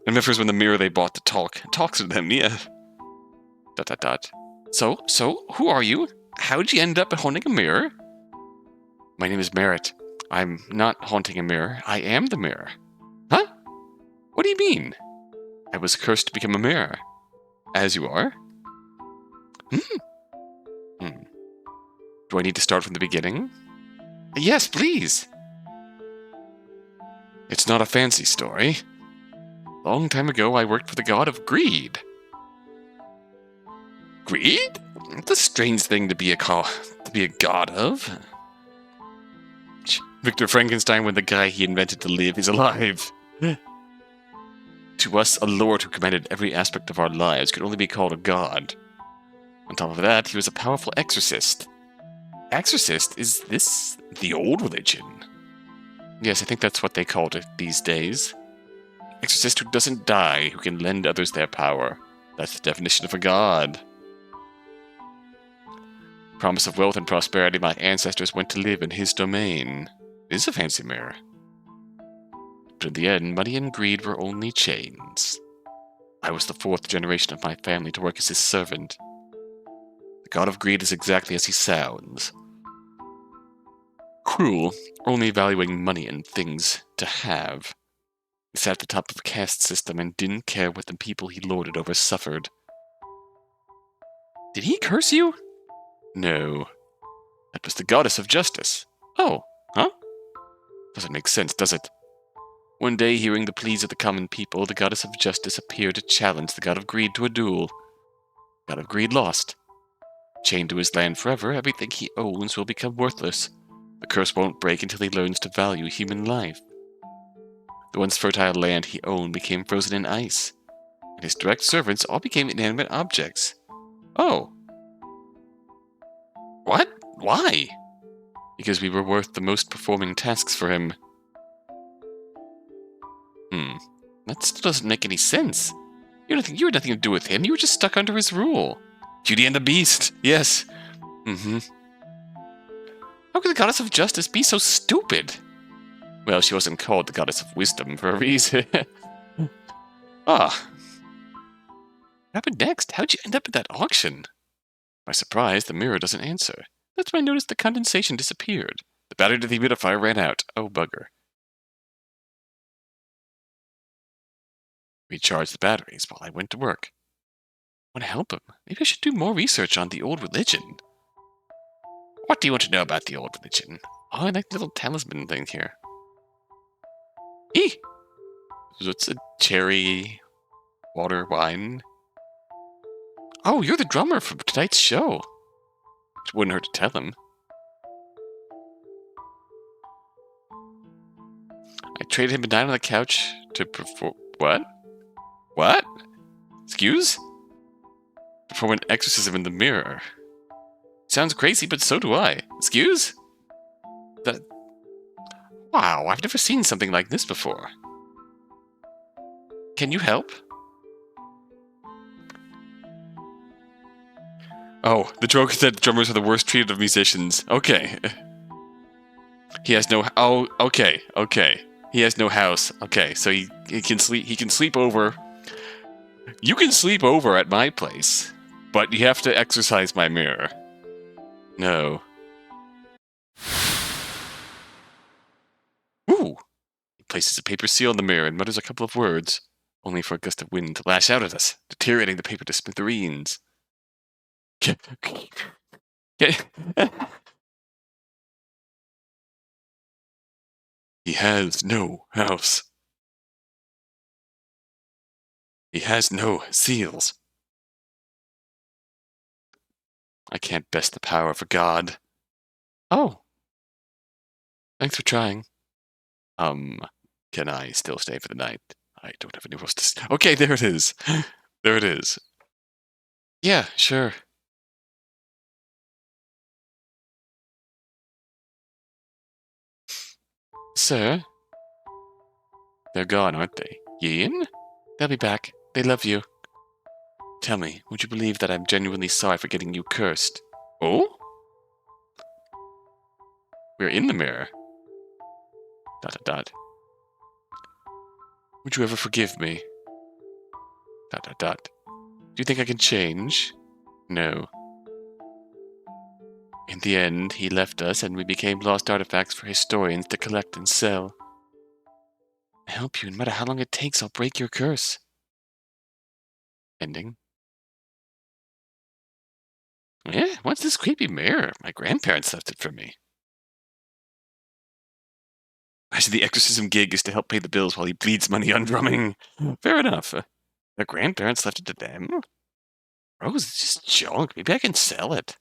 And refers when the mirror they bought to talks to them, yeah. ... So, who are you? How'd you end up haunting a mirror? My name is Merritt. I'm not haunting a mirror. I am the mirror. Huh? What do you mean? I was cursed to become a mirror. As you are? Do I need to start from the beginning? Yes, please. It's not a fancy story. Long time ago, I worked for the god of greed. Greed? It's a strange thing to be a god of. Victor Frankenstein, when the guy he invented to live is alive. To us, a lord who commanded every aspect of our lives could only be called a god. On top of that, he was a powerful exorcist. Exorcist? Is this the old religion? Yes, I think that's what they called it these days. Exorcist who doesn't die, who can lend others their power. That's the definition of a god. Promise of wealth and prosperity, my ancestors went to live in his domain. It is a fancy mirror. But in the end, money and greed were only chains. I was the 4th generation of my family to work as his servant. The god of greed is exactly as he sounds. Cruel, only valuing money and things to have. He sat at the top of a caste system and didn't care what the people he lorded over suffered. Did he curse you? No. That was the goddess of justice. Oh, huh? Doesn't make sense, does it? One day, hearing the pleas of the common people, the goddess of justice appeared to challenge the god of greed to a duel. The god of greed lost. Chained to his land forever, everything he owns will become worthless. The curse won't break until he learns to value human life. The once fertile land he owned became frozen in ice, and his direct servants all became inanimate objects. Oh. What? Why? Because we were worth the most performing tasks for him. That still doesn't make any sense. You had nothing to do with him. You were just stuck under his rule. Beauty and the Beast. Yes. How could the goddess of justice be so stupid? Well, she wasn't called the goddess of wisdom for a reason. What happened next? How'd you end up at that auction? By surprise, the mirror doesn't answer. That's when I noticed the condensation disappeared. The battery to the humidifier ran out. Oh, bugger. Recharged the batteries while I went to work. I want to help him. Maybe I should do more research on the old religion. What do you want to know about the old religion? Oh, I like the little talisman thing here. What's a cherry water wine? Oh, you're the drummer from tonight's show. It wouldn't hurt to tell him. I traded him a night on the couch to perform... What? What? Excuse? Perform an exorcism in the mirror. Sounds crazy, but so do I. Excuse? Wow, I've never seen something like this before. Can you help? Oh, the joke is that drummers are the worst treated of musicians. Okay. He has no... Oh, okay. He has no house. Okay, so he can sleep over... You can sleep over at my place, but you have to exorcise my mirror. No. Ooh! He places a paper seal on the mirror and mutters a couple of words, only for a gust of wind to lash out at us, deteriorating the paper to smithereens. He has no house. He has no seals. I can't best the power of a god. Oh. Thanks for trying. Can I still stay for the night? I don't have anywhere else to stay. Okay, there it is. There it is. Yeah, sure. Sir? They're gone, aren't they? Yin? They'll be back. They love you. Tell me, would you believe that I'm genuinely sorry for getting you cursed? Oh? We're in the mirror. Dot dot dot. Would you ever forgive me? Dot dot dot. Do you think I can change? No. In the end, he left us and we became lost artifacts for historians to collect and sell. I help you, no matter how long it takes, I'll break your curse. Ending. Yeah, what's this creepy mirror? My grandparents left it for me. I see the exorcism gig is to help pay the bills while he bleeds money on drumming. Fair enough. Their grandparents left it to them? Rose, it's just junk. Maybe I can sell it.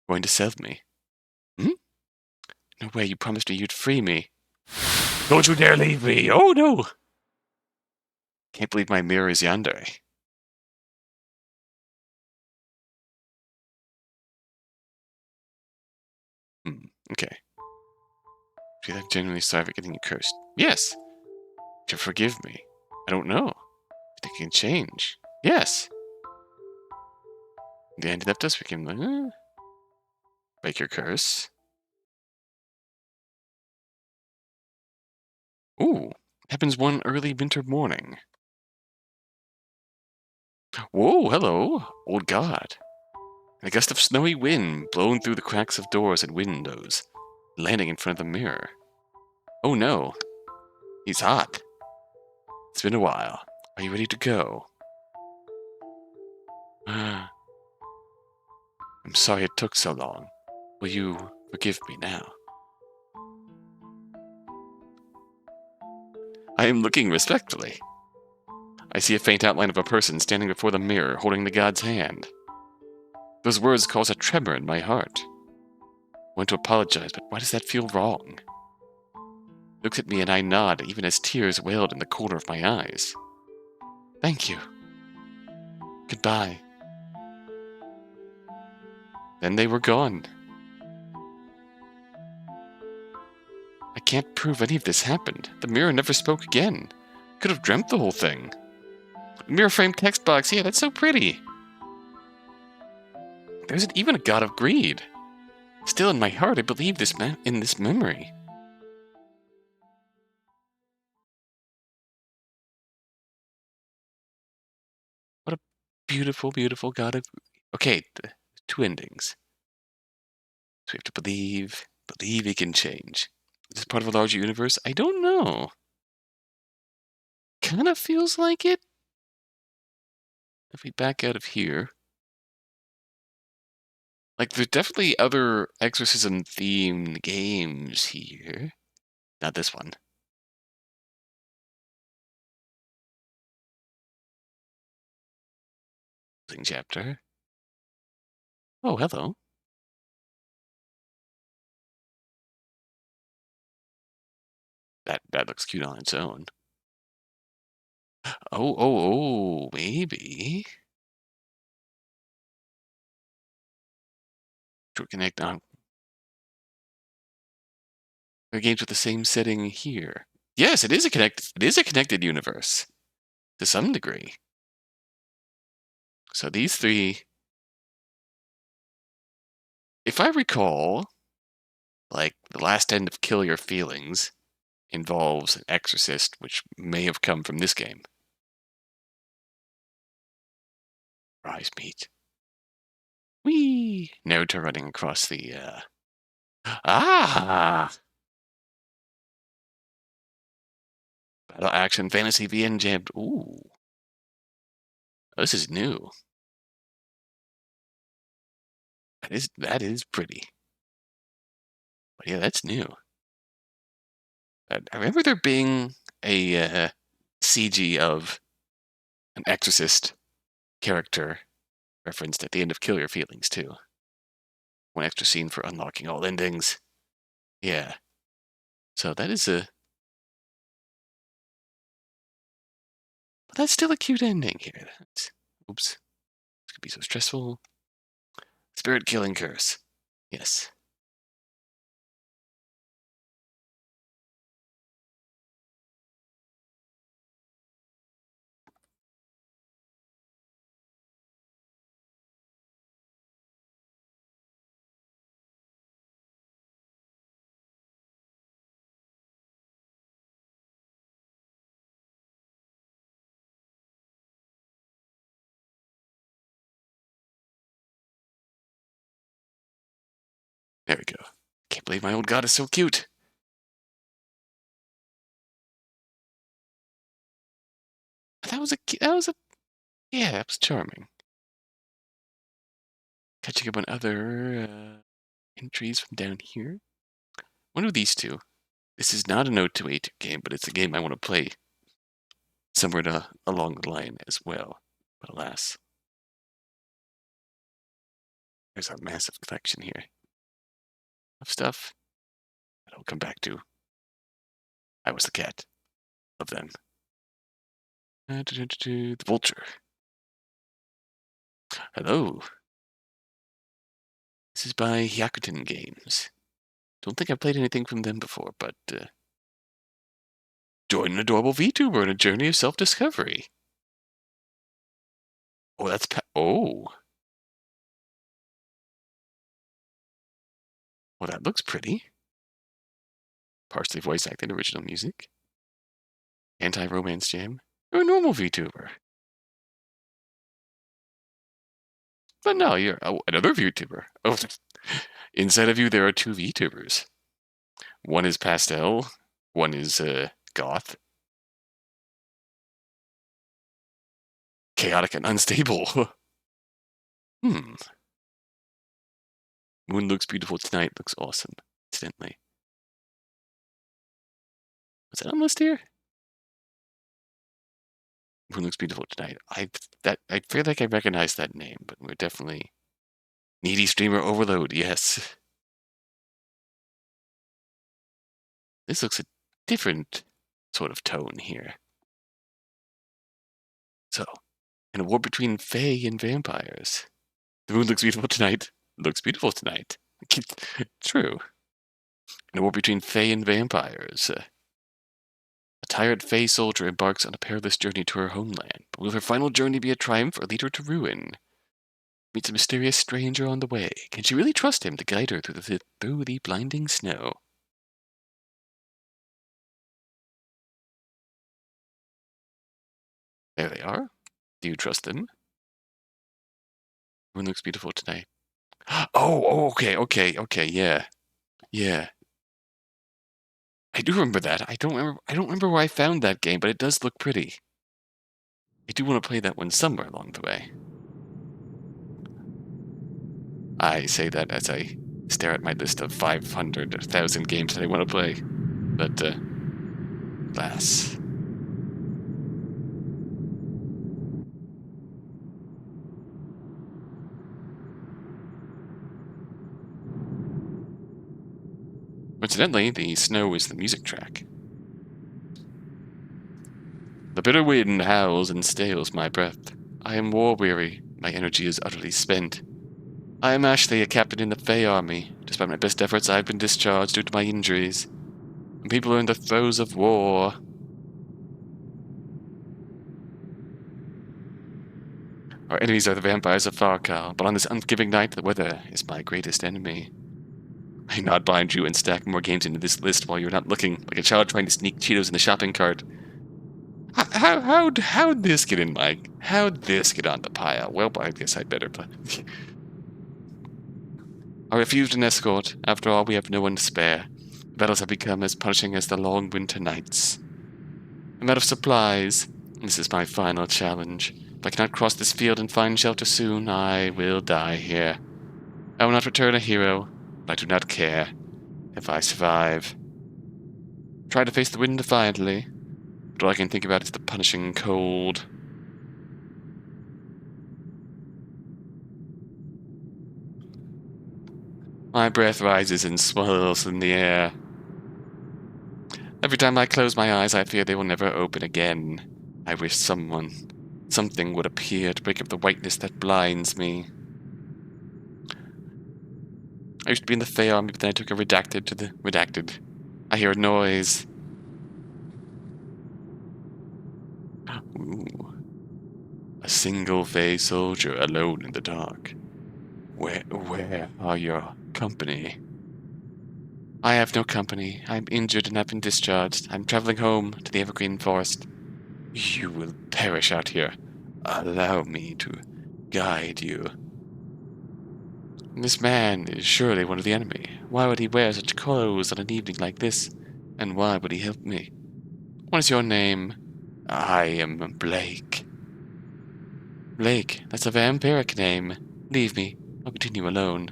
Going to sell me? Hmm? No way, you promised me you'd free me. Don't you dare leave me! Oh no! Can't believe my mirror is yonder. Okay. Feel like genuinely sorry for getting you cursed. Yes! To forgive me. I don't know. I think I can change. Yes! The end left us, we can break your curse. Ooh, happens one early winter morning. Whoa, hello, old god. A gust of snowy wind blown through the cracks of doors and windows, landing in front of the mirror. Oh no, he's hot. It's been a while. Are you ready to go? I'm sorry it took so long. Will you forgive me now? I am looking respectfully. I see a faint outline of a person standing before the mirror, holding the god's hand. Those words cause a tremor in my heart. I want to apologize, but why does that feel wrong? He looks at me and I nod, even as tears welled in the corner of my eyes. Thank you. Goodbye. Then they were gone. I can't prove any of this happened. The mirror never spoke again. Could have dreamt the whole thing. Mirror frame text box, yeah, that's so pretty. There's even a god of greed. Still in my heart, I believe in this memory. What a beautiful, beautiful god of greed. Okay, two endings. So we have to believe he can change. Is this part of a larger universe? I don't know. Kind of feels like it. If we back out of here. Like, there's definitely other exorcism-themed games here. Not this one. Closing chapter. Oh, hello. That looks cute on its own. Oh, maybe. To connect on the games with the same setting here. Yes, it is a connected universe to some degree. So these three, if I recall, like the last end of Kill Your Feelings involves an exorcist, which may have come from this game. Rise meat. Whee! Naruto running across the battle action fantasy VN jammed. Ooh. This is new. That is pretty. But yeah, that's new. I remember there being a CG of an exorcist character referenced at the end of Kill Your Feelings, too. One extra scene for unlocking all endings. Yeah. So that is a... But that's still a cute ending here. Oops. This could be so stressful. Spirit killing curse. Yes. There we go. Can't believe my old god is so cute. That was charming. Catching up on other entries from down here. One of these two. This is not an O2A2 game, but it's a game I want to play somewhere along the line as well. But alas. There's our massive collection here of stuff that I'll come back to. I was the cat of them. The Vulture. Hello. This is by Hyakuten Games. Don't think I've played anything from them before, but join an adorable VTuber on a journey of self-discovery. Oh, that's oh. Well, that looks pretty. Partially voice acted original music. Anti-romance jam. You're a normal VTuber. But no, you're another VTuber. Oh, inside of you there are two VTubers. One is pastel. One is goth. Chaotic and unstable. Moon looks beautiful tonight. Looks awesome. Incidentally. Was that on list here? Moon looks beautiful tonight. I feel like I recognize that name, but we're definitely needy streamer overload. Yes. This looks a different sort of tone here. So, in a war between fae and vampires. The moon looks beautiful tonight. Looks beautiful tonight. True. In a war between fae and vampires. A tired fae soldier embarks on a perilous journey to her homeland. But will her final journey be a triumph or lead her to ruin? Meets a mysterious stranger on the way. Can she really trust him to guide her through the blinding snow? There they are. Do you trust them? Moon looks beautiful tonight. Oh, okay, yeah. I do remember that. I don't remember where I found that game, but it does look pretty. I do want to play that one somewhere along the way. I say that as I stare at my list of 500 or 1,000 games that I want to play. But, alas. Coincidentally, the snow is the music track. The bitter wind howls and stales my breath. I am war-weary. My energy is utterly spent. I am Ashley, a captain in the Fae army. Despite my best efforts, I have been discharged due to my injuries. And people are in the throes of war. Our enemies are the vampires of Farkal, but on this unforgiving night, the weather is my greatest enemy. I not bind you and stack more games into this list while you're not looking, like a child trying to sneak Cheetos in the shopping cart. How'd this get on the pile? Well, I guess I'd better play. I refused an escort. After all, we have no one to spare. The battles have become as punishing as the long winter nights. I'm out of supplies. This is my final challenge. If I cannot cross this field and find shelter soon, I will die here. I will not return a hero, but I do not care if I survive. Try to face the wind defiantly, but all I can think about is the punishing cold. My breath rises and swirls in the air. Every time I close my eyes, I fear they will never open again. I wish something would appear to break up the whiteness that blinds me. I used to be in the Fae army, but then I took a redacted to the redacted. I hear a noise. Ooh. A single Fae soldier alone in the dark. Where are your company? I have no company. I'm injured and have been discharged. I'm traveling home to the Evergreen Forest. You will perish out here. Allow me to guide you. This man is surely one of the enemy. Why would he wear such clothes on an evening like this? And why would he help me? What is your name? I am Blake. Blake, that's a vampiric name. Leave me. I'll continue alone.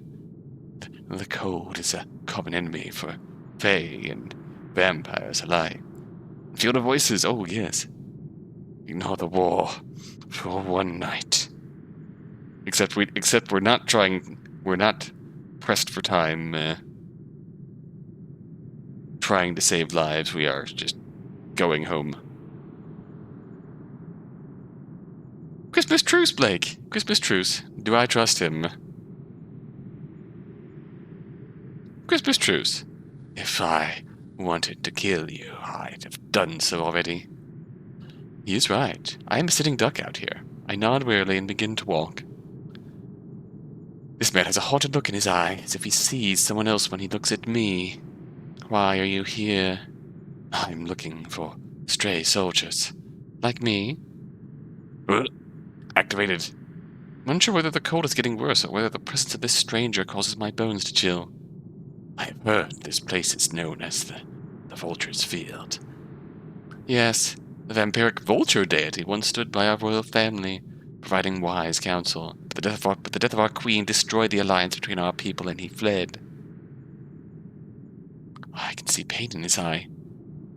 The cold is a common enemy for fae and vampires alike. Feel the voices, oh yes. Ignore the war for one night. Except we're not pressed for time, trying to save lives. We are just going home. Christmas truce, Blake. Christmas truce. Do I trust him? Christmas truce. If I wanted to kill you, I'd have done so already. He is right. I am a sitting duck out here. I nod wearily and begin to walk. This man has a haunted look in his eye, as if he sees someone else when he looks at me. Why are you here? I'm looking for stray soldiers. Like me? Activated. I'm unsure whether the cold is getting worse or whether the presence of this stranger causes my bones to chill. I have heard this place is known as the Vulture's Field. Yes, the vampiric Vulture deity once stood by our royal family, providing wise counsel. But the death of our queen destroyed the alliance between our people, and he fled. I can see pain in his eye.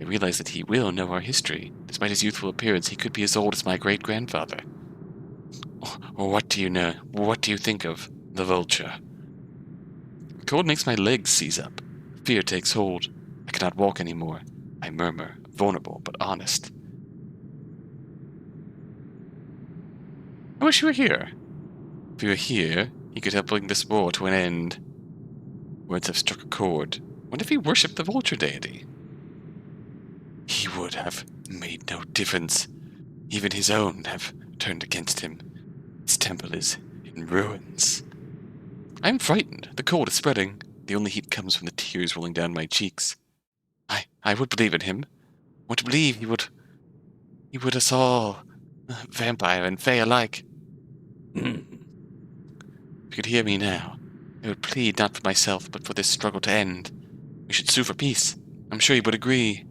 I realize that he will know our history. Despite his youthful appearance, he could be as old as my great-grandfather. Or what do you know? What do you think of the Vulture? The cold makes my legs seize up. Fear takes hold. I cannot walk anymore. I murmur, vulnerable but honest. I wish you were here. If you were here, he could help bring this war to an end. Words have struck a chord. What if he worshipped the Vulture deity? He would have made no difference. Even his own have turned against him. His temple is in ruins. I am frightened. The cold is spreading. The only heat comes from the tears rolling down my cheeks. I would believe in him. I want to believe he would us all, vampire and fae alike. If you could hear me now, I would plead not for myself, but for this struggle to end. We should sue for peace. I'm sure he would agree.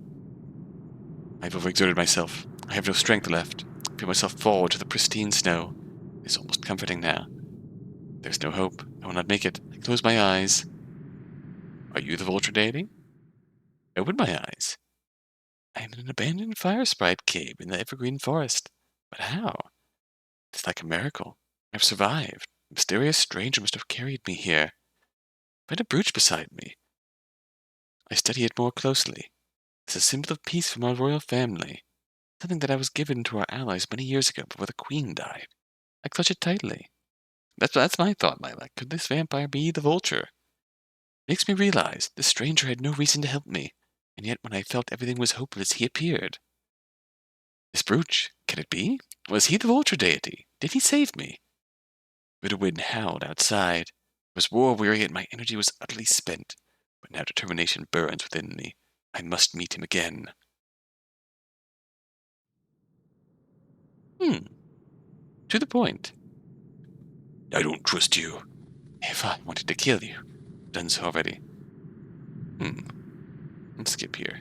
I've overexerted myself. I have no strength left. I feel myself fall to the pristine snow. It's almost comforting now. There's no hope. I will not make it. I close my eyes. Are you the Vulture deity? Open my eyes. I am in an abandoned fire sprite cave in the evergreen forest. But how? It's like a miracle. I've survived. A mysterious stranger must have carried me here. Find a brooch beside me. I study it more closely. It's a symbol of peace from our royal family. Something that I was given to our allies many years ago before the queen died. I clutch it tightly. That's my thought, Lilac. Could this vampire be the Vulture? It makes me realize this stranger had no reason to help me, and yet when I felt everything was hopeless, he appeared. This brooch, can it be? Was he the Vulture deity? Did he save me? Bitter wind howled outside. I was war-weary and my energy was utterly spent, but now determination burns within me. I must meet him again. To the point. I don't trust you. If I wanted to kill you, I've done so already. Let's skip here.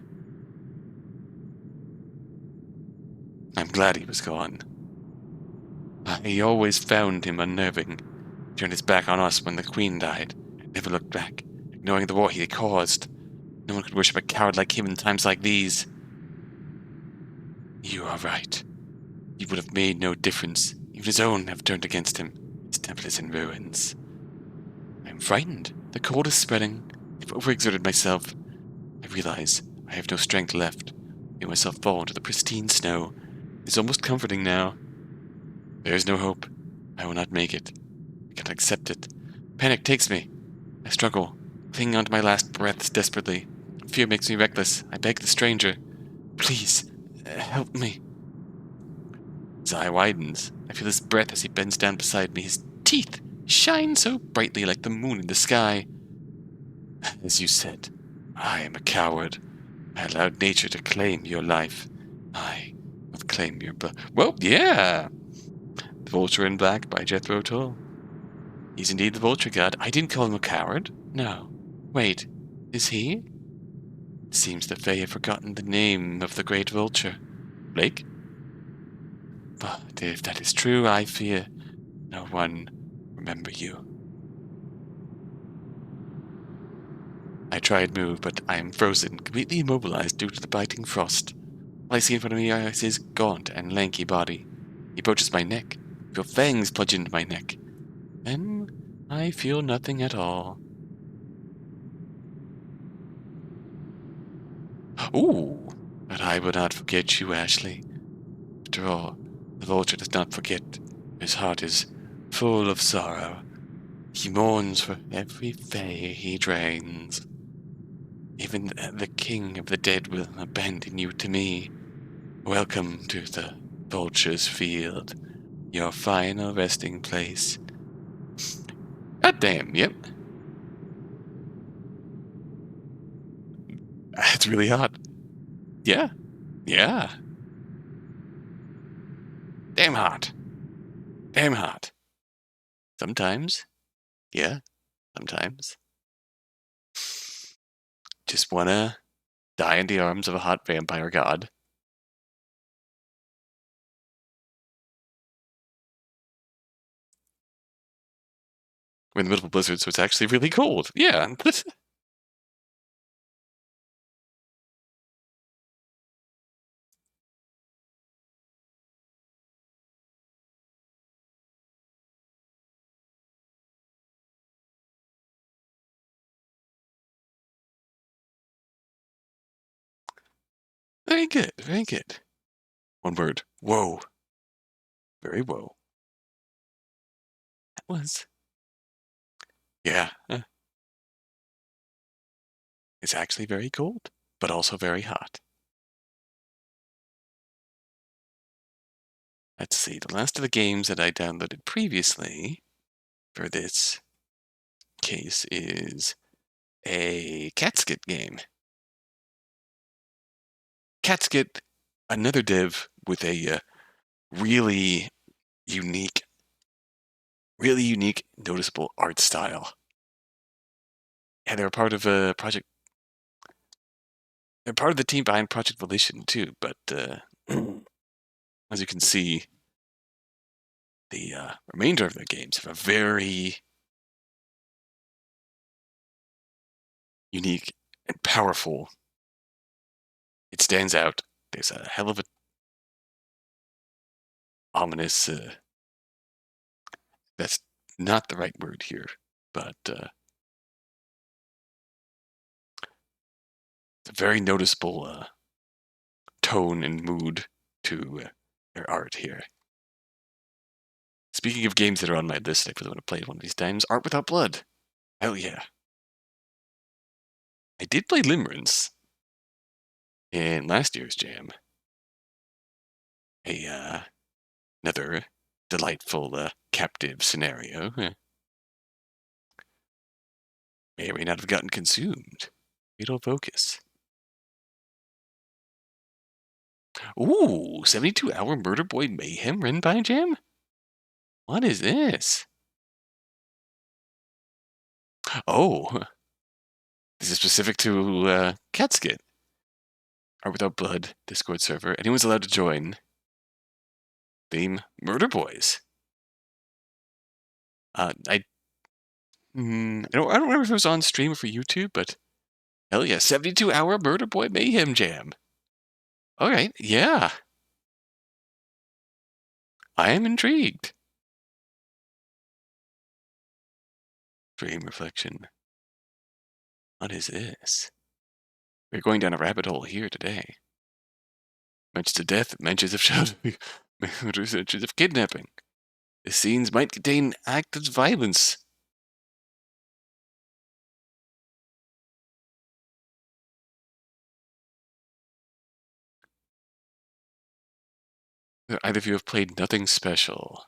I'm glad he was gone. I always found him unnerving. He turned his back on us when the Queen died, and never looked back, ignoring the war he had caused. No one could worship a coward like him in times like these. You are right. He would have made no difference. Even his own have turned against him. His temple is in ruins. I am frightened. The cold is spreading. I've overexerted myself. I realize I have no strength left. I feel myself fall into the pristine snow. It's almost comforting now. There is no hope. I will not make it. I cannot accept it. Panic takes me. I struggle, clinging onto my last breaths desperately. Fear makes me reckless. I beg the stranger, please, help me. His eye widens. I feel his breath as he bends down beside me. His teeth shine so brightly like the moon in the sky. As you said, I am a coward. I allowed nature to claim your life. I will claim your blood. Well, yeah! The Vulture in Black by Jethro Tull. He's indeed the Vulture God. I didn't call him a coward. No. Wait, is he? It seems the Fae have forgotten the name of the great Vulture. Blake? But if that is true, I fear no one remember you. I try and move, but I am frozen, completely immobilized due to the biting frost. All I see in front of me is his gaunt and lanky body. He approaches my neck. I feel fangs plunge into my neck. Then I feel nothing at all. Ooh, but I will not forget you, Ashley. After all, the Vulture does not forget. His heart is full of sorrow. He mourns for every Fae he drains. Even the king of the dead will abandon you to me. Welcome to the Vulture's Field, your final resting place. God damn, yep. It's really hot. Yeah. Yeah. Damn hot. Damn hot. Sometimes. Yeah. Sometimes. Just wanna die in the arms of a hot vampire god. We're in the middle of a blizzard, so it's actually really cold. Yeah. Very good. Very good. One word. Whoa. Very whoa. That was. Yeah. It's actually very cold, but also very hot. Let's see. The last of the games that I downloaded previously for this case is a catsket game. Catsket, another dev with a really unique, noticeable art style. And they're part of a project. They're part of the team behind Project Volition too. But as you can see, the remainder of their games have a very unique and powerful. It stands out. There's a hell of a ominous. That's not the right word here, but it's a very noticeable tone and mood to their art here. Speaking of games that are on my list, I really want to play one of these times. Art Without Blood. Hell yeah. I did play Limerence in last year's jam. Another delightful captive scenario. May or may not have gotten consumed. Fatal Focus. Ooh, 72-hour Murder Boy Mayhem written by Jam? What is this? Oh, this is specific to Catsket. Art Without Blood, Discord server. Anyone's allowed to join. Theme, Murder Boys. I don't remember if it was on stream or for YouTube, but hell yeah, 72-hour Murder Boy Mayhem Jam. All right, yeah. I am intrigued. Dream reflection. What is this? We're going down a rabbit hole here today. Mentions of death, mentions of shouting, mentions of kidnapping. The scenes might contain acts of violence. Either of you have played Nothing Special.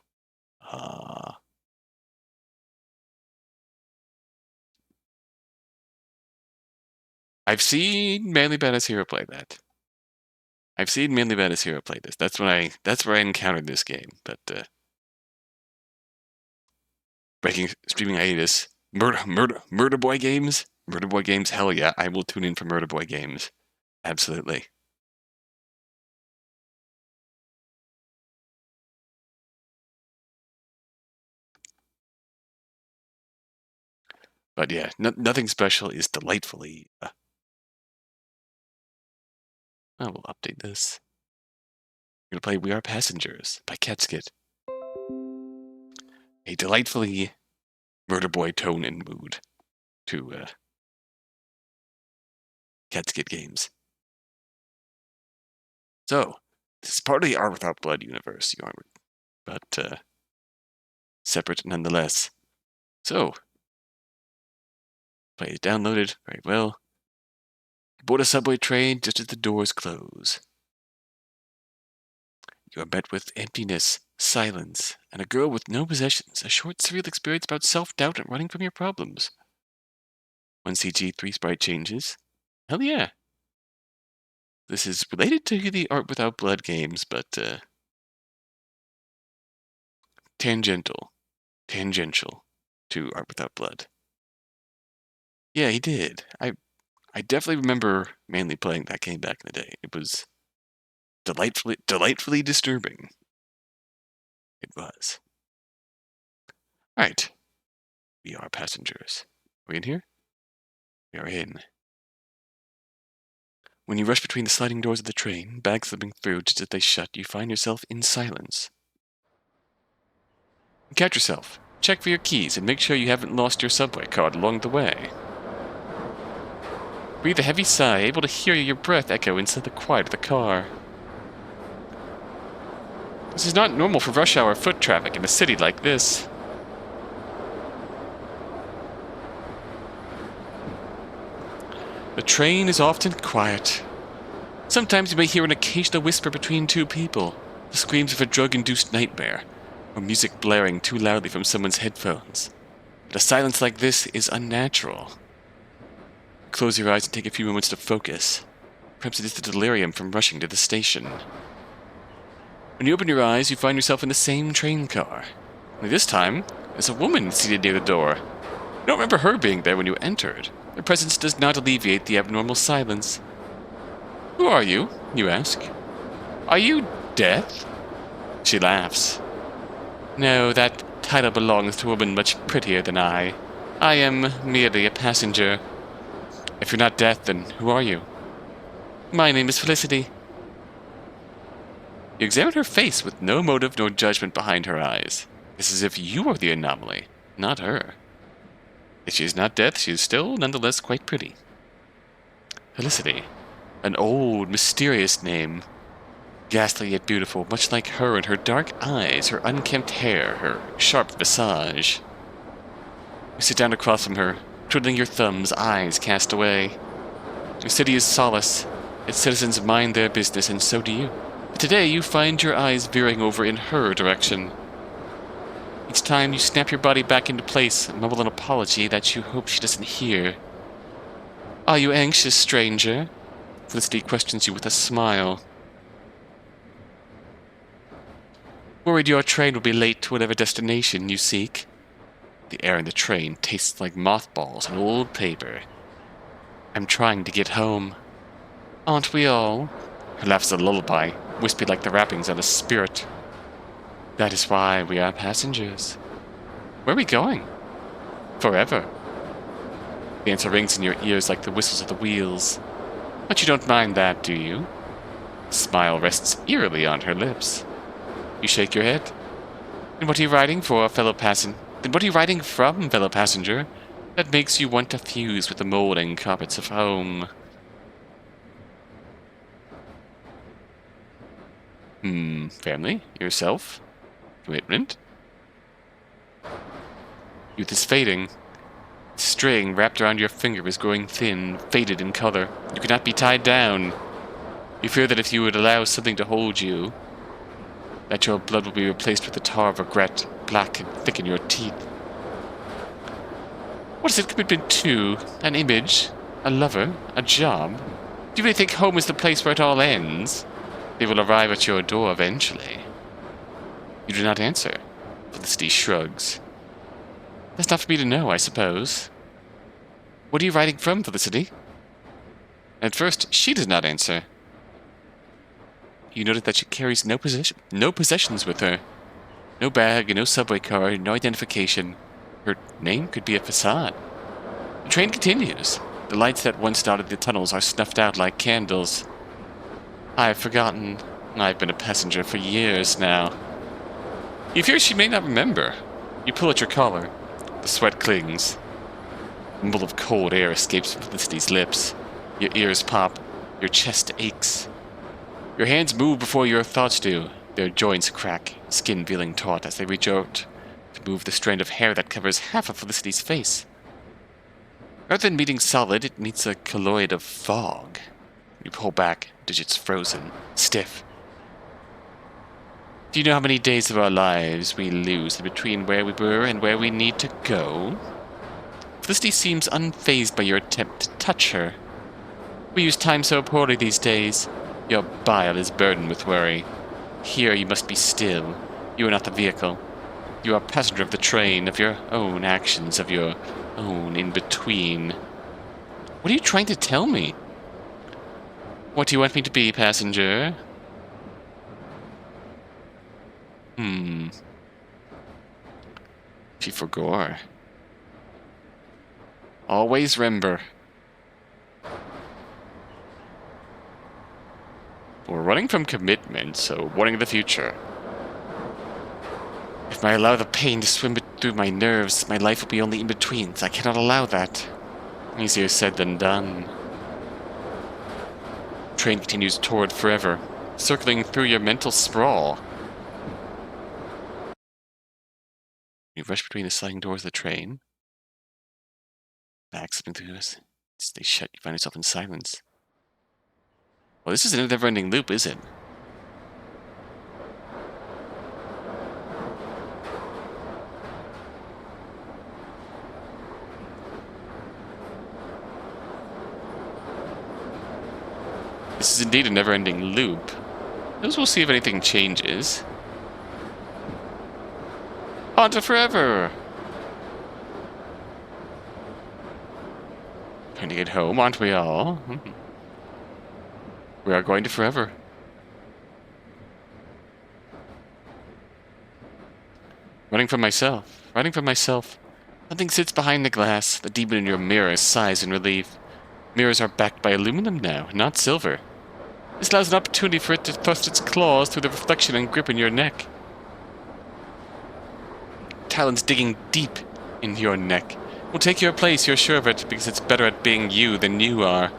I've seen Manly Badass Hero play that. I've seen Manly Badass Hero play this. That's where I encountered this game. But breaking streaming hiatus. Murder Boy games? Murder Boy games? Hell yeah, I will tune in for Murder Boy games. Absolutely. But yeah, nothing special is delightfully... I will update this. We're going to play We Are Passengers by Catsket. A delightfully Murder Boy tone and mood to Catsket games. So, this is part of the Art Without Blood universe, but separate nonetheless. So, play is downloaded, very well. Board a subway train just as the doors close. You are met with emptiness, silence, and a girl with no possessions, a short, surreal experience about self-doubt and running from your problems. 1 CG, 3 sprite changes. Hell yeah! This is related to the Art Without Blood games, but tangential to Art Without Blood. Yeah, he did. I definitely remember mainly playing that game back in the day. It was delightfully disturbing. It was. Alright. We are passengers. Are we in here? We are in. When you rush between the sliding doors of the train, bags slipping through just as they shut, you find yourself in silence. You catch yourself. Check for your keys and make sure you haven't lost your subway card along the way. Breathe a heavy sigh, able to hear your breath echo inside the quiet of the car. This is not normal for rush hour foot traffic in a city like this. The train is often quiet. Sometimes you may hear an occasional whisper between two people, the screams of a drug-induced nightmare, or music blaring too loudly from someone's headphones. But a silence like this is unnatural. Close your eyes and take a few moments to focus. Perhaps it is the delirium from rushing to the station. When you open your eyes, you find yourself in the same train car. Only this time, there's a woman seated near the door. You don't remember her being there when you entered. Her presence does not alleviate the abnormal silence. Who are you? You ask. Are you Death? She laughs. No, that title belongs to a woman much prettier than I. I am merely a passenger. If you're not Death, then who are you? My name is Felicity. You examine her face with no motive nor judgment behind her eyes. It's as if you are the anomaly, not her. If she is not Death, she is still, nonetheless, quite pretty. Felicity. An old, mysterious name. Ghastly yet beautiful, much like her in her dark eyes, her unkempt hair, her sharp visage. You sit down across from her, twiddling your thumbs, eyes cast away. Your city is solace. Its citizens mind their business, and so do you. But today you find your eyes veering over in her direction. Each time you snap your body back into place and mumble an apology that you hope she doesn't hear. Are you anxious, stranger? Felicity questions you with a smile. Worried your train will be late to whatever destination you seek? The air in the train tastes like mothballs and old paper. I'm trying to get home. Aren't we all? Her laugh is a lullaby, wispy like the wrappings of a spirit. That is why we are passengers. Where are we going? Forever. The answer rings in your ears like the whistles of the wheels. But you don't mind that, do you? A smile rests eerily on her lips. You shake your head. Then what are you riding for, fellow passenger? Then what are you riding from, fellow passenger? That makes you want to fuse with the molding carpets of home. Family? Yourself? Commitment? Youth is fading. The string wrapped around your finger is growing thin, faded in color. You cannot be tied down. You fear that if you would allow something to hold you, that your blood will be replaced with the tar of regret, black and thick in your teeth. What is it commitment to? An image? A lover? A job? Do you really think home is the place where it all ends? They will arrive at your door eventually. You do not answer. Felicity shrugs. That's not for me to know, I suppose. What are you writing from, Felicity? At first, she did not answer. You noted that she carries no possessions with her. No bag, no subway card, no identification. Her name could be a facade. The train continues. The lights that once dotted the tunnels are snuffed out like candles. I've forgotten. I've been a passenger for years now. You fear she may not remember. You pull at your collar. The sweat clings. A mumble of cold air escapes from Felicity's lips. Your ears pop. Your chest aches. Your hands move before your thoughts do. Their joints crack, skin feeling taut as they reach out to move the strand of hair that covers half of Felicity's face. Rather than meeting solid, it meets a colloid of fog. You pull back, digits frozen, stiff. Do you know how many days of our lives we lose between where we were and where we need to go? Felicity seems unfazed by your attempt to touch her. We use time so poorly these days. Your bile is burdened with worry. Here you must be still. You are not the vehicle. You are a passenger of the train, of your own actions, of your own in-between. What are you trying to tell me? What do you want me to be, passenger? She forgot. Always remember. We're running from commitment, so warning of the future. If I allow the pain to swim through my nerves, my life will be only in-betweens. I cannot allow that. Easier said than done. Train continues toward forever, circling through your mental sprawl. You rush between the sliding doors of the train. Back slipping through us. They shut, you find yourself in silence. Well, this isn't a never-ending loop, is it? This is indeed a never-ending loop. We'll see if anything changes. On to forever! Trying to get home, aren't we all? We are going to forever. Running from myself. Running from myself. Nothing sits behind the glass. The demon in your mirror sighs in relief. Mirrors are backed by aluminum now, not silver. This allows an opportunity for it to thrust its claws through the reflection and grip in your neck. Talons digging deep into your neck. Will take your place, you're sure of it, because it's better at being you than you are.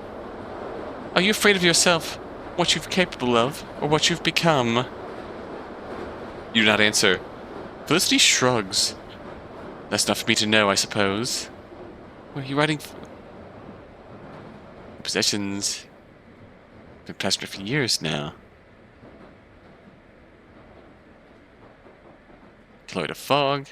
Are you afraid of yourself? What you're capable of? Or what you've become? You do not answer. Felicity shrugs. That's not for me to know, I suppose. What are you writing for? Possessions. Been passenger for years now. Colloid of fog.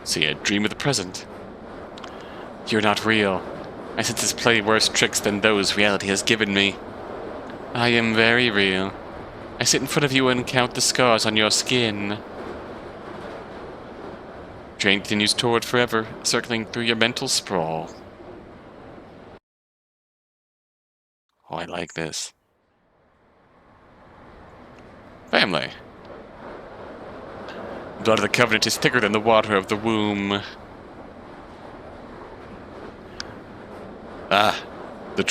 See, a dream of the present. You're not real. My senses play worse tricks than those reality has given me. I am very real. I sit in front of you and count the scars on your skin. Train continues toward forever, circling through your mental sprawl. Oh, I like this. Family. Blood of the covenant is thicker than the water of the womb. Ah, the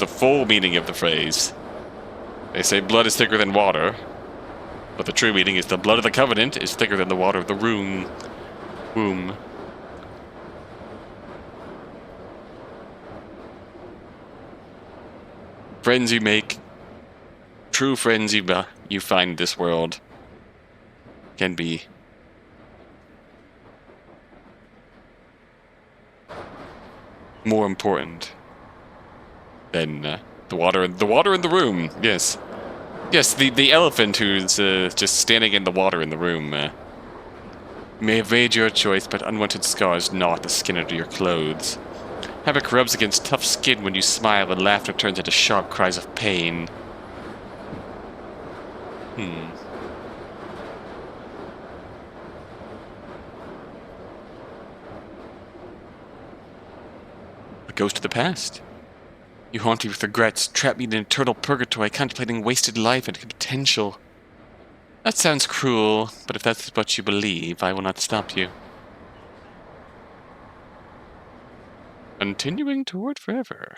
full meaning of the phrase. They say blood is thicker than water, but the true meaning is the blood of the covenant is thicker than the water of the womb. Friends you make, true friends you find in this world, can be more important than the water in the room. Yes, the elephant who's just standing in the water in the room. May have made your choice, but unwanted scars gnaw at the skin under your clothes. Havoc rubs against tough skin when you smile, and laughter turns into sharp cries of pain. A ghost of the past. You haunt me with regrets, trap me in an eternal purgatory, contemplating wasted life and potential. That sounds cruel, but if that's what you believe, I will not stop you. Continuing toward forever.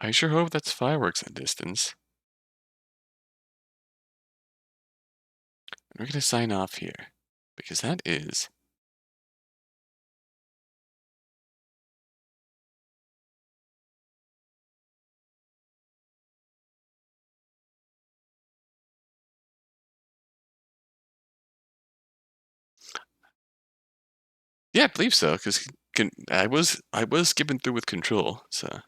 I sure hope that's fireworks in the distance. And we're going to sign off here, because that is... Yeah, I believe so, because I was skipping through with control, so...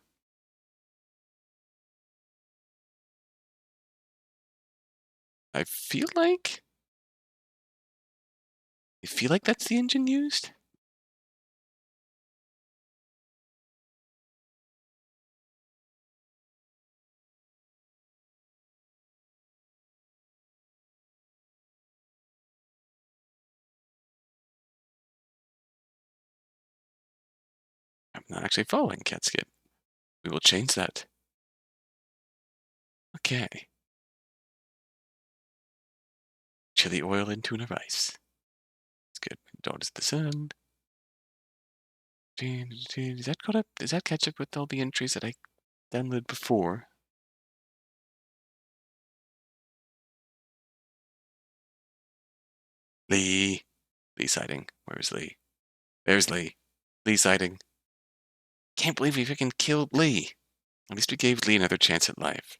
I feel like that's the engine used? I'm not actually following catsket. We will change that. Okay. Chili oil and tuna rice. That's good. Notice the sun. Is that caught up? Does that catch up with all the entries that I downloaded before? Lee. Lee sighting. Where's Lee? There's Lee. Lee sighting. Can't believe we freaking killed Lee. At least we gave Lee another chance at life.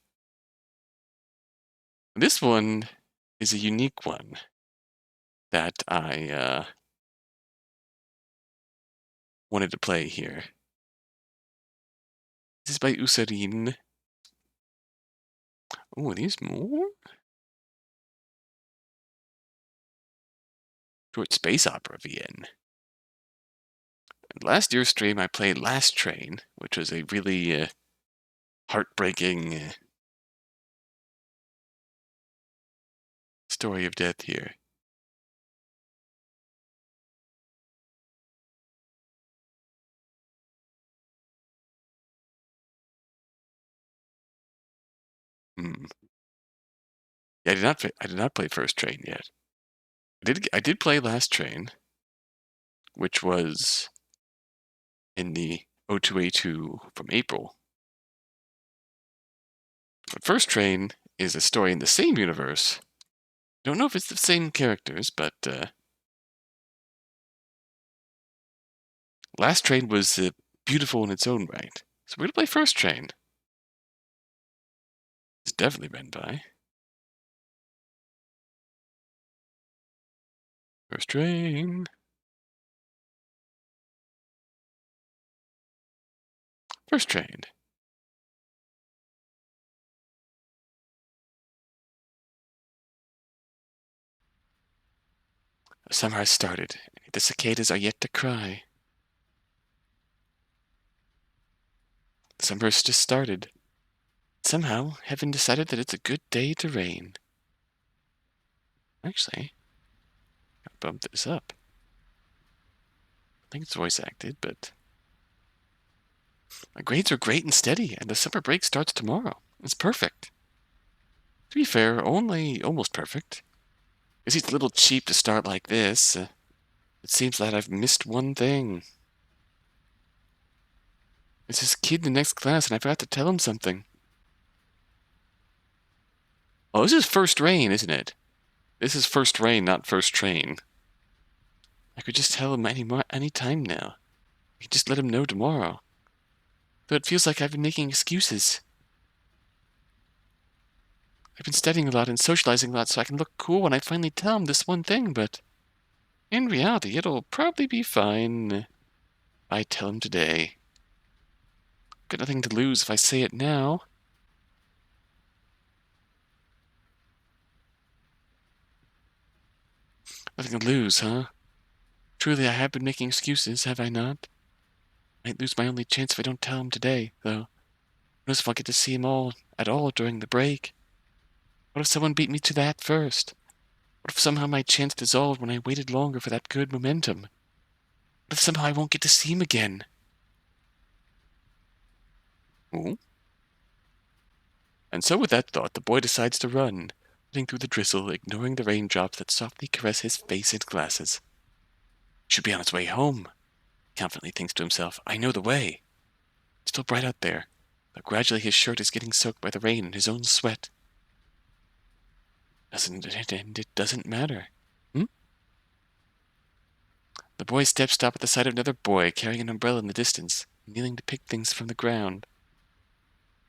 This one is a unique one that I wanted to play here. This is by Usarin. Oh, are these more? Short space opera VN. Last year's stream, I played Last Train, which was a really heartbreaking story of death here. Yeah, I did not play First Train yet. I did play Last Train, which was in the O2A2 from April. But First Train is a story in the same universe. Don't know if it's the same characters, but Last Train was beautiful in its own right. So we're gonna play First Train. It's definitely been by. First Train. First Train. The summer has started. The cicadas are yet to cry. The summer has just started. Somehow, heaven decided that it's a good day to rain. Actually, I'll bump this up. I think it's voice acted, but... My grades are great and steady, and the summer break starts tomorrow. It's perfect. To be fair, only almost perfect. It's a little cheap to start like this. It seems that I've missed one thing. It's this kid in the next class, and I forgot to tell him something. Oh, this is First Rain, isn't it? This is First Rain, not First Train. I could just tell him any time now. I could just let him know tomorrow. Though it feels like I've been making excuses. I've been studying a lot and socializing a lot so I can look cool when I finally tell him this one thing, but in reality, it'll probably be fine if I tell him today. Got nothing to lose if I say it now. Nothing to lose, huh? Truly, I have been making excuses, have I not? Might lose my only chance if I don't tell him today, though. Who knows if I'll get to see him at all during the break? What if someone beat me to that first? What if somehow my chance dissolved when I waited longer for that good momentum? What if somehow I won't get to see him again? Ooh. And so with that thought, the boy decides to run, running through the drizzle, ignoring the raindrops that softly caress his face and glasses. Should be on his way home, he confidently thinks to himself. I know the way. It's still bright out there, but gradually his shirt is getting soaked by the rain and his own sweat. It doesn't matter. The boy's steps stop at the sight of another boy carrying an umbrella in the distance, kneeling to pick things from the ground.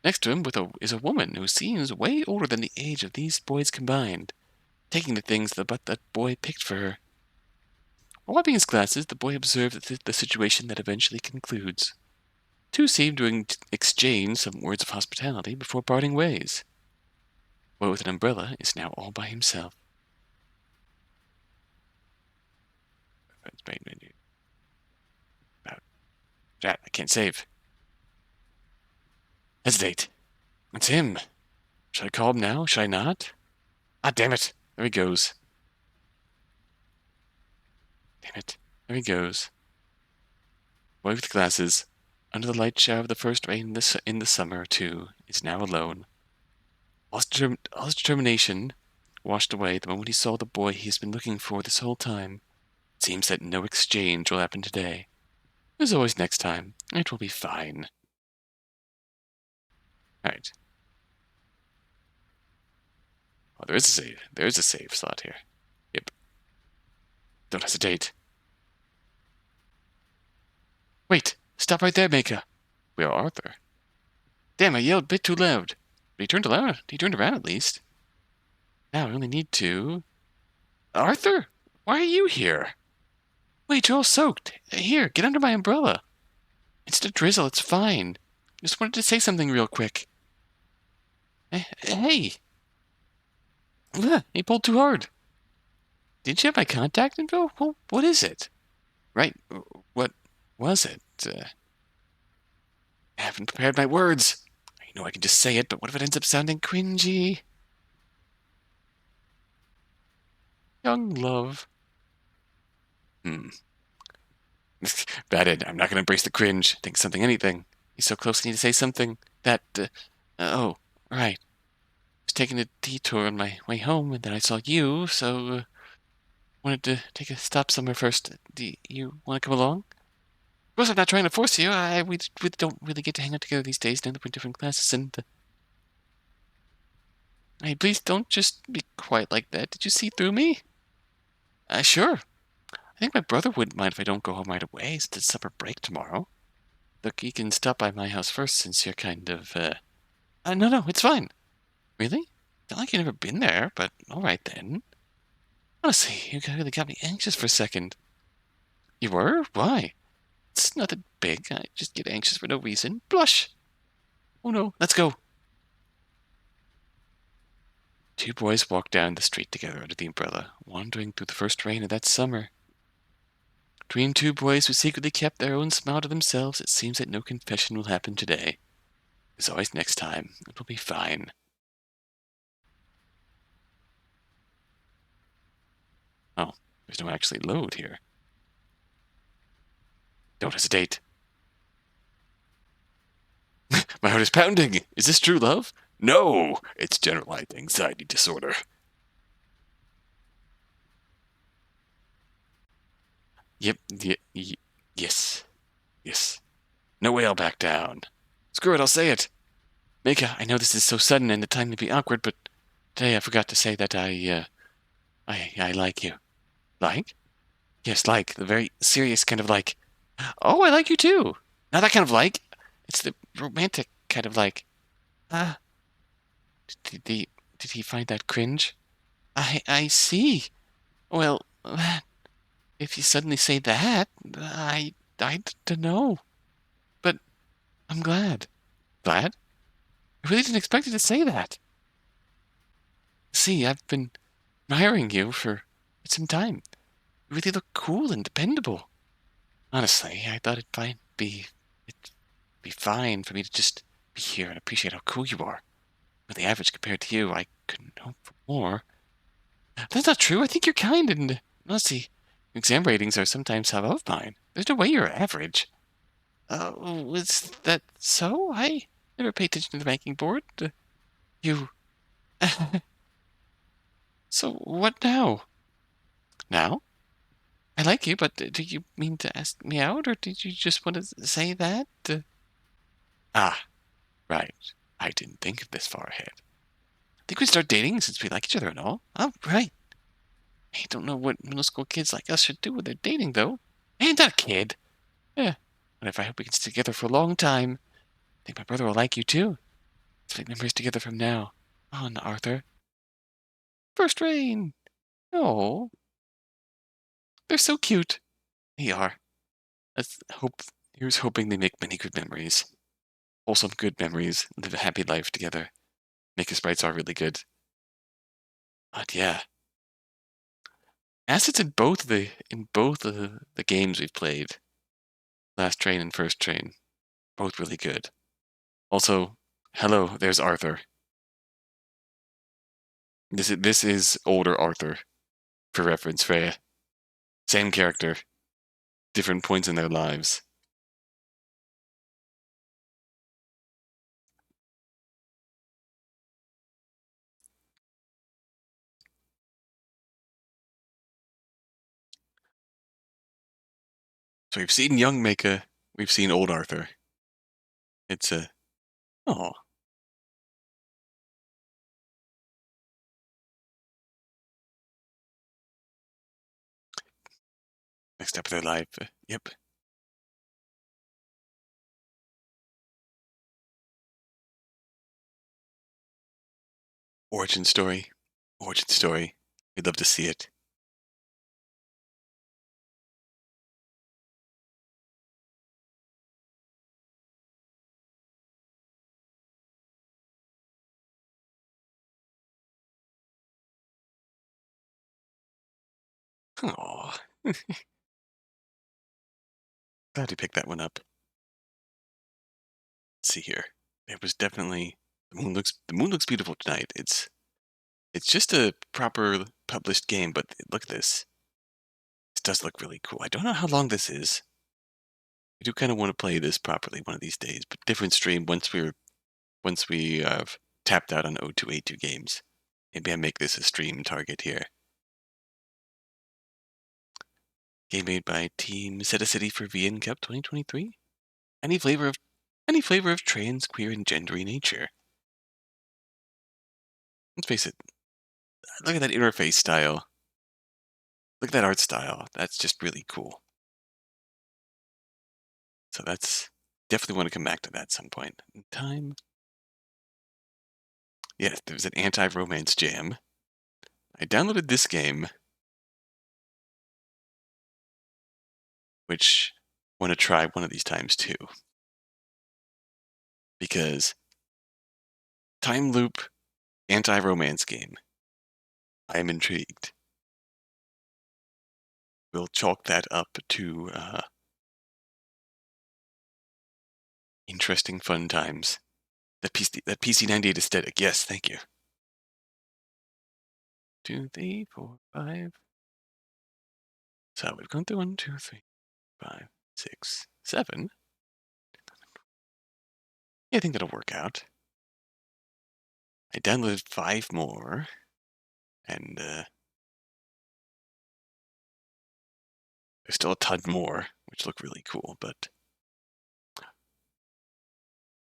Next to him is a woman who seems way older than the age of these boys combined, taking the things that boy picked for her. While wiping his glasses, the boy observes the situation that eventually concludes. Two seem to exchange some words of hospitality before parting ways. The boy with an umbrella is now all by himself. Chat, I can't save. Hesitate. It's him. Should I call him now? Should I not? Ah, damn it. There he goes. Damn it. There he goes. Boy with glasses, under the light shower of the first rain in the summer, too, is now alone. All his determination washed away the moment he saw the boy he has been looking for this whole time. It seems that no exchange will happen today. There's always next time. It will be fine. Alright. Oh, there is a save. There is a save slot here. Yep. Don't hesitate. Wait! Stop right there, Mika! We are Arthur. Damn, I yelled a bit too loud. But he turned around at least. Now I only need to... Arthur? Why are you here? Wait, you're all soaked. Here, get under my umbrella. It's the drizzle, it's fine. Just wanted to say something real quick. Hey! He pulled too hard. Did you have my contact info? Well, what is it? Right, what was it? I haven't prepared my words. I know I can just say it, but what if it ends up sounding cringy? Young love. Bad Ed, I'm not going to embrace the cringe. Think something, anything. He's so close, I need to say something that, oh, right. I was taking a detour on my way home, and then I saw you, so, wanted to take a stop somewhere first. Do you want to come along? Of course, I'm not trying to force you. We don't really get to hang out together these days now that we're in different classes, and, hey, please don't just be quiet like that. Did you see through me? Sure. I think my brother wouldn't mind if I don't go home right away, since it's supper break tomorrow. Look, you can stop by my house first, since you're kind of, no, it's fine. Really? Not like you've never been there, but alright then. Honestly, you really got me anxious for a second. You were? Why? It's nothing big. I just get anxious for no reason. Blush! Oh no, let's go. Two boys walked down the street together under the umbrella, wandering through the first rain of that summer. Between two boys who secretly kept their own smile to themselves, it seems that no confession will happen today. There's always next time. It'll be fine. Oh, there's no actually load here. Don't hesitate. My heart is pounding. Is this true love? No, it's generalized anxiety disorder. Yep, yes. No way I'll back down. Screw it, I'll say it. Mika, I know this is so sudden and the time may be awkward, but today I forgot to say that I like you. Like? Yes, like. The very serious kind of like. Oh, I like you too. Not that kind of like. It's the romantic kind of like. The did he find that cringe? I see. Well, if you suddenly say that, I don't know. But I'm glad. Glad? I really didn't expect you to say that. See, I've been admiring you for some time. You really look cool and dependable. Honestly, I thought it'd be fine for me to just be here and appreciate how cool you are. With the average compared to you, I couldn't hope for more. That's not true. I think you're kind, and honestly, exam ratings are sometimes above mine. There's no way you're average. Was that so? I never paid attention to the banking board. You. So what now? Now? I like you, but do you mean to ask me out, or did you just want to say that? Ah, right. I didn't think this far ahead. Think we'd start dating since we like each other and all? Oh, right. I don't know what middle school kids like us should do when they're dating, though. I ain't that a kid. Yeah. Whatever, I hope we can stay together for a long time. I think my brother will like you, too. Let's make memories together from now on, Arthur. Firstrain! Oh, they're so cute. They are. Here's hoping they make many good memories. Wholesome good memories. Live a happy life together. Make his sprites are really good. But yeah. Assets in both the games we've played. Last Train and First Train. Both really good. Also, hello, there's Arthur. This is older Arthur, for reference, Freya. Same character, different points in their lives. So we've seen young Maka, we've seen old Arthur. It's a oh. Next step of their life. Yep. Origin story. Origin story. We'd love to see it. Oh. Glad you picked that one up. Let's see here. It was definitely the moon looks beautiful tonight. It's just a proper published game, but look at this. This does look really cool. I don't know how long this is. I do kind of want to play this properly one of these days, but different stream once we have tapped out on O2A2 games. Maybe I make this a stream target here. Game made by Team Set a City for VN Cup 2023. Any flavor of trans, queer, and gendery nature. Let's face it. Look at that interface style. Look at that art style. That's just really cool. So that's definitely want to come back to that at some point in time. Yes, there's an anti-romance jam. I downloaded this game, which I want to try one of these times too. Because time loop anti-romance game. I am intrigued. We'll chalk that up to interesting fun times. That PC98 aesthetic. Yes, thank you. 2, 3, 4, 5. So we've gone through 1, 2, 3, 5, 6, 7. Yeah, I think that'll work out. I downloaded 5 more, and there's still a ton more, which look really cool, but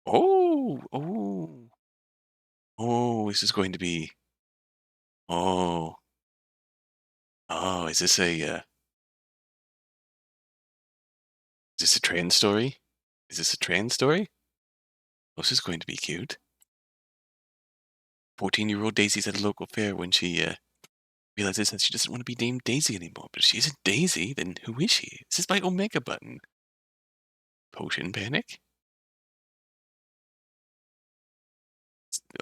oh, this is going to be oh, is this a trans story? Is this a trans story? Oh, this is going to be cute. 14-year-old Daisy's at a local fair when she realizes that she doesn't want to be named Daisy anymore. But if she isn't Daisy, then who is she? This is my omegabutton. Potion panic?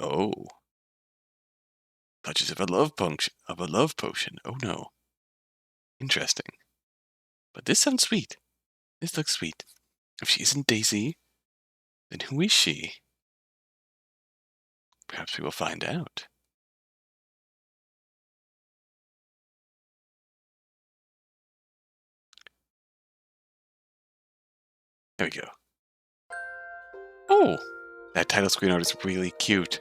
Oh. Touches of a love potion. Oh no. Interesting. But this sounds sweet. This looks sweet. If she isn't Daisy, then who is she? Perhaps we will find out. There we go. Oh! That title screen art is really cute.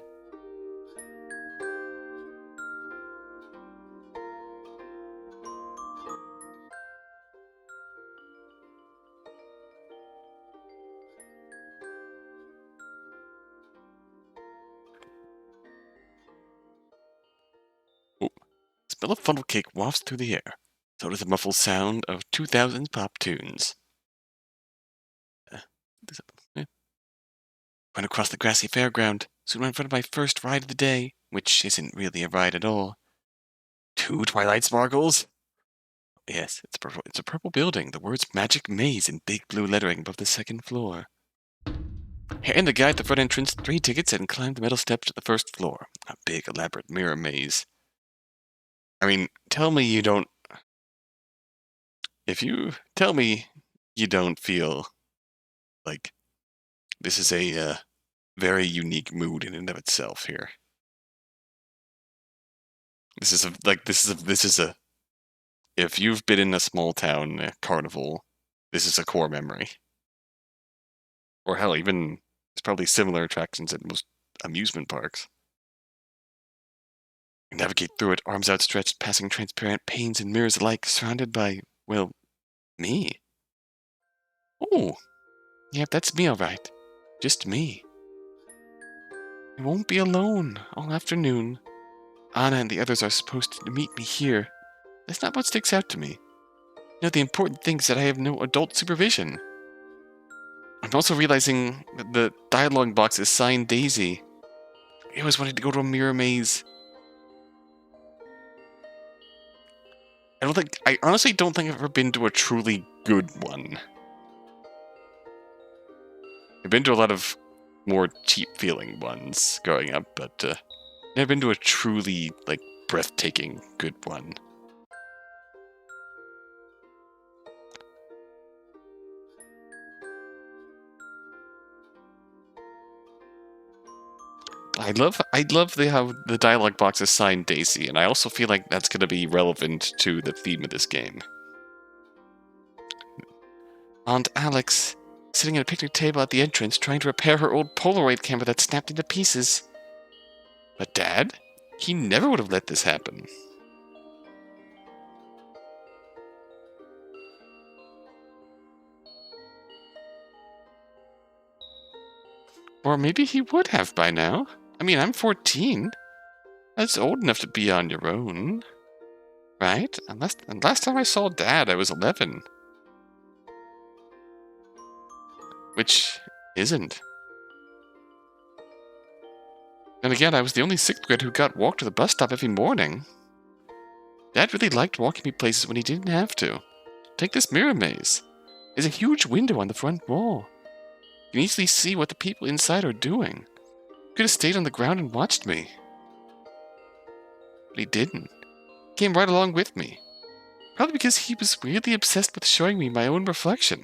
Oh. Smell of funnel cake wafts through the air. So does the muffled sound of 2000s pop tunes. Run across the grassy fairground, soon in front of my first ride of the day, which isn't really a ride at all. 2 Twilight Sparkles? Yes, it's purple. It's a purple building. The words Magic Maze in big blue lettering above the 2nd floor. Hand the guy at the front entrance 3 tickets and climb the metal steps to the 1st floor. A big, elaborate mirror maze. I mean, tell me you don't... If you tell me you don't feel like this is a very unique mood in and of itself here. This is a if you've been in a small town carnival, this is a core memory. Or hell, even there's probably similar attractions at most amusement parks. You navigate through it, arms outstretched, passing transparent panes and mirrors alike, surrounded by, well, me. Oh, yeah, that's me, all right. Just me. I won't be alone all afternoon. Anna and the others are supposed to meet me here. That's not what sticks out to me. You know, the important thing is that I have no adult supervision. I'm also realizing that the dialogue box is signed Daisy. I always wanted to go to a mirror maze. I honestly don't think I've ever been to a truly good one. I've been to a lot of more cheap feeling ones growing up, but never been to a truly, like, breathtaking good one. I love how the dialogue box is signed Daisy, and I also feel like that's going to be relevant to the theme of this game. Aunt Alex, sitting at a picnic table at the entrance, trying to repair her old Polaroid camera that snapped into pieces. But Dad? He never would have let this happen. Or maybe he would have by now. I mean, I'm 14. That's old enough to be on your own. Right? And last time I saw Dad, I was 11. Which isn't. And again, I was the only 6th grader who got walked to the bus stop every morning. Dad really liked walking me places when he didn't have to. Take this mirror maze. There's a huge window on the front wall. You can easily see what the people inside are doing. He could have stayed on the ground and watched me. But he didn't. He came right along with me. Probably because he was weirdly obsessed with showing me my own reflection.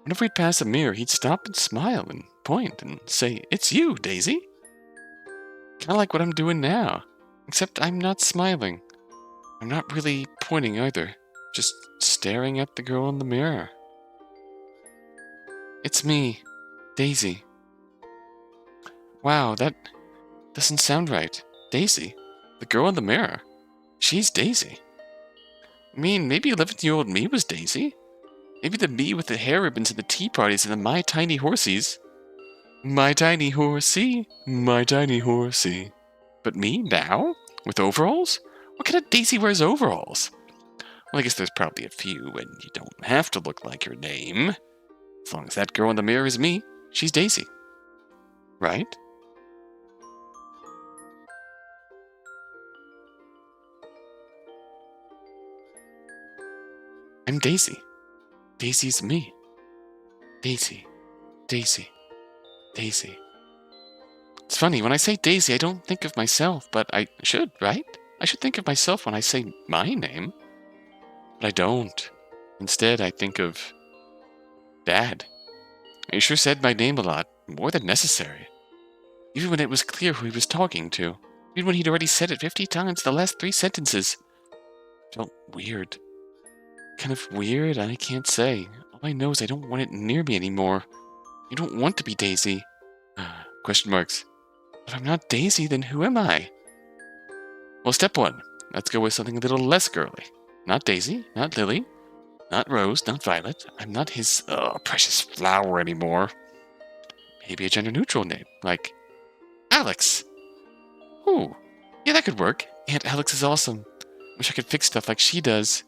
Whenever he'd pass a mirror, he'd stop and smile and point and say, "It's you, Daisy." Kinda like what I'm doing now. Except I'm not smiling. I'm not really pointing either. Just staring at the girl in the mirror. It's me, Daisy. Wow, that doesn't sound right. Daisy? The girl in the mirror? She's Daisy. I mean, maybe 11-year-old me was Daisy. Maybe the me with the hair ribbons and the tea parties and the My Tiny Horsies. My tiny horsey, my tiny horsey. But me, now? With overalls? What kind of Daisy wears overalls? Well, I guess there's probably a few, and you don't have to look like your name. As long as that girl in the mirror is me, she's Daisy. Right? I'm Daisy. Daisy's me. Daisy. Daisy. Daisy. It's funny, when I say Daisy, I don't think of myself, but I should, right? I should think of myself when I say my name. But I don't. Instead, I think of Dad. He sure said my name a lot, more than necessary. Even when it was clear who he was talking to. Even when he'd already said it 50 times the last 3 sentences. Felt weird. Kind of weird, I can't say. All I know is I don't want it near me anymore. I don't want to be Daisy. Question marks. If I'm not Daisy, then who am I? Well, step 1. Let's go with something a little less girly. Not Daisy, not Lily, not Rose, not Violet. I'm not his precious flower anymore. Maybe a gender-neutral name, like Alex. Ooh, yeah, that could work. Aunt Alex is awesome. Wish I could fix stuff like she does.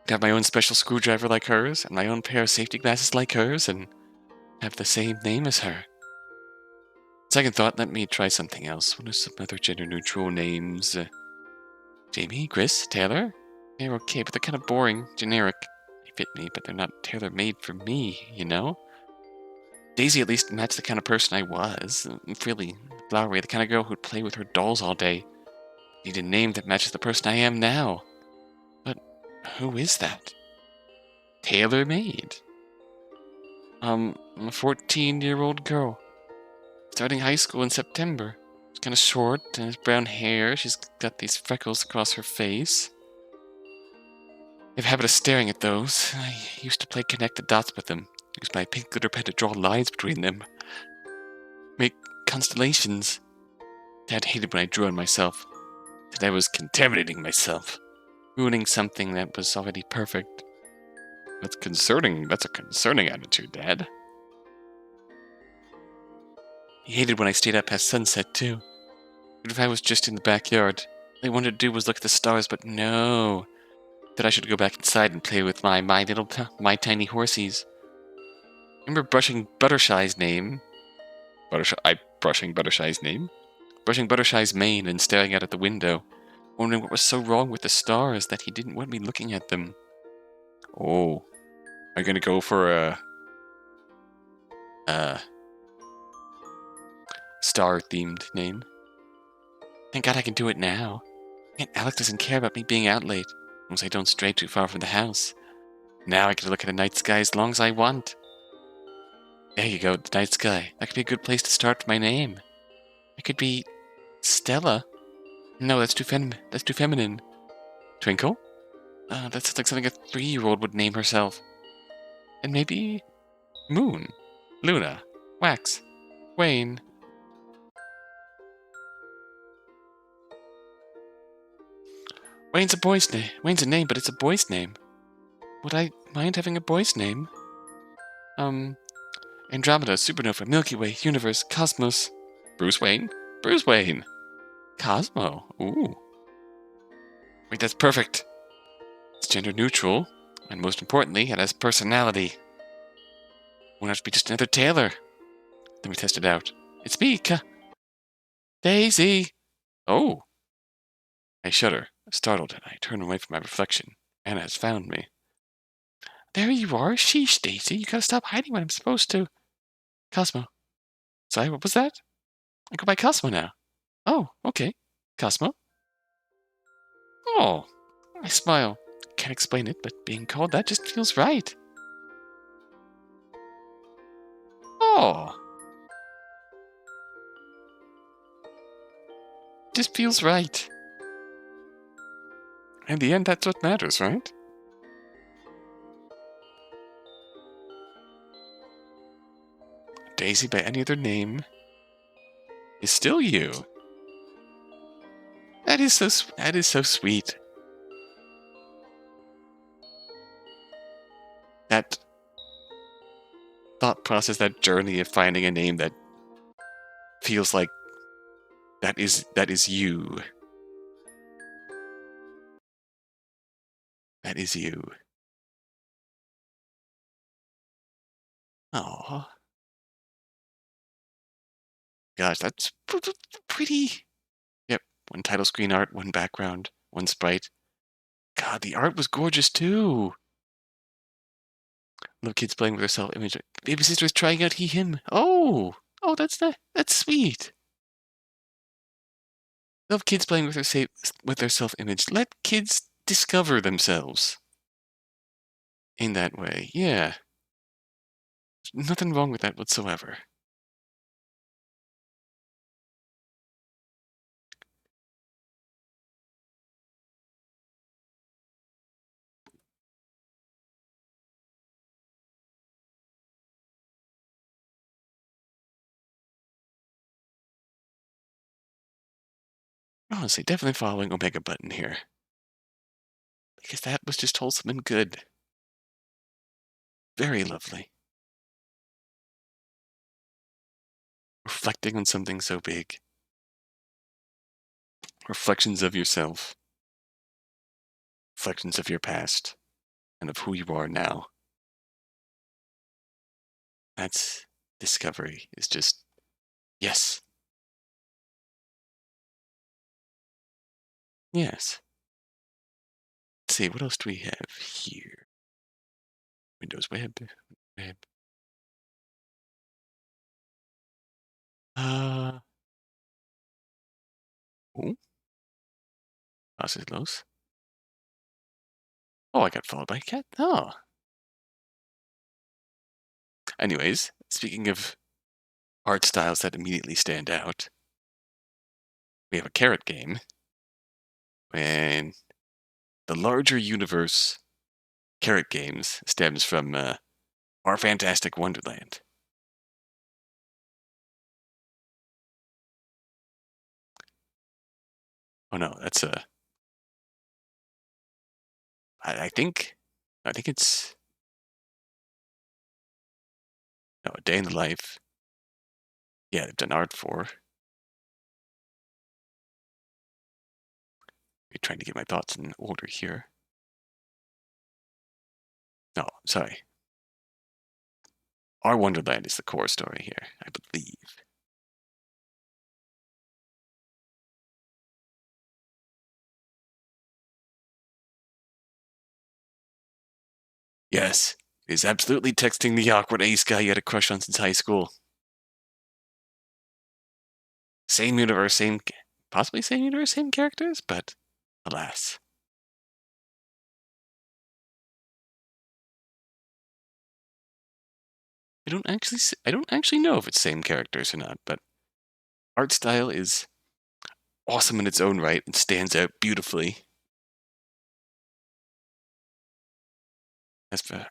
Have my own special screwdriver like hers, and my own pair of safety glasses like hers, and have the same name as her. Second thought, let me try something else. What are some other gender-neutral names? Jamie, Chris, Taylor? They're okay, but they're kind of boring, generic. They fit me, but they're not tailor-made for me, you know? Daisy at least matched the kind of person I was. Frilly, flowery, the kind of girl who'd play with her dolls all day. Need a name that matches the person I am now. But who is that? Tailor-made. I'm a 14-year-old girl. Starting high school in September. She's kind of short and has brown hair. She's got these freckles across her face. I have a habit of staring at those. I used to play connect the dots with them. Use my pink glitter pen to draw lines between them. Make constellations. Dad hated when I drew on myself. Said I was contaminating myself. Ruining something that was already perfect. That's concerning. That's a concerning attitude, Dad. He hated when I stayed up past sunset, too. But if I was just in the backyard, all I wanted to do was look at the stars, but no. That I should go back inside and play with my tiny horsies. Remember brushing Buttershy's name? Brushing Buttershy's name? Brushing Buttershy's mane and staring out at the window, wondering what was so wrong with the stars that he didn't want me looking at them. Oh, are you gonna go for a star-themed name? Thank God I can do it now. Aunt Alex doesn't care about me being out late, as I don't stray too far from the house. Now I can look at the night sky as long as I want. There you go, the night sky. That could be a good place to start for my name. It could be Stella. No, that's too feminine. Twinkle? That sounds like something a 3-year-old would name herself. And maybe Moon, Luna, Wax, Wayne. Wayne's a name, but it's a boy's name. Would I mind having a boy's name? Andromeda, Supernova, Milky Way, Universe, Cosmos. Bruce Wayne? Bruce Wayne. Cosmo. Ooh. Wait, that's perfect. It's gender neutral, and most importantly, it has personality. Won't have to be just another Taylor. Let me test it out. It's me, Daisy. Oh. I shudder, startled, and I turn away from my reflection. Anna has found me. There you are. Sheesh, Daisy. You gotta stop hiding when I'm supposed to. Cosmo. Sorry, what was that? I go by Cosmo now. Oh, okay. Cosmo. Oh. I smile. Can't explain it, but being called that just feels right. Oh. Just feels right. In the end, that's what matters, right? Daisy by any other name is still you. That is so sweet. That thought process, that journey of finding a name that feels like that is you. That is you. Aww. Gosh, that's pretty. Yep, one title screen art, one background, one sprite. God, the art was gorgeous too. Love kids playing with their self-image. Baby sister's trying out he, him. Oh, that's sweet. Love kids playing with their self-image. Let kids discover themselves in that way. Yeah, nothing wrong with that whatsoever. Honestly, definitely following omegabutton here. Because that was just wholesome and good. Very lovely. Reflecting on something so big. Reflections of yourself. Reflections of your past. And of who you are now. That's discovery. Is just, yes. Yes. Let's see, what else do we have here? Windows Web. Web. Oh. Los. Oh, I got followed by a cat. Oh. Anyways, speaking of art styles that immediately stand out, we have a carrot game. And the larger universe carrot games stems from our fantastic Wonderland. Oh no, that's I think it's A Day in the Life. Yeah, they've done art for. I'm trying to get my thoughts in order here. No, sorry. Our Wonderland is the core story here, I believe. Yes, he's absolutely texting the awkward ace guy you had a crush on since high school. Same universe, possibly same universe, same characters, but alas. I don't actually know if it's same characters or not, but art style is awesome in its own right and stands out beautifully.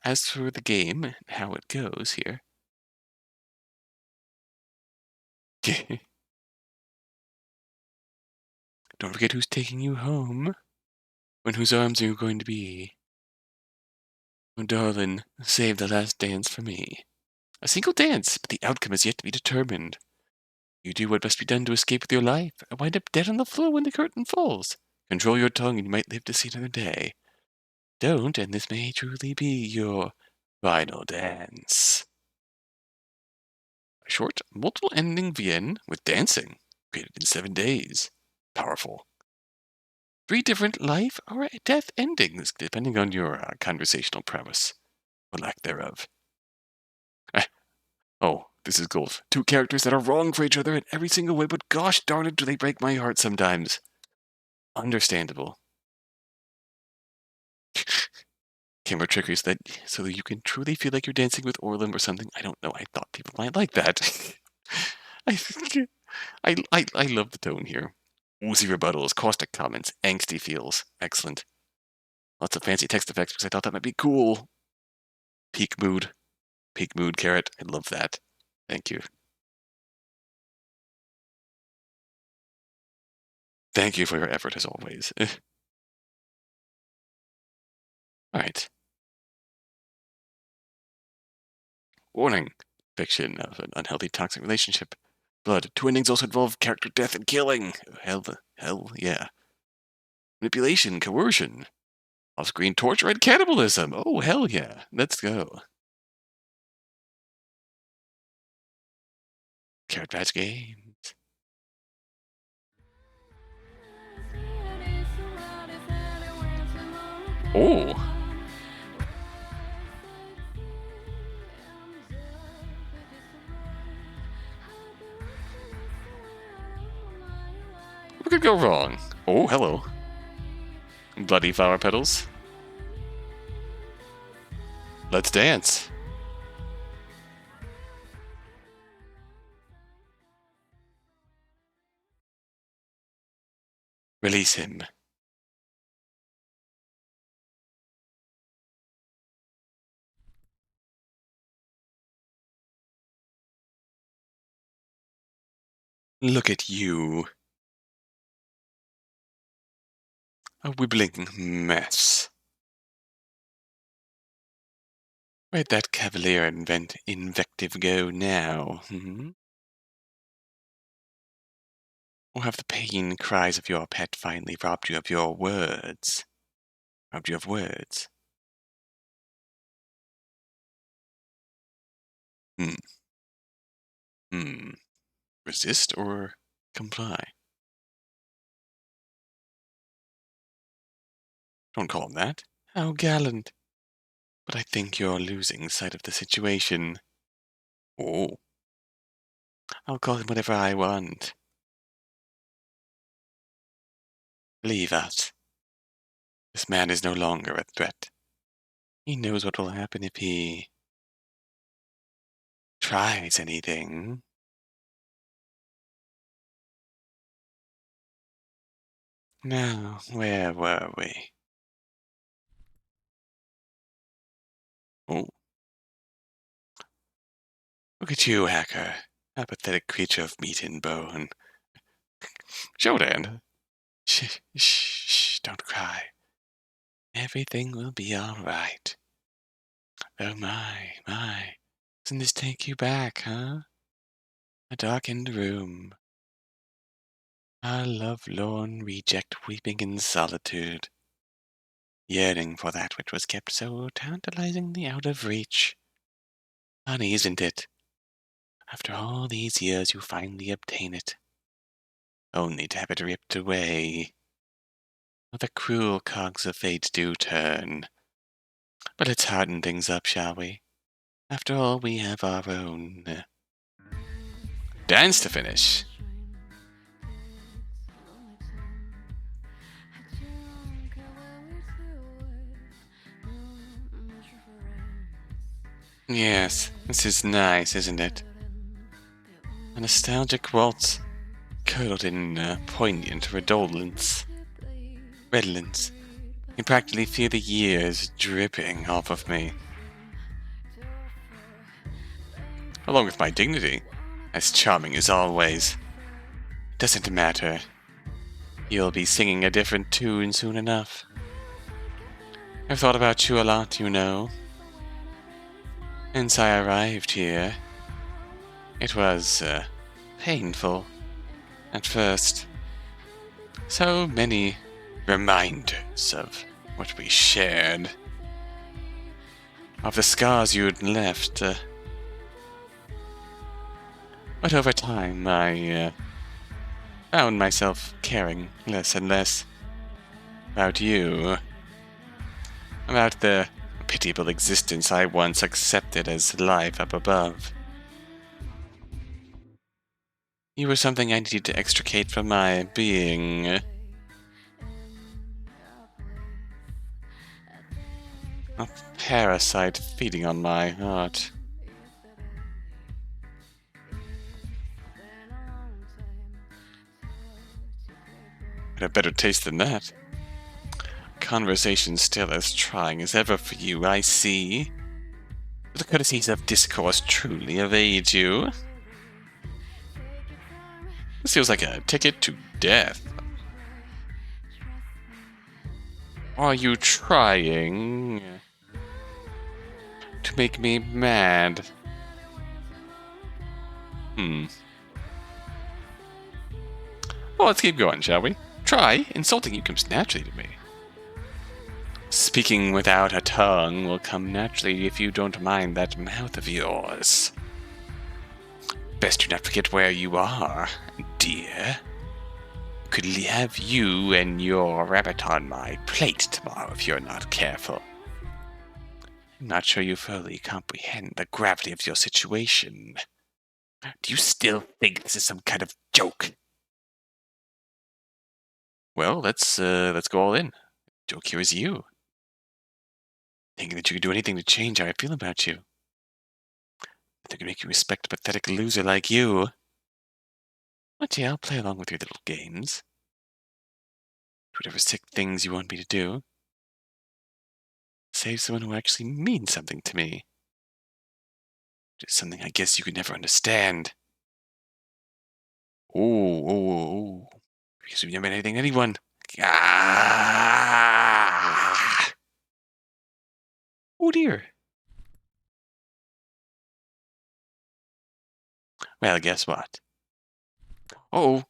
As for the game and how it goes here. Don't forget who's taking you home. When whose arms are you going to be? Oh, darling, save the last dance for me. A single dance, but the outcome is yet to be determined. You do what must be done to escape with your life, and wind up dead on the floor when the curtain falls. Control your tongue, and you might live to see another day. Don't, and this may truly be your final dance. A short, multiple-ending VN with dancing, created in 7 days. Powerful. 3 different life or death endings, depending on your conversational prowess, or lack thereof. Oh, this is gold. 2 characters that are wrong for each other in every single way, but gosh darn it, do they break my heart sometimes. Understandable. Camera triggers so that you can truly feel like you're dancing with Orlin or something. I don't know. I thought people might like that. I love the tone here. Woozy rebuttals, caustic comments, angsty feels. Excellent. Lots of fancy text effects because I thought that might be cool. Peak mood. Peak mood, Carrot. I love that. Thank you. Thank you for your effort as always. Alright. Warning. Fiction of an unhealthy toxic relationship. Blood. 2 endings also involve character death and killing. Hell yeah. Manipulation, coercion. Off-screen torture and cannibalism. Oh, hell yeah. Let's go. Carrot Patch Games. Oh. What could go wrong? Oh, hello. Bloody flower petals. Let's dance. Release him. Look at you. A wibbling mess. Where'd that cavalier invective go now, hmm? Or have the pain cries of your pet finally robbed you of your words? Robbed you of words? Resist or comply? Don't call him that. How gallant. But I think you're losing sight of the situation. Oh. I'll call him whatever I want. Leave us. This man is no longer a threat. He knows what will happen if he tries anything. Now, where were we? Oh. Look at you, hacker. A pathetic creature of meat and bone. Shodan. Shh, don't cry. Everything will be all right. Oh my. Doesn't this take you back, huh? A darkened room. A lovelorn reject weeping in solitude. Yearning for that which was kept so tantalizingly out of reach. Funny, isn't it? After all these years you finally obtain it. Only to have it ripped away. Well, the cruel cogs of fate do turn. But let's harden things up, shall we? After all, we have our own dance to finish. Yes, this is nice, isn't it? A nostalgic waltz, curdled in poignant redolence. Redolence. You practically feel the years dripping off of me. Along with my dignity, as charming as always. Doesn't matter. You'll be singing a different tune soon enough. I've thought about you a lot, you know. Since I arrived here, it was painful at first. So many reminders of what we shared, of the scars you'd left. But over time, I found myself caring less and less about you, about the pitiable existence I once accepted as life up above. You were something I needed to extricate from my being. A parasite feeding on my heart. Had a better taste than that. Conversation still as trying as ever for you, I see. The courtesies of discourse truly evade you. This feels like a ticket to death. Are you trying to make me mad? Well, let's keep going, shall we? Try. Insulting you comes naturally to me. Speaking without a tongue will come naturally if you don't mind that mouth of yours. Best you not forget where you are, dear. could have you and your rabbit on my plate tomorrow if you're not careful. I'm not sure you fully comprehend the gravity of your situation. Do you still think this is some kind of joke? Well, let's go all in. Joke here is you. Thinking that you could do anything to change how I feel about you. That could make you respect a pathetic loser like you. But yeah, I'll play along with your little games. Do whatever sick things you want me to do. Save someone who actually means something to me. Just something I guess you could never understand. Ooh. Because you've never been anything to anyone. Ah! Oh dear. Well, guess what? Oh,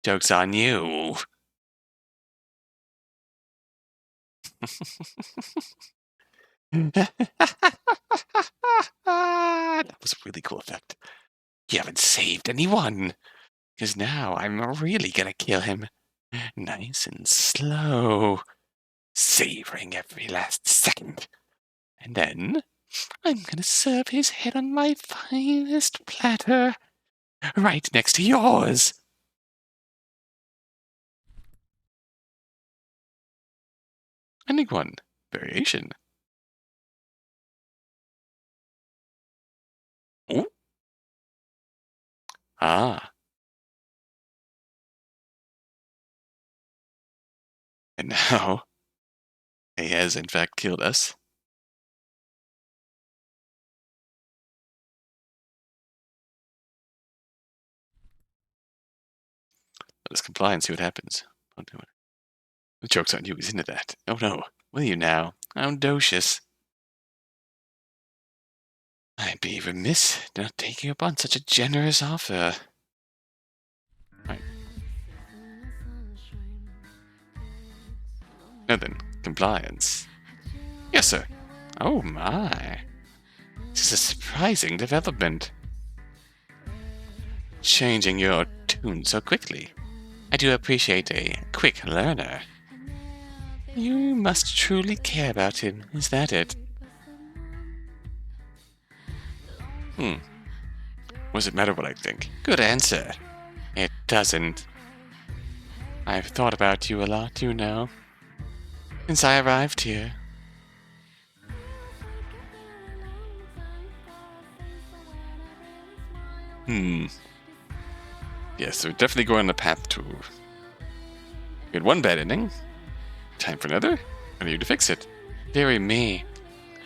joke's on you. That was a really cool effect. You haven't saved anyone. Because now I'm really gonna kill him. Nice and slow. Savoring every last second. And then I'm gonna serve his head on my finest platter. Right next to yours. Ending one. Variation. Ooh. Ah. And now, he has in fact killed us. Let us comply and see what happens. Don't do it. The joke's on you, he's into that. Oh no. Will you now? Audacious. I'd be remiss not taking up on such a generous offer. Right. Now then, compliance. Yes, sir. Oh my. This is a surprising development. Changing your tune so quickly. I do appreciate a quick learner. You must truly care about him, is that it? What does it matter what I think? Good answer. It doesn't. I've thought about you a lot, you know, since I arrived here. Yes, we're definitely going on the path to... We had one bad ending. Time for another. I need to fix it. Dearie me.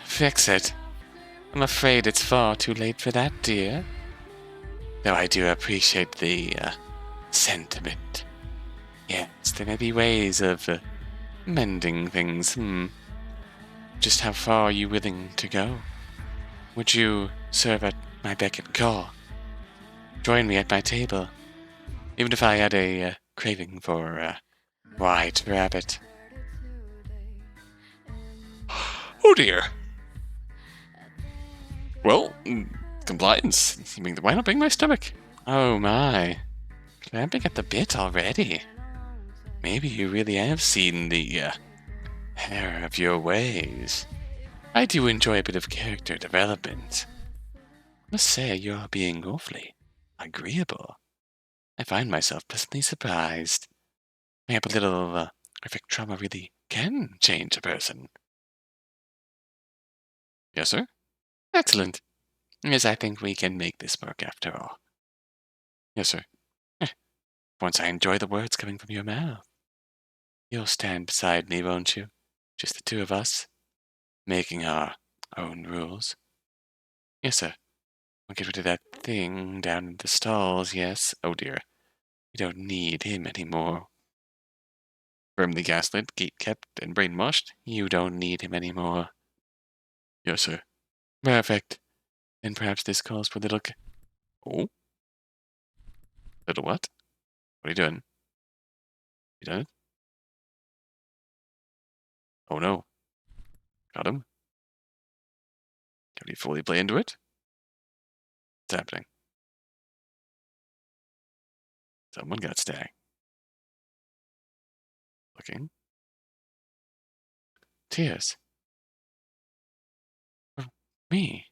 Fix it. I'm afraid it's far too late for that, dear. Though I do appreciate the sentiment. Yes, there may be ways of mending things. Just how far are you willing to go? Would you serve at my beck and call? Join me at my table? Even if I had a craving for white rabbit. Oh dear. Well, compliance. Why not bring my stomach? Oh my. Clamping at the bit already. Maybe you really have seen the error of your ways. I do enjoy a bit of character development. Must say you're being awfully agreeable. I find myself pleasantly surprised. Maybe a little perfect trauma really can change a person. Yes, sir? Excellent. Yes, I think we can make this work after all. Yes, sir. Once I enjoy the words coming from your mouth. You'll stand beside me, won't you? Just the two of us, making our own rules. Yes, sir. We'll get rid of that thing down in the stalls, yes. Oh dear. We don't need him anymore. Firmly gaslit, gate kept, and brainwashed. You don't need him anymore. Yes, sir. Perfect. Then perhaps this calls for a little... Oh? Little what? What are you doing? You done it? Oh no. Got him? Can we fully play into it? What's happening? Someone got stacked. Looking. Tears. For me.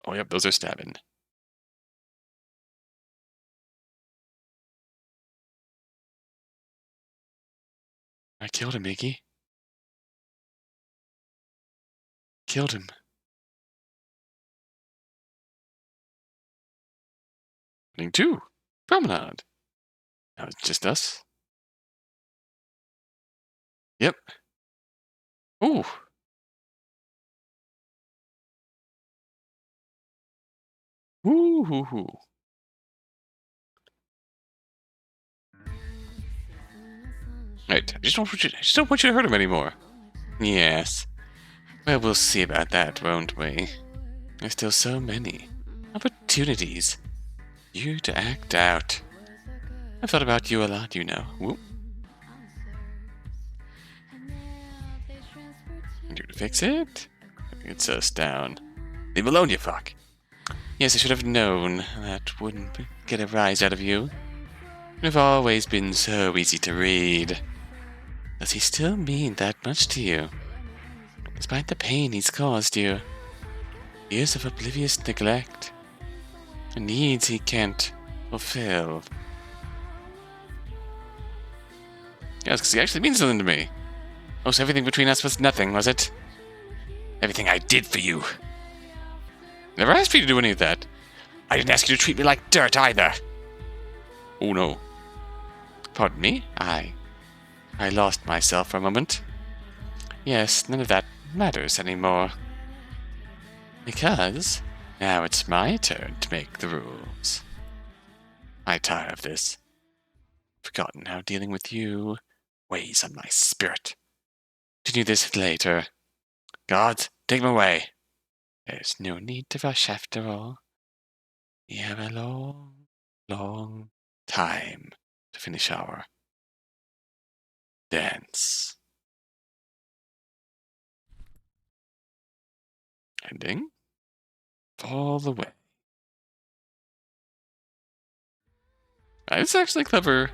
Oh, yep, those are stabbing. I killed him, Iggy. Killed him. Running 2. Promenade. Now it's just us. Yep. Ooh. Ooh, hoo, hoo. Right. I just don't want you to hurt him anymore. Yes. Well, we'll see about that, won't we? There's still so many opportunities for you to act out. I've thought about you a lot, you know. Whoop. Do to fix it? It's us down. Leave alone, you fuck. Yes, I should have known that wouldn't get a rise out of you. You've always been so easy to read. Does he still mean that much to you? Despite the pain he's caused you? Years of oblivious neglect? The needs he can't fulfill? Yes, because he actually means something to me. Oh, so everything between us was nothing, was it? Everything I did for you. Never asked you to do any of that. I didn't ask you to treat me like dirt either. Oh no. Pardon me, I lost myself for a moment. Yes, none of that matters anymore. Because now it's my turn to make the rules. I tire of this. Forgotten how dealing with you weighs on my spirit. Continue this later. Gods, take him away. There's no need to rush after all. We have a long, long time to finish our dance. Ending. All the way. It's actually clever.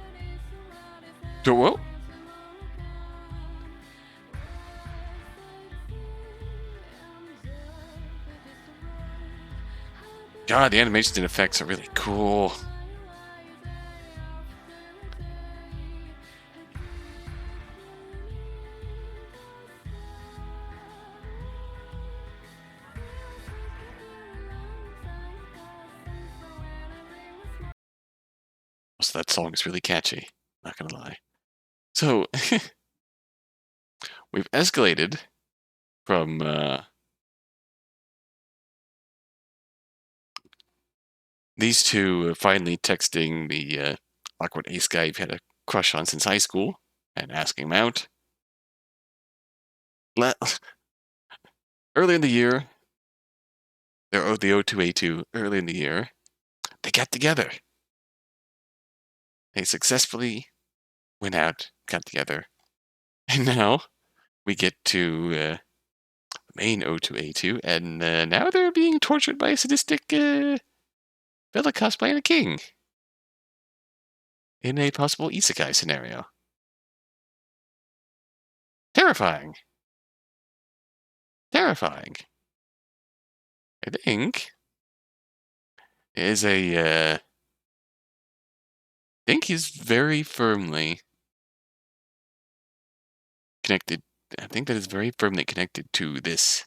Whoa. God, the animations and effects are really cool. So that song is really catchy. Not gonna lie. So we've escalated from these two finally texting the awkward ace guy you've had a crush on since high school and asking him out. Early in the year, the O2A2, early in the year, they got together. They successfully went out, got together. And now we get to the main O2A2, and now they're being tortured by a sadistic villain cosplaying a king in a possible isekai scenario. Terrifying. Terrifying. I think is a I think he's very firmly connected. I think that is very firmly connected to this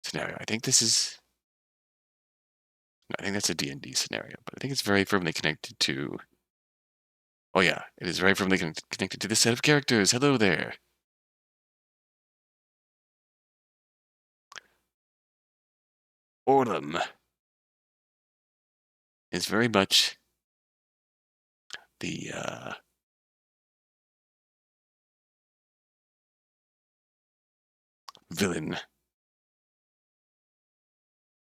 scenario. I think this is. No, I think that's a D&D scenario, but I think it's very firmly connected to. Oh yeah, it is very firmly connected to this set of characters. Hello there. Orlum is very much the villain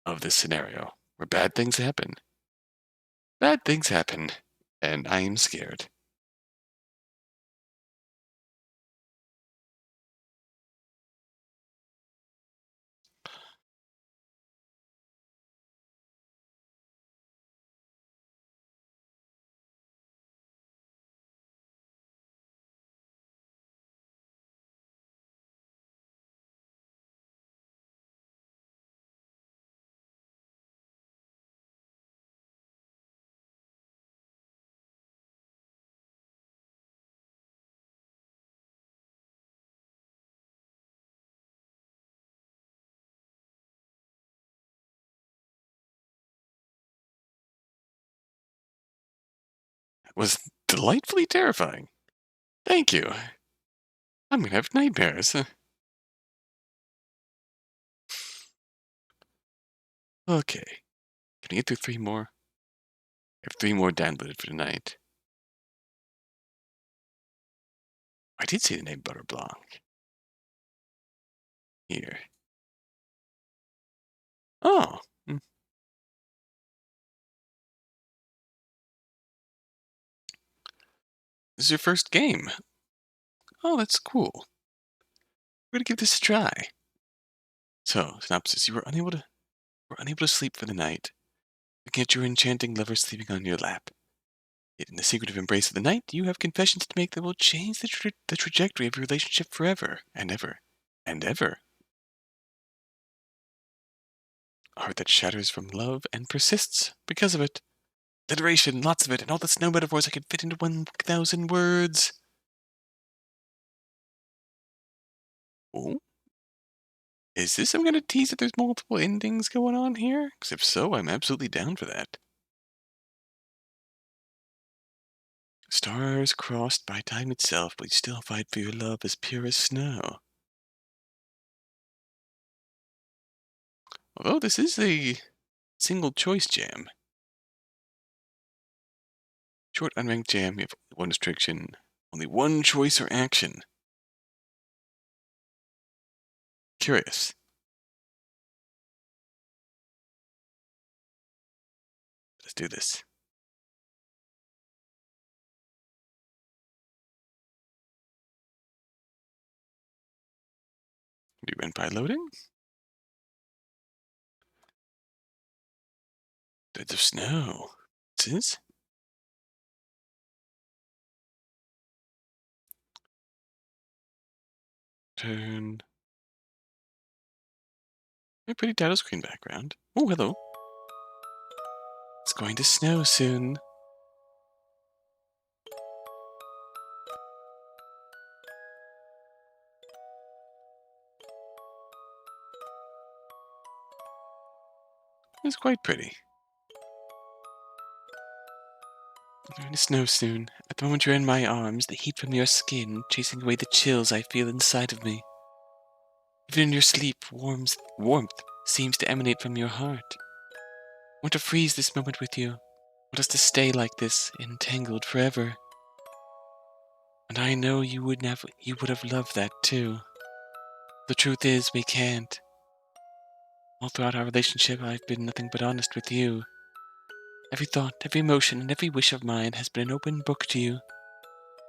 of this scenario, where bad things happen. Bad things happen, and I am scared. That was delightfully terrifying. Thank you. I'm gonna have nightmares. Okay. Can I get through 3 more? I have 3 more downloaded for tonight. I did see the name Butter Blanc. Here. Oh. This is your first game. Oh, that's cool. We're gonna give this a try. So, synopsis: you were unable to sleep for the night, looking at your enchanting lover sleeping on your lap. Yet in the secretive embrace of the night, you have confessions to make that will change the trajectory of your relationship forever and ever and ever. A heart that shatters from love and persists because of it. Alliteration, lots of it, and all the snow metaphors I could fit into 1,000 words. Oh? Is this I'm going to tease that there's multiple endings going on here? Because if so, I'm absolutely down for that. Stars crossed by time itself, but you still fight for your love as pure as snow. Although this is a single choice jam. Short unranked jam, you have one restriction, only one choice or action. Curious. Let's do this. Do you run by loading? Threads of snow. This is? Turn. A pretty title screen background. Oh, hello. It's going to snow soon. It's quite pretty. It's going to snow soon. At the moment you're in my arms, the heat from your skin chasing away the chills I feel inside of me. Even in your sleep, warmth seems to emanate from your heart. I want to freeze this moment with you. I want us to stay like this, entangled forever. And I know you would have loved that too. The truth is, we can't. All throughout our relationship, I've been nothing but honest with you. Every thought, every emotion, and every wish of mine has been an open book to you.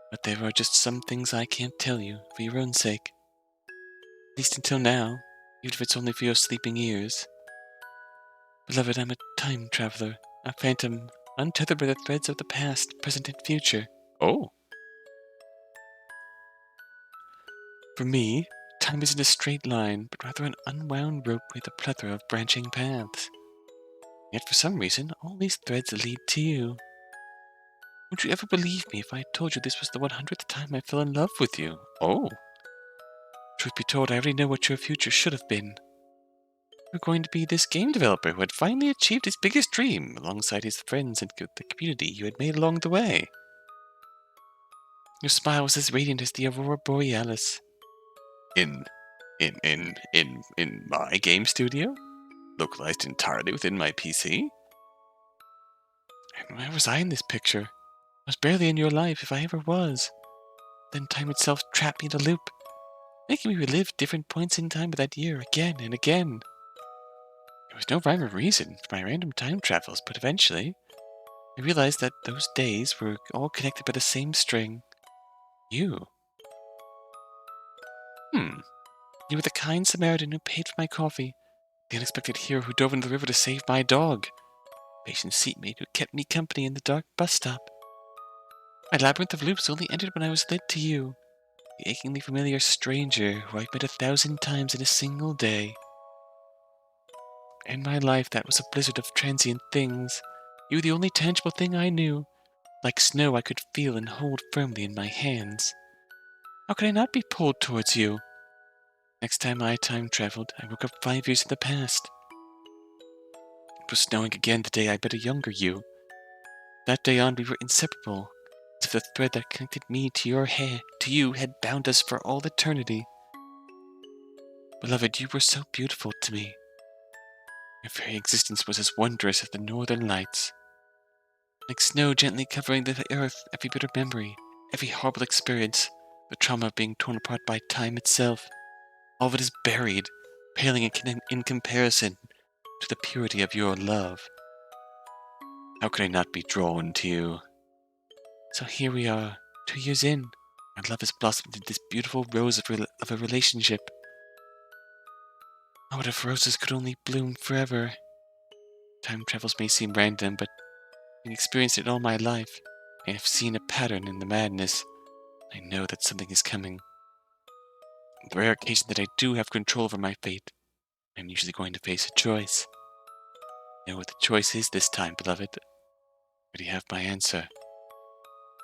But there are just some things I can't tell you, for your own sake. At least until now, even if it's only for your sleeping ears. Beloved, I'm a time traveler, a phantom, untethered by the threads of the past, present, and future. Oh. For me, time isn't a straight line, but rather an unwound rope with a plethora of branching paths. Yet for some reason, all these threads lead to you. Would you ever believe me if I told you this was the 100th time I fell in love with you? Oh. Truth be told, I already know what your future should have been. You're going to be this game developer who had finally achieved his biggest dream, alongside his friends and the community you had made along the way. Your smile was as radiant as the aurora borealis. In my game studio? Localized entirely within my PC? And where was I in this picture? I was barely in your life, if I ever was. Then time itself trapped me in a loop, making me relive different points in time of that year again and again. There was no rhyme or reason for my random time travels, but eventually, I realized that those days were all connected by the same string. You. You were the kind Samaritan who paid for my coffee, the unexpected hero who dove into the river to save my dog, the patient seatmate who kept me company in the dark bus stop. My labyrinth of loops only ended when I was led to you, the achingly familiar stranger who I've met 1,000 times in a single day. In my life, that was a blizzard of transient things. You were the only tangible thing I knew, like snow I could feel and hold firmly in my hands. How could I not be pulled towards you? Next time I time traveled, I woke up 5 years in the past. It was snowing again the day I met a younger you. That day on, we were inseparable, as if the thread that connected me to your hair, to you, had bound us for all eternity. Beloved, you were so beautiful to me. Your very existence was as wondrous as the northern lights. Like snow gently covering the earth, every bitter memory, every horrible experience, the trauma of being torn apart by time itself, all of it is buried, paling in comparison to the purity of your love. How could I not be drawn to you? So here we are, 2 years in. Our love has blossomed into this beautiful rose of a relationship. Oh, what if roses could only bloom forever? Time travels may seem random, but having experienced it all my life, I have seen a pattern in the madness. I know that something is coming. On the rare occasion that I do have control over my fate, I'm usually going to face a choice. I know what the choice is this time, beloved. I already have my answer.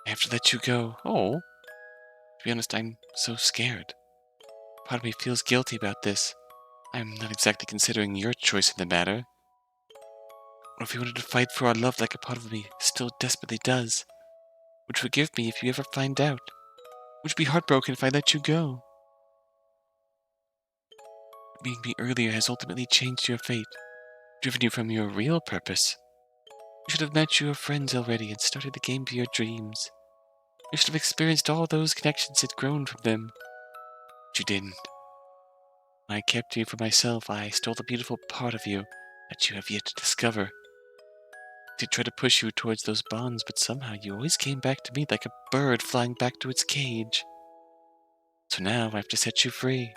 I have to let you go. Oh, to be honest, I'm so scared. Part of me feels guilty about this. I'm not exactly considering your choice in the matter. Or if you wanted to fight for our love like a part of me still desperately does, would you forgive me if you ever find out? Would you be heartbroken if I let you go? Meeting me earlier has ultimately changed your fate, driven you from your real purpose. You should have met your friends already and started the game of your dreams. You should have experienced all those connections and grown from them. But you didn't. I kept you for myself. I stole the beautiful part of you that you have yet to discover. I did try to push you towards those bonds, but somehow you always came back to me like a bird flying back to its cage. So now I have to set you free.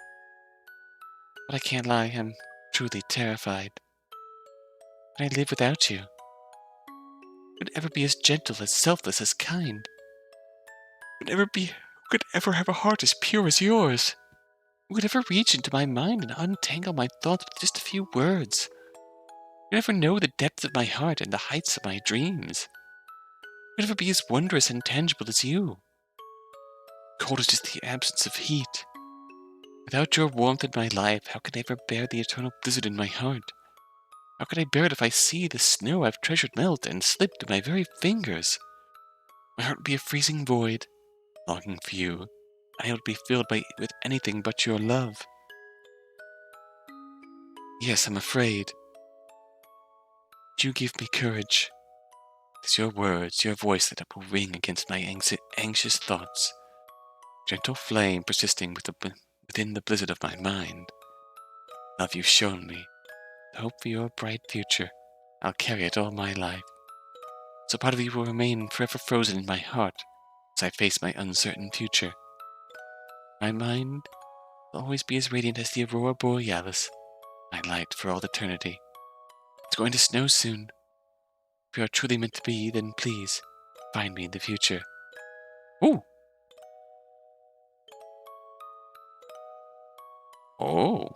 But I can't lie, I'm truly terrified. Can I live without you? Who could ever be as gentle, as selfless, as kind? Who could ever have a heart as pure as yours? Who could ever reach into my mind and untangle my thoughts with just a few words? Who could ever know the depth of my heart and the heights of my dreams? Who could ever be as wondrous and tangible as you? Cold is just the absence of heat. Without your warmth in my life, how can I ever bear the eternal blizzard in my heart? How could I bear it if I see the snow I've treasured melt and slip through my very fingers? My heart would be a freezing void, longing for you. I would be filled with anything but your love. Yes, I'm afraid. You give me courage. It's your words, your voice that will ring against my anxious thoughts. Gentle flame persisting within the blizzard of my mind. Love you've shown me. The hope for your bright future. I'll carry it all my life. So part of you will remain forever frozen in my heart as I face my uncertain future. My mind will always be as radiant as the aurora borealis, my light for all eternity. It's going to snow soon. If you are truly meant to be, then please, find me in the future. Ooh! Oh!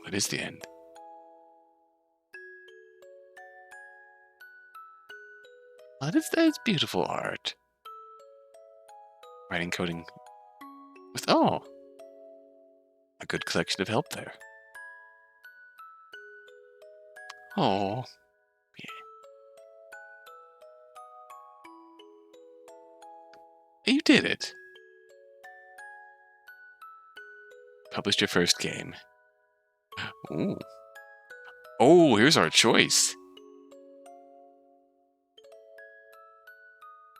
What is the end? Oh, that's beautiful art. Writing, coding with, a good collection of help there. Oh, yeah. You did it. Published your first game. Ooh. Oh, here's our choice.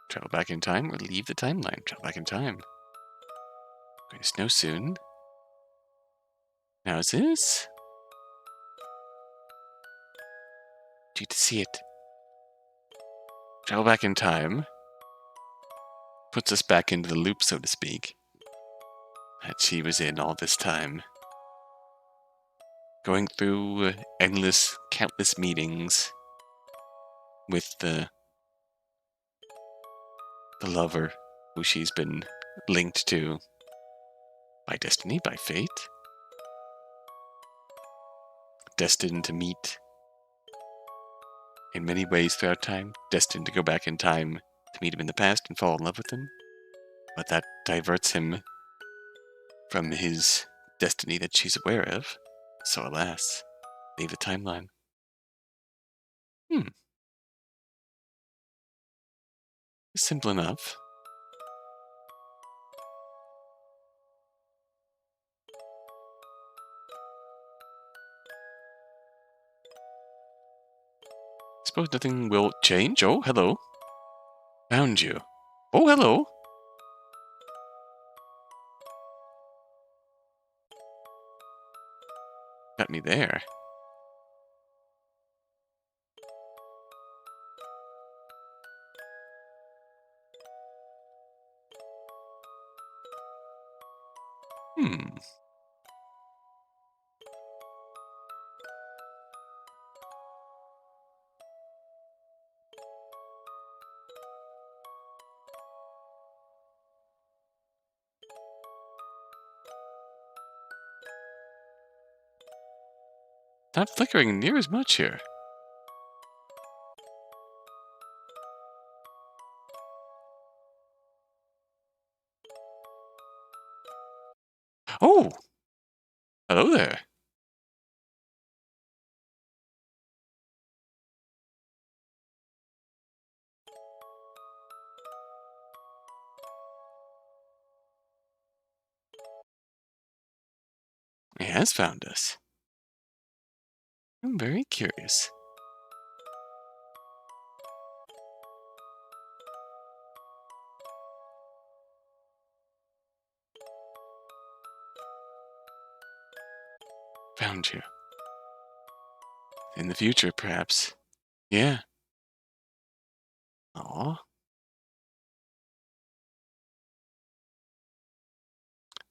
Travel back in time or leave the timeline. Travel back in time. Going to snow soon. Now is this? Need to see it. Travel back in time. Puts us back into the loop, so to speak, that she was in all this time. Going through countless meetings with the lover who she's been linked to by destiny, by fate. Destined to meet in many ways throughout time, destined to go back in time to meet him in the past and fall in love with him. But that diverts him from his destiny that she's aware of. So alas, leave the timeline. Simple enough. Suppose nothing will change. Oh, hello. Found you. Oh, hello. Got me there. Not flickering near as much here. Oh! Hello there. He has found us. I'm very curious. Found you. In the future, perhaps. Yeah. Aw.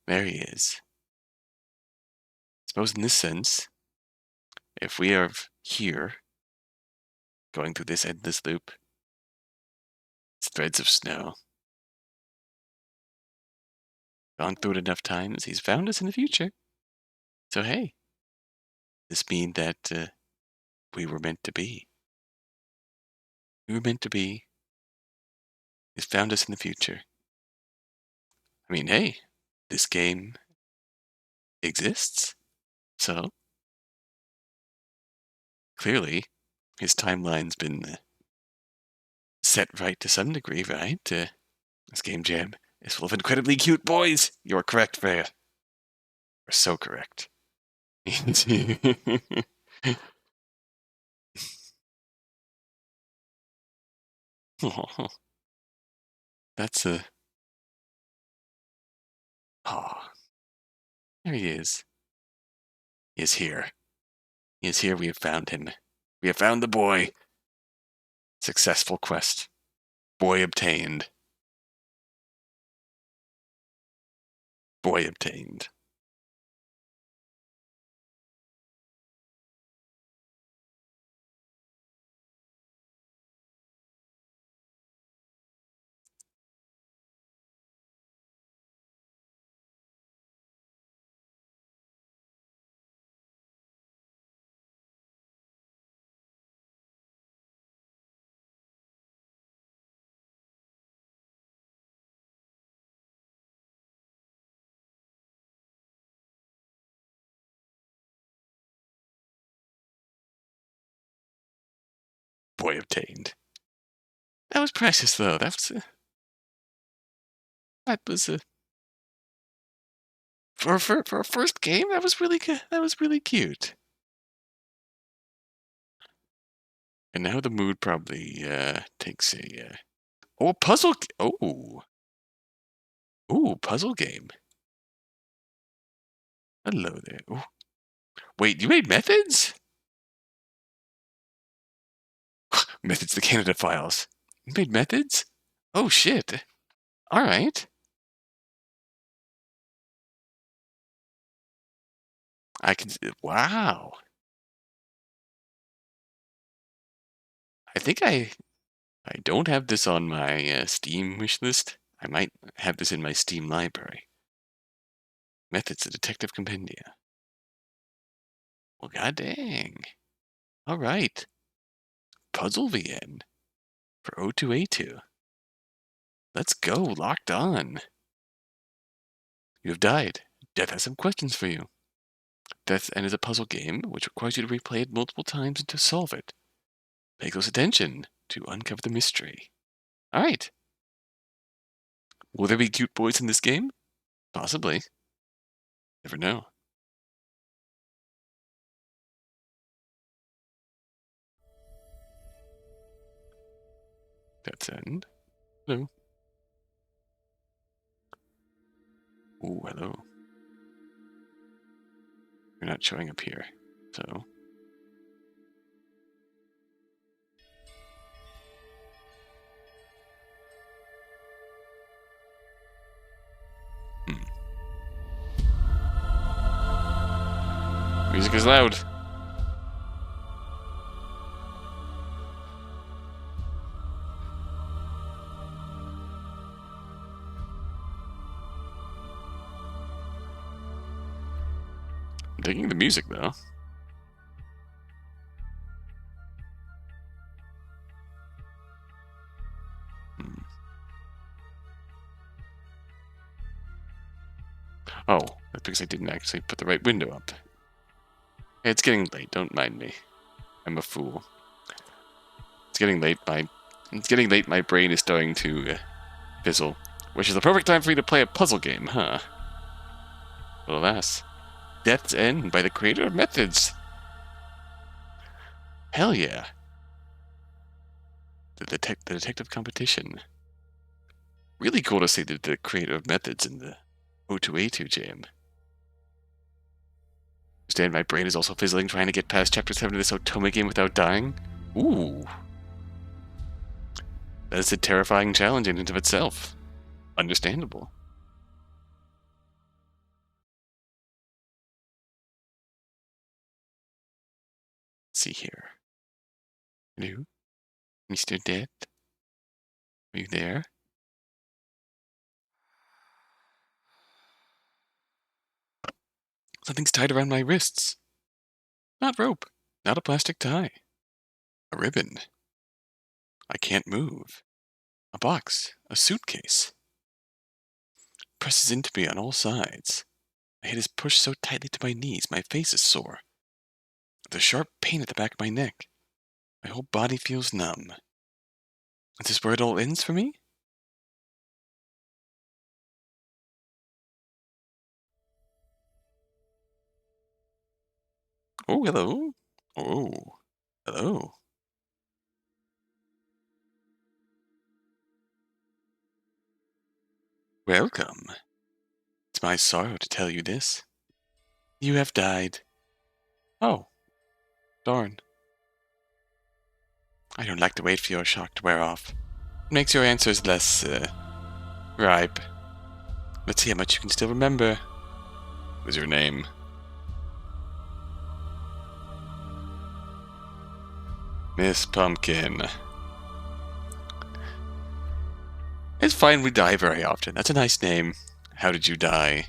There he is. Suppose in this sense, if we are here, going through this endless loop, it's threads of snow. Gone through it enough times, he's found us in the future. So hey, this means that we were meant to be. We were meant to be. He's found us in the future. I mean, hey, this game exists. So, clearly, his timeline's been set right to some degree, right? This game jam is full of incredibly cute boys. You're correct, Freya. You're so correct. Oh, that's a... Oh, there he is. He is here. He is here. We have found him. We have found the boy. Successful quest. Boy obtained. Boy obtained. Boy obtained. That was precious, though. That was a for a first game. That was really good. That was really cute. And now the mood probably takes a puzzle. Puzzle game. Hello there. Ooh. Wait, you made methods? Methods, the Canada files. You made methods? Oh shit. All right. I can. Wow. I think I don't have this on my Steam wish list. I might have this in my Steam library. Methods, the Detective Compendia. Well, god dang. All right. puzzle VN for O2A2. Let's go, locked on. You have died. Death has some questions for you. Death's End is a puzzle game which requires you to replay it multiple times and to solve it. Pay close attention to uncover the mystery. Alright. Will there be cute boys in this game? Possibly. Never know. Death's End. Hello. Ooh, hello. You're not showing up here, so... Music is loud. I'm digging the music, though. Oh, that's because I didn't actually put the right window up. Hey, it's getting late. Don't mind me. I'm a fool. It's getting late. My brain is starting to fizzle, which is the perfect time for me to play a puzzle game, huh? But alas, Death's End by the creator of Methods. Hell yeah! The detective competition. Really cool to see the creator of Methods in the O2A2 Jam. Understand my brain is also fizzling trying to get past Chapter 7 of this Otome game without dying? Ooh. That is a terrifying challenge in and of itself. Understandable. Let's see here. Hello? Mr. Death? Are you there? Something's tied around my wrists. Not rope. Not a plastic tie. A ribbon. I can't move. A box. A suitcase. Presses into me on all sides. My head is pushed so tightly to my knees, my face is sore. There's a sharp pain at the back of my neck. My whole body feels numb. Is this where it all ends for me? Oh, hello. Oh, hello. Welcome. It's my sorrow to tell you this. You have died. Oh, darn. I don't like to wait for your shock to wear off. It makes your answers less, ripe. Let's see how much you can still remember. What was your name? Miss Pumpkin. It's fine we die very often. That's a nice name. How did you die?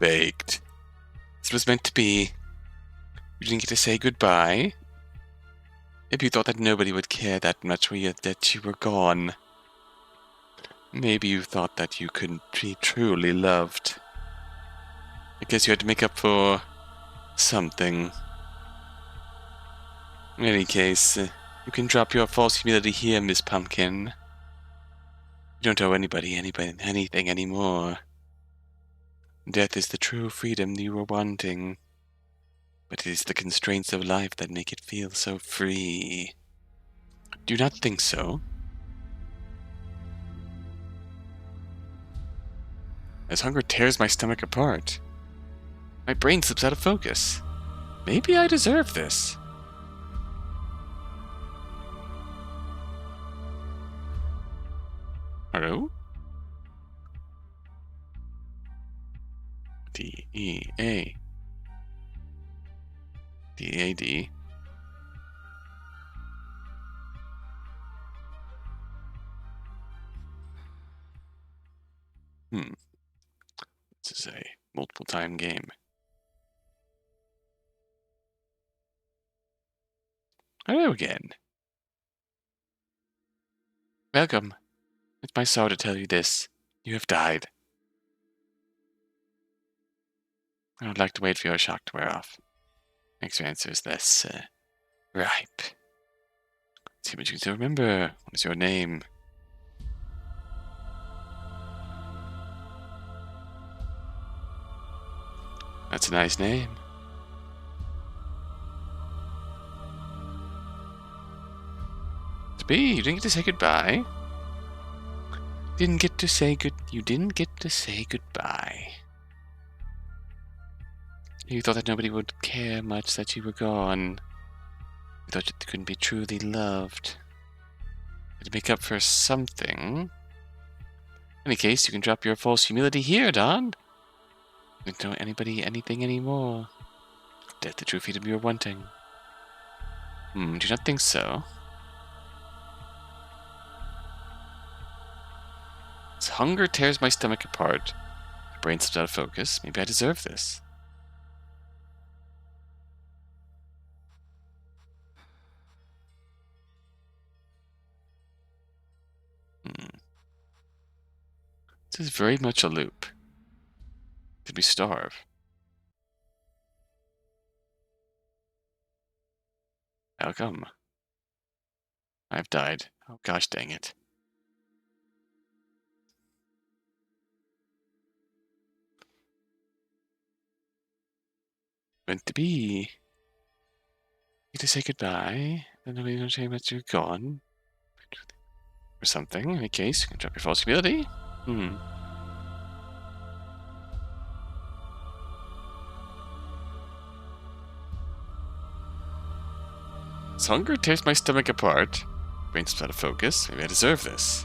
Baked. This was meant to be. You didn't get to say goodbye. Maybe you thought that nobody would care that much that you were gone. Maybe you thought that you couldn't be truly loved. I guess you had to make up for something. In any case, you can drop your false humility here, Miss Pumpkin. You don't owe anybody anything anymore. Death is the true freedom you were wanting. But it is the constraints of life that make it feel so free. Do you not think so? As hunger tears my stomach apart, my brain slips out of focus. Maybe I deserve this. Hello? D-E-A. D-A-D. This is a multiple time game. Hello again. Welcome. It's my sorrow to tell you this. You have died. I would like to wait for your shock to wear off. Makes your answers less, ripe. See what you can still remember. What is your name? That's a nice name. To be, you didn't get to say goodbye. You didn't get to say goodbye. You thought that nobody would care much that you were gone. You thought you couldn't be truly loved. To make up for something. In any case, you can drop your false humility here, Don. You don't know anybody anything anymore. Death the true freedom you're wanting. Do you not think so? As hunger tears my stomach apart, my brain slips out of focus. Maybe I deserve this. This is very much a loop. Did we starve? How come? I've died. Oh gosh dang it. Meant to be. Need to say goodbye. Then nobody's gonna say much you're gone. Or something. In any case, you can drop your false humility. As hunger tears my stomach apart. Brain slips out of focus. Maybe I deserve this.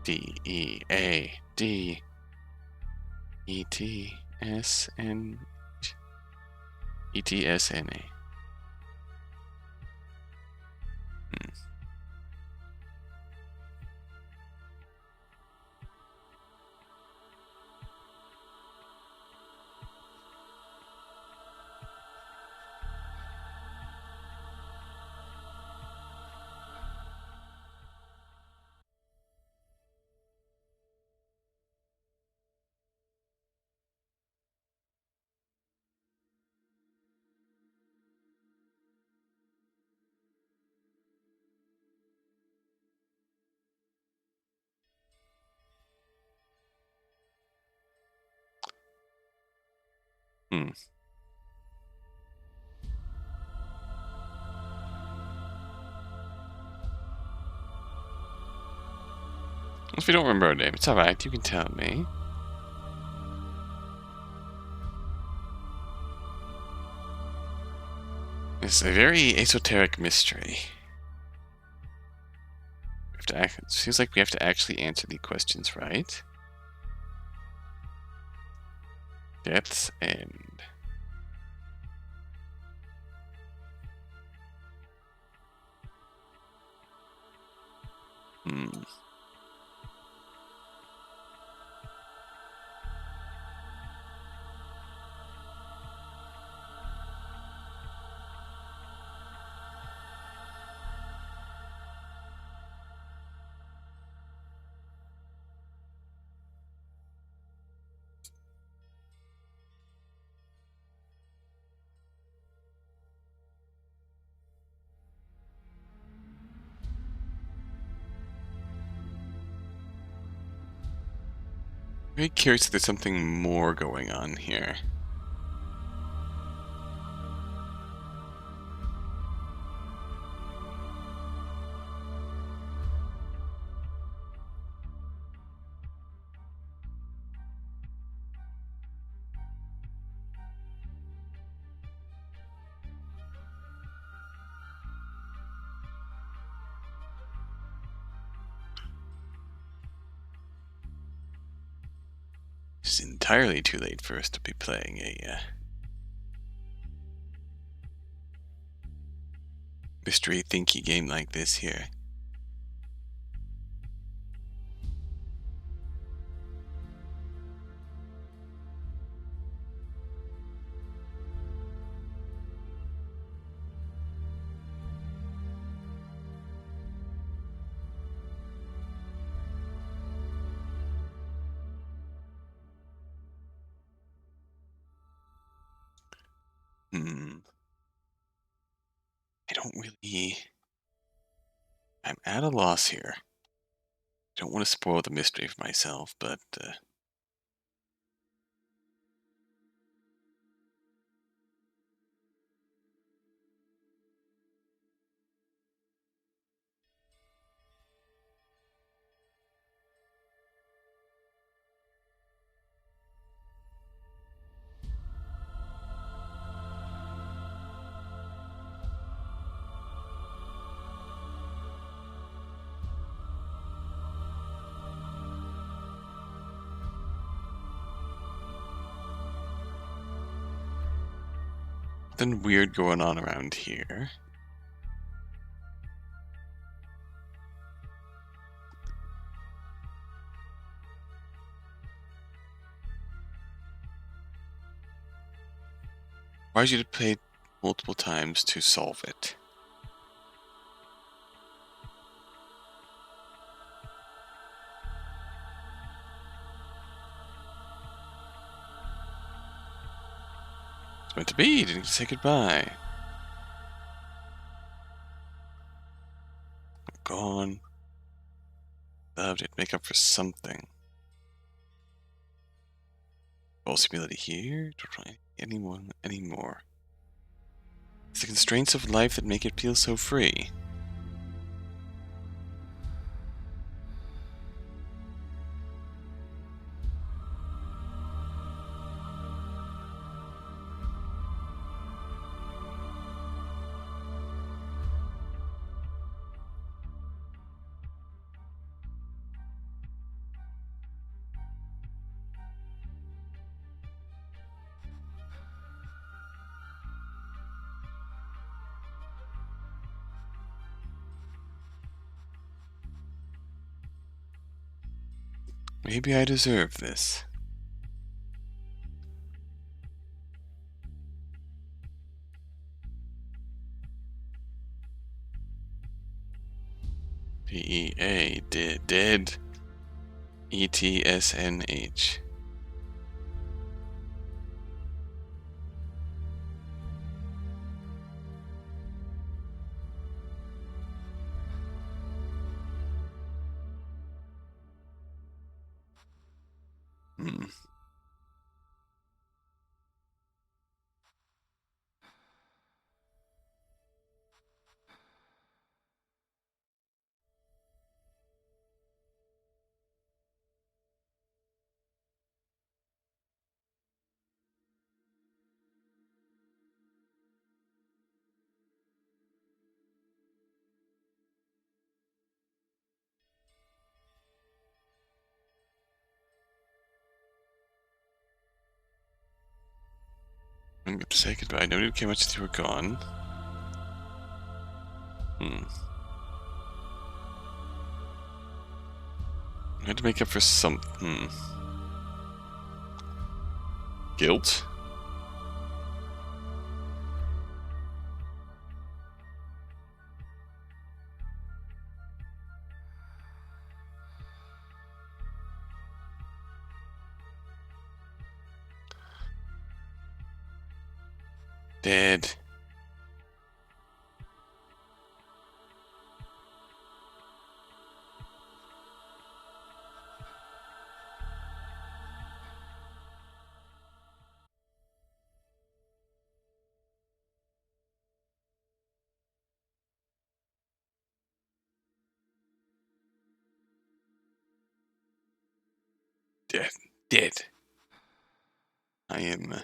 D-E-A-D E-T-S-N E-T-S-N-A. If you don't remember her name, it's alright, you can tell me. It's a very esoteric mystery. It seems like we have to actually answer the questions right. Death's End. Very curious if there's something more going on here. It's entirely too late for us to be playing a mystery thinky game like this here. I don't really... I'm at a loss here. I don't want to spoil the mystery for myself, but... Nothing weird going on around here. Requires you to play multiple times to solve it. It's meant to be. Didn't say goodbye. Gone. Loved it. Make up for something. Possibility here. Don't try anyone anymore. It's the constraints of life that make it feel so free. Maybe I deserve this. P-E-A, dead. E-T-S-N-H. I'm going to say goodbye. Nobody came much as you were gone. I had to make up for some... Guilt? Dead. Dead. I am...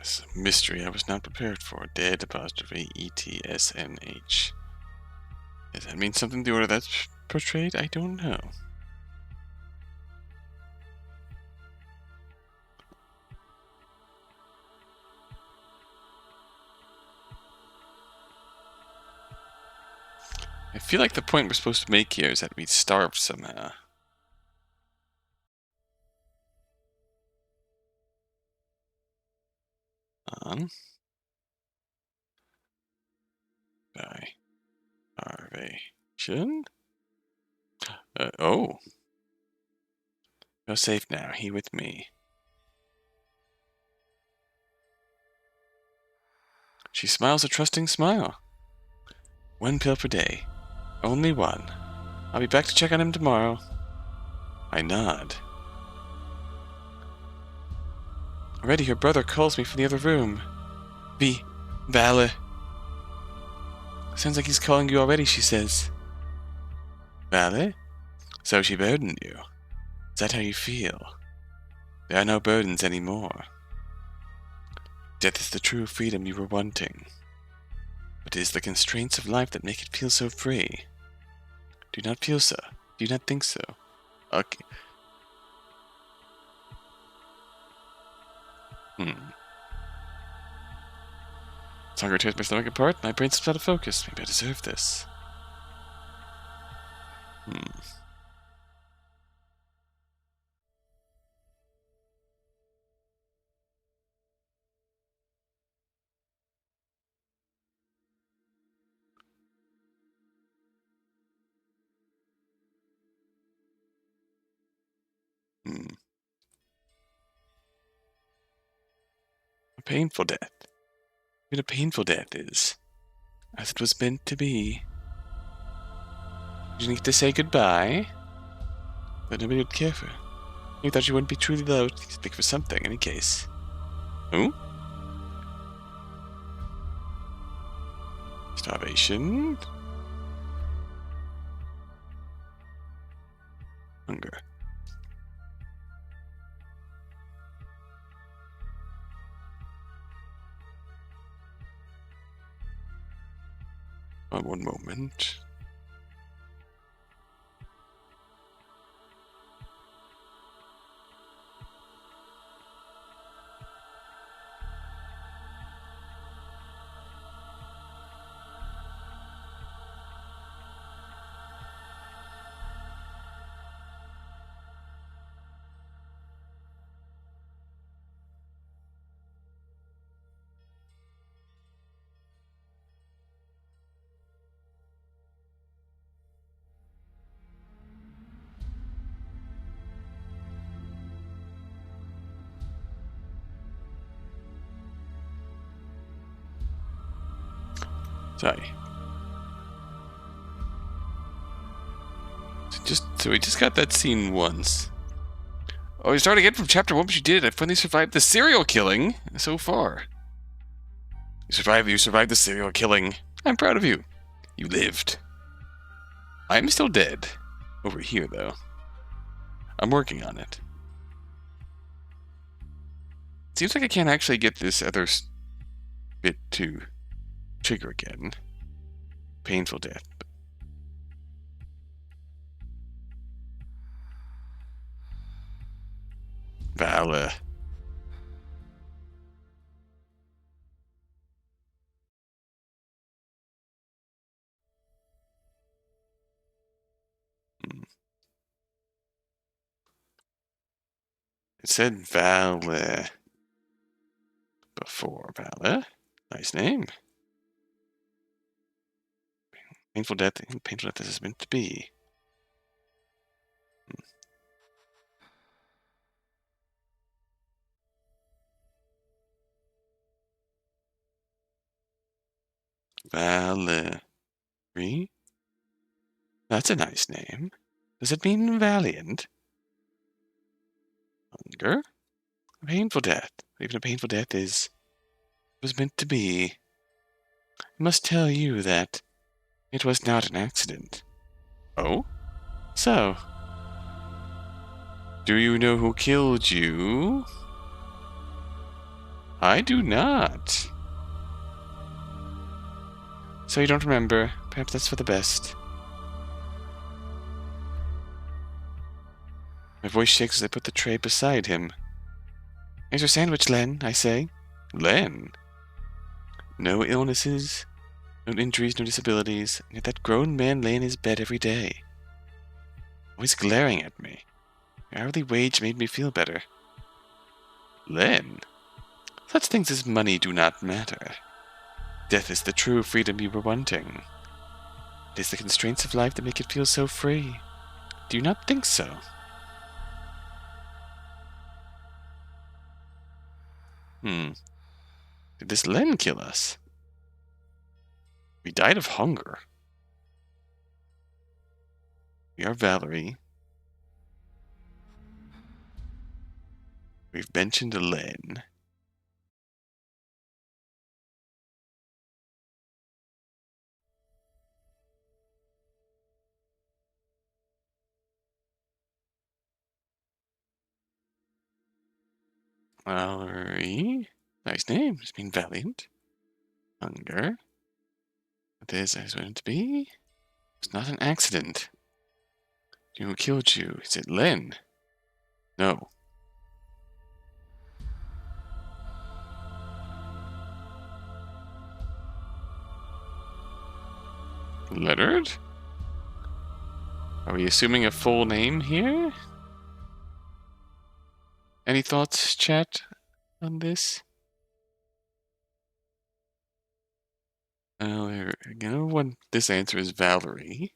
Some mystery I was not prepared for. Dead apostrophe ETSNH. Does that mean something the order that's portrayed? I don't know. I feel like the point we're supposed to make here is that we starved somehow. On. By starvation. Oh. You're safe now. He with me. She smiles a trusting smile. 1 pill per day. Only 1. I'll be back to check on him tomorrow. I nod. Already her brother calls me from the other room. Vale. Sounds like he's calling you already, she says. Vale? So she burdened you. Is that how you feel? There are no burdens anymore. Death is the true freedom you were wanting. But it is the constraints of life that make it feel so free. Do you not feel so? Do you not think so? Okay. Hunger tears my stomach apart, my brain slips out of focus. Maybe I deserve this. A painful death. What a painful death is. As it was meant to be. You need to say goodbye. But nobody would care for. You thought you wouldn't be truly loved. You think for something, in any case. Who? Starvation. Hunger. One moment. Sorry. So we just got that scene once. Oh, you started again from chapter 1, but you did it. I finally survived the serial killing so far. You survived the serial killing. I'm proud of you. You lived. I'm still dead. Over here, though. I'm working on it. Seems like I can't actually get this other bit to trigger again. Painful death. Vale. It said Vale before. Vale. Nice name. Painful death this is meant to be. Valerie? That's a nice name. Does it mean valiant? Hunger? A painful death. Even a painful death was meant to be. I must tell you that it was not an accident. Oh? So? Do you know who killed you? I do not. So you don't remember. Perhaps that's for the best. My voice shakes as I put the tray beside him. Here's your sandwich, Len, I say. Len? No illnesses, no injuries, no disabilities, and yet that grown man lay in his bed every day. Always glaring at me. Your hourly wage made me feel better. Len? Such things as money do not matter. Death is the true freedom you were wanting. It is the constraints of life that make it feel so free. Do you not think so? Did this Len kill us? We died of hunger. We are Valerie. We've mentioned a Len. Valerie. Nice name. Just mean valiant. Hunger. This is what it to be. It's not an accident. You know who killed you? Is it Len? No. Leonard? Are we assuming a full name here? Any thoughts, chat, on this? This answer is Valerie.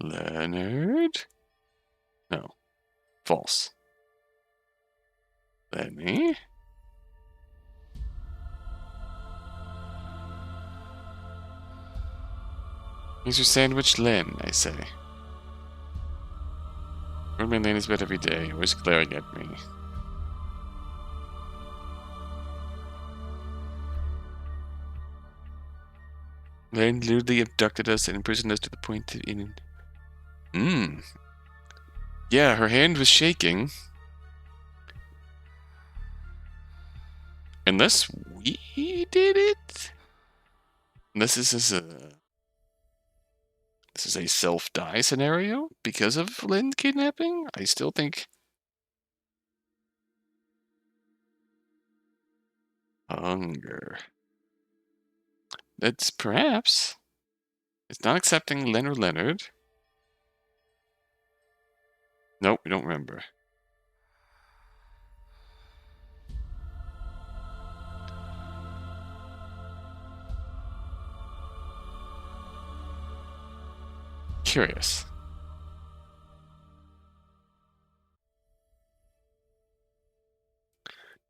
Leonard? No. False. Lenny? Here's your sandwich, Len, I say. Roman Lane is bed every day, always glaring at me. Len lewdly abducted us and imprisoned us to the point of Yeah, her hand was shaking. Unless we did it? Unless this is a self-die scenario because of Lynn kidnapping? I still think... Hunger. That's perhaps... It's not accepting Len or Leonard. Nope, we don't remember. Curious.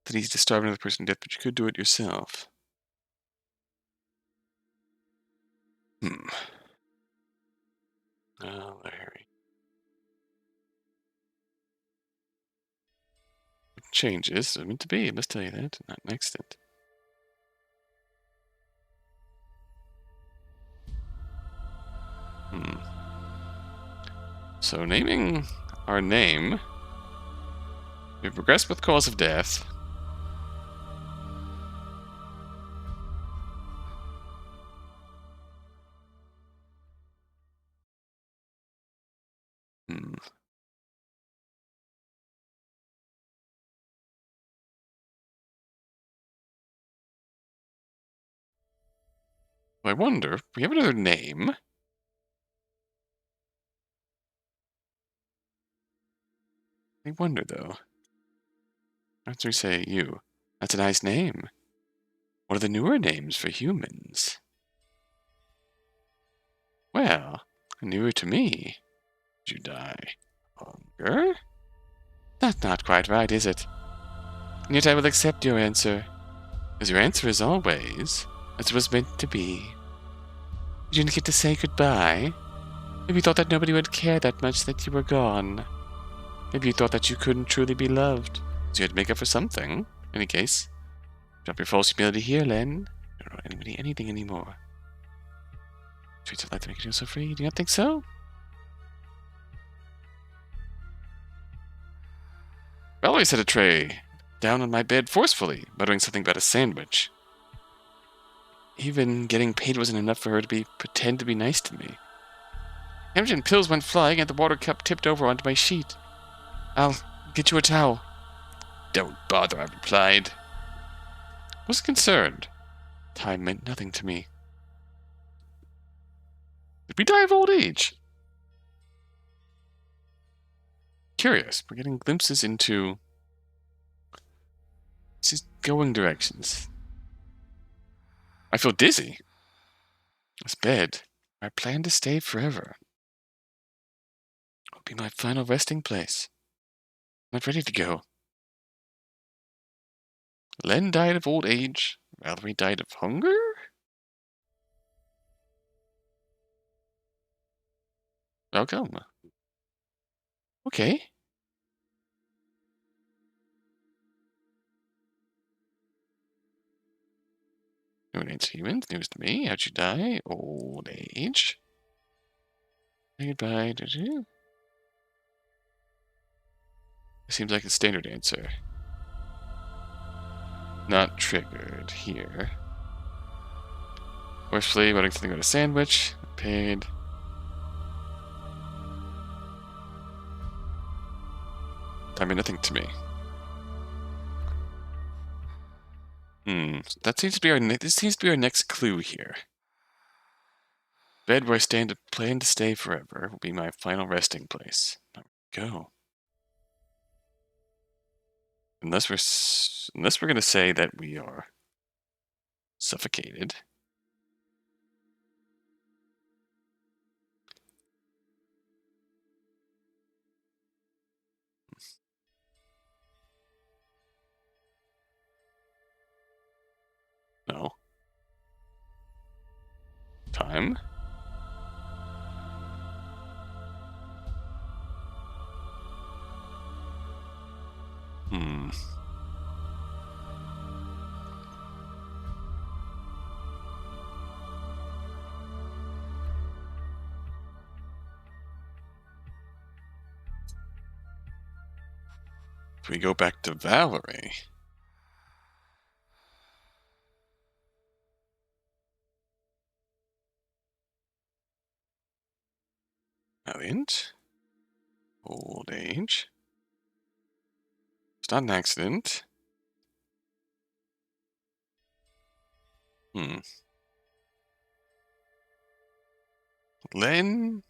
That easy to starve another person to death, but you could do it yourself. Oh, Larry. Changes. It's meant to be, I must tell you that. Not an accident. So naming our name, we progressed with cause of death. I wonder, we have another name. I wonder, though. After we say you, that's a nice name. What are the newer names for humans? Well, newer to me. Did you die? Hunger? That's not quite right, is it? And yet I will accept your answer, as your answer is always, as it was meant to be. You didn't get to say goodbye. Maybe you thought that nobody would care that much that you were gone. Maybe you thought that you couldn't truly be loved, so you had to make up for something. In any case, drop your false humility here, Len. You don't owe anybody anything anymore. Treats of life to make you feel so free. Do you not think so? Valerie set a tray down on my bed forcefully, muttering something about a sandwich. Even getting paid wasn't enough for her to pretend to be nice to me. Hemorrhage pills went flying and the water cup tipped over onto my sheet. I'll get you a towel. Don't bother, I replied. I was concerned. Time meant nothing to me. Did we die of old age? Curious. We're getting glimpses into these going directions. I feel dizzy. This bed. I plan to stay forever. It'll be my final resting place. I'm not ready to go. Len died of old age. Valerie died of hunger? How come? Okay. No name's humans. News to me. How'd you die? Old age. Say goodbye. Did you? Seems like a standard answer. Not triggered here. Forcefully wanting something about a sandwich. Paid. Time meant nothing to me. That seems to be this seems to be our next clue here. Bed where I plan to stay forever will be my final resting place. There we go. Unless we're gonna say that we are suffocated. No. Time. If we go back to Valerie. Valiant. Old age. It's not an accident. Len. Len.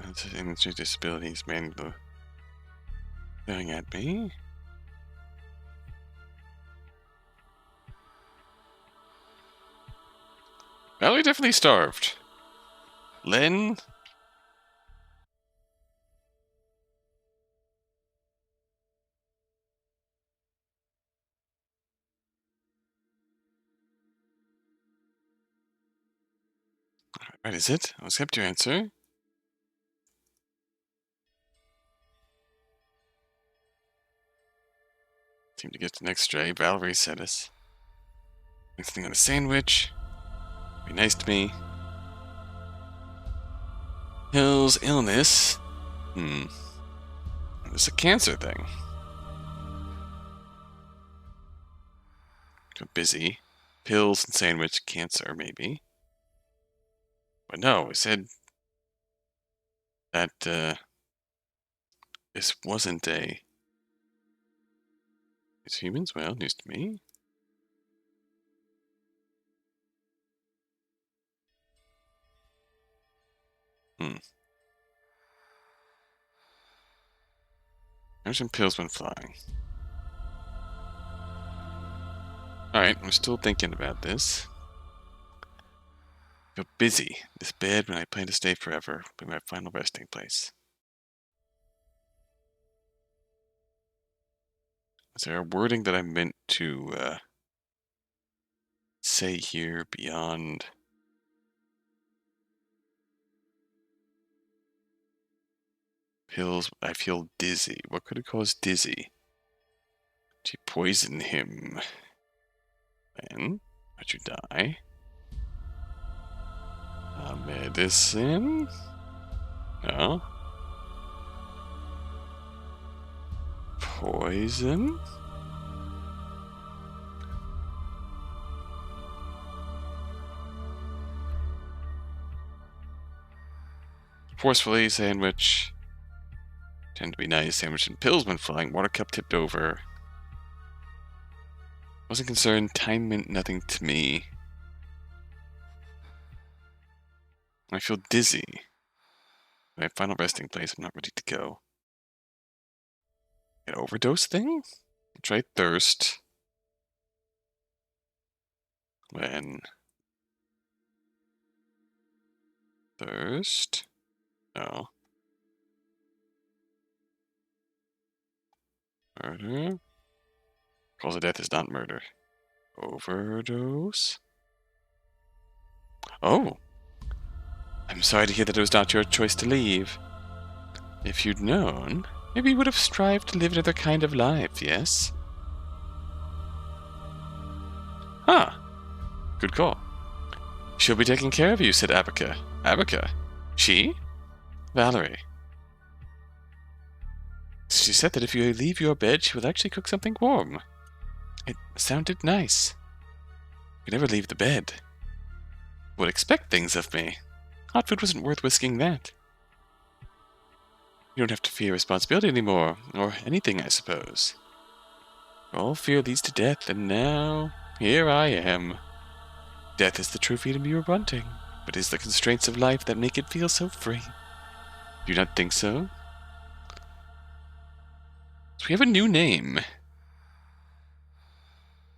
That's an industry disabilities manual. Staring at me. Valerie definitely starved. Len. Right, is it? I'll accept your answer. Seem to get the next stray. Valerie said us. Next thing on a sandwich. Be nice to me. Hill's illness. It's a cancer thing. Too busy. Pills and sandwich, cancer, maybe. But no, it said that this wasn't a... It's humans? Well, news to me. There's some pills went flying. Alright, I'm still thinking about this. I feel busy. This bed, when I plan to stay forever, will be my final resting place. Is there a wording that I meant to say here beyond? Pills, I feel dizzy. What could have caused dizzy? To poison him. Then, how'd you die? Medicine? No. Poison? Forcefully sandwich. Tend to be nice. Sandwich and pills when flying. Water cup tipped over. Wasn't concerned. Time meant nothing to me. I feel dizzy. My final resting place. I'm not ready to go. An overdose thing? Try thirst. When thirst? No. Murder? Cause of death is not murder. Overdose? Oh! I'm sorry to hear that it was not your choice to leave. If you'd known, maybe you would have strived to live another kind of life, yes? Huh. Good call. She'll be taking care of you, said Abaca. Abaca? She? Valerie. She said that if you leave your bed, she will actually cook something warm. It sounded nice. You never leave the bed. Would expect things of me. Hot food wasn't worth risking that. You don't have to fear responsibility anymore, or anything, I suppose. All fear leads to death, and now, here I am. Death is the true freedom you were wanting, but it's the constraints of life that make it feel so free. Do you not think so? So we have a new name.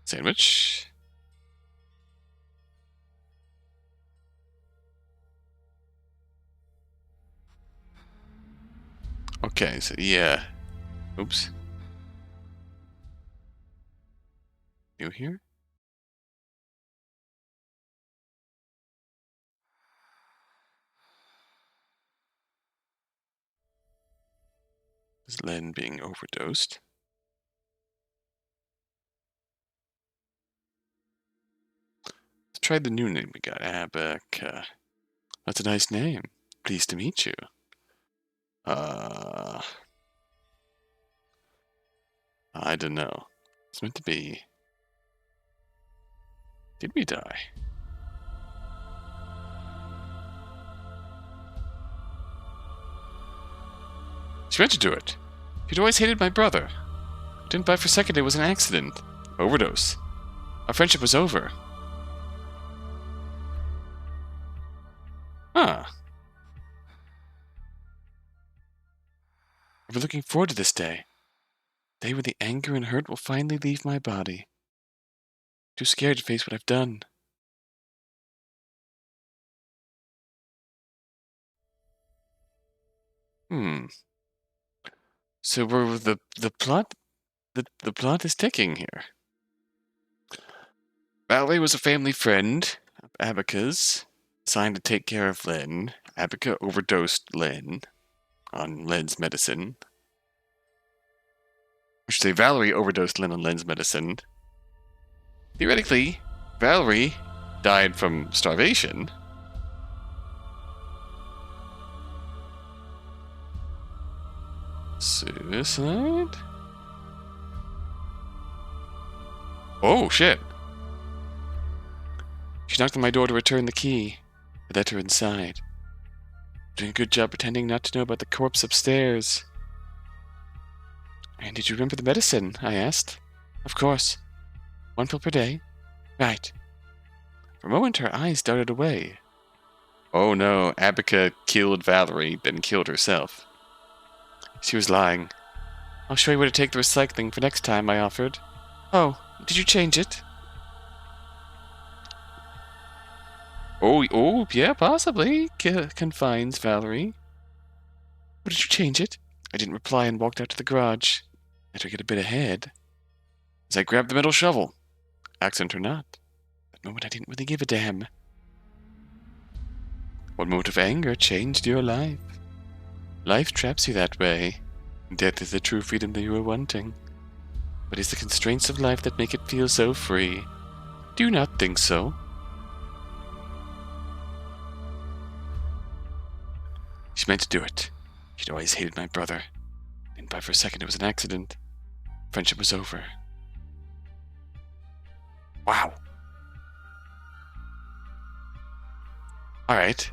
Sandwich. Okay, so yeah. Oops. New here? Is Len being overdosed? Let's try the new name we got. Abaca. That's a nice name. Pleased to meet you. I don't know. It's meant to be. Did we die? She meant to do it. You'd always hated my brother. Didn't buy for a second it was an accident. Overdose. Our friendship was over. Huh. I've been looking forward to this day. Day when the anger and hurt will finally leave my body. Too scared to face what I've done. So we're the plot the plot is ticking here. Valerie was a family friend of Abaca's, assigned to take care of Len. Abaca overdosed Len on Len's medicine. I should say Valerie overdosed Len on Len's medicine. Theoretically, Valerie died from starvation. Suicide? Oh, shit. She knocked on my door to return the key. I let her inside. Doing a good job pretending not to know about the corpse upstairs. And did you remember the medicine? I asked. Of course. 1 pill per day? Right. For a moment her eyes darted away. Oh no, Abaca killed Valerie, then killed herself. She was lying. I'll show you where to take the recycling for next time, I offered. Oh, did you change it? Oh, yeah, possibly, confines Valerie. But did you change it? I didn't reply and walked out to the garage. Let her get a bit ahead. As I grabbed the metal shovel. Accident or not, That moment I didn't really give a damn. One moment of anger changed your life. Life traps you that way. Death is the true freedom that you were wanting. But it's the constraints of life that make it feel so free. Do you not think so? She meant to do it. She'd always hated my brother. And by for a second it was an accident. Friendship was over. Wow. Alright.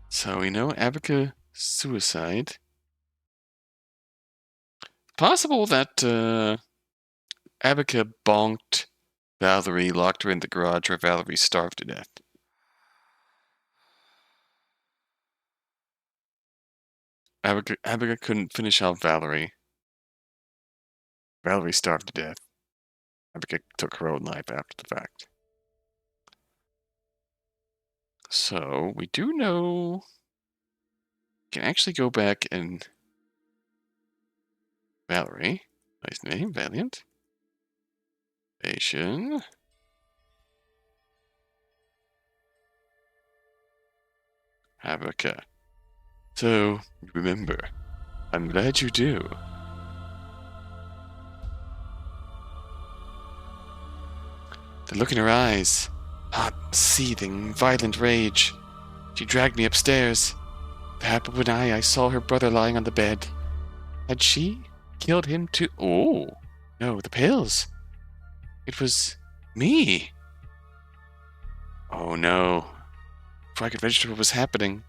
So we know Abaca suicide. Possible that Abaca bonked Valerie, locked her in the garage where Valerie starved to death. Abaca couldn't finish out Valerie. Valerie starved to death. Abaca took her own life after the fact. So, we do know... We can actually go back and... Valerie. Nice name, Valiant. Patient. Abaca. So, remember. I'm glad you do. The look in her eyes. Hot, seething, violent rage. She dragged me upstairs. Perhaps when I saw her brother lying on the bed. Had she killed him too? Oh, no, the pills. It was me. Oh no. Before I could register what was happening,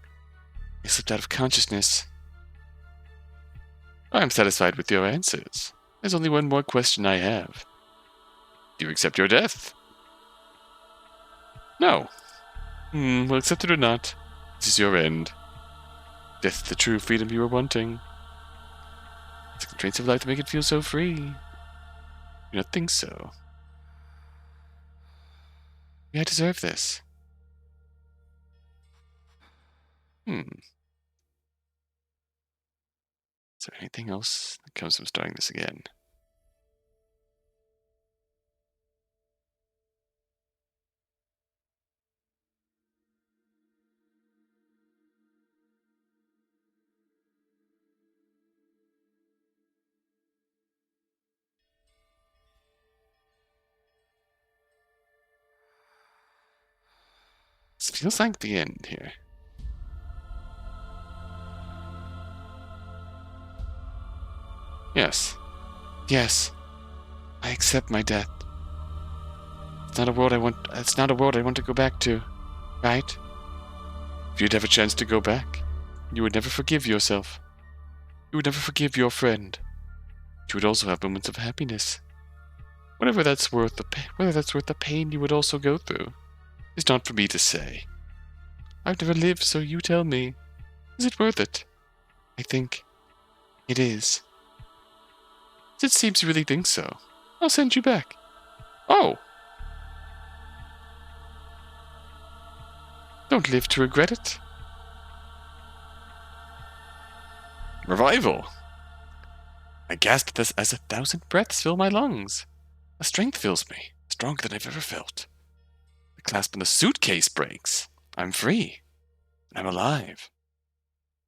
I slipped out of consciousness. I'm satisfied with your answers. There's only one more question I have. Do you accept your death? No. Well, accept it or not, this is your end. Death, the true freedom you were wanting. It's the constraints of life to make it feel so free. You don't think so? Yeah, I deserve this. Is there anything else that comes from starting this again? This feels like the end here. Yes. Yes. I accept my death. It's not a world I want to go back to. Right? If you'd have a chance to go back, you would never forgive yourself. You would never forgive your friend. But you would also have moments of happiness. Whether that's worth the pain you would also go through, is not for me to say. I've never lived, so you tell me. Is it worth it? I think it is. It seems you really think so. I'll send you back. Oh! Don't live to regret it. Revival! I gasped as 1,000 breaths fill my lungs. A strength fills me, stronger than I've ever felt. The clasp on the suitcase breaks. I'm free. I'm alive.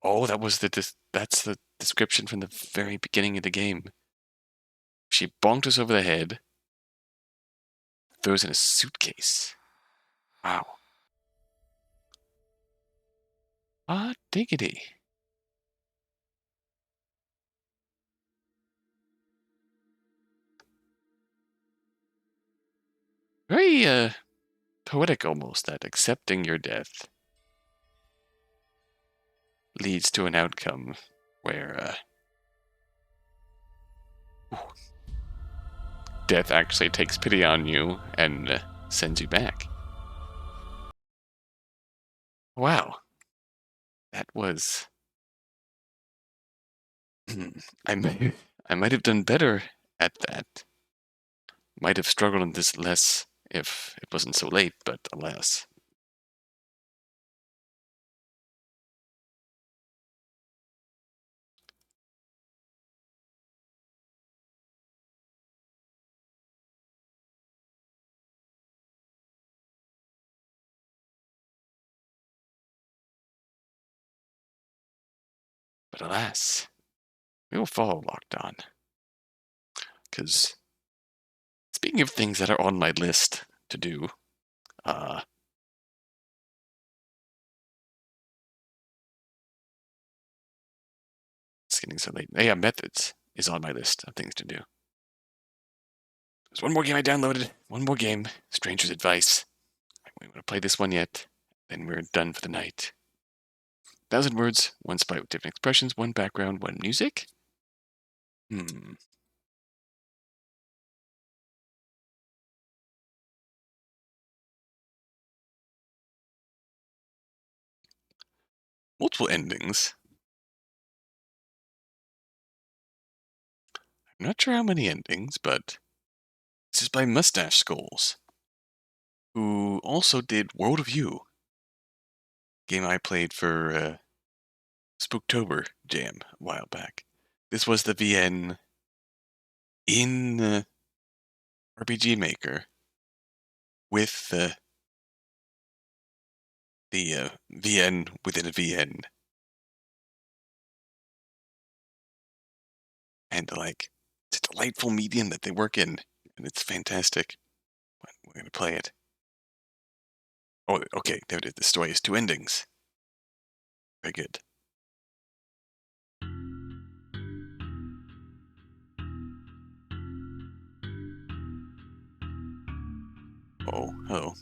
Oh, that's the description from the very beginning of the game. She bonked us over the head. Throws in a suitcase. Wow. Ah, diggity. Very, poetic almost, that accepting your death leads to an outcome where, death actually takes pity on you and sends you back. Wow. That was... I might have done better at that. Might have struggled in this less if it wasn't so late, but alas. But alas, we will follow LockedOn. Because speaking of things that are on my list to do, it's getting so late. Yeah, methods is on my list of things to do. There's one more game I downloaded. One more game. Stranger's Advice. I'm going to play this one yet. Then we're done for the night. 1,000 words, one sprite with different expressions, one background, one music. Multiple endings. I'm not sure how many endings, but this is by MustacheSkulls, who also did World of You, game I played for Spooktober Jam a while back. This was the VN in RPG Maker with the VN within a VN. And it's a delightful medium that they work in, and it's fantastic. But we're going to play it. Oh, okay, there it is. The story has 2 endings. Very good. Oh, hello.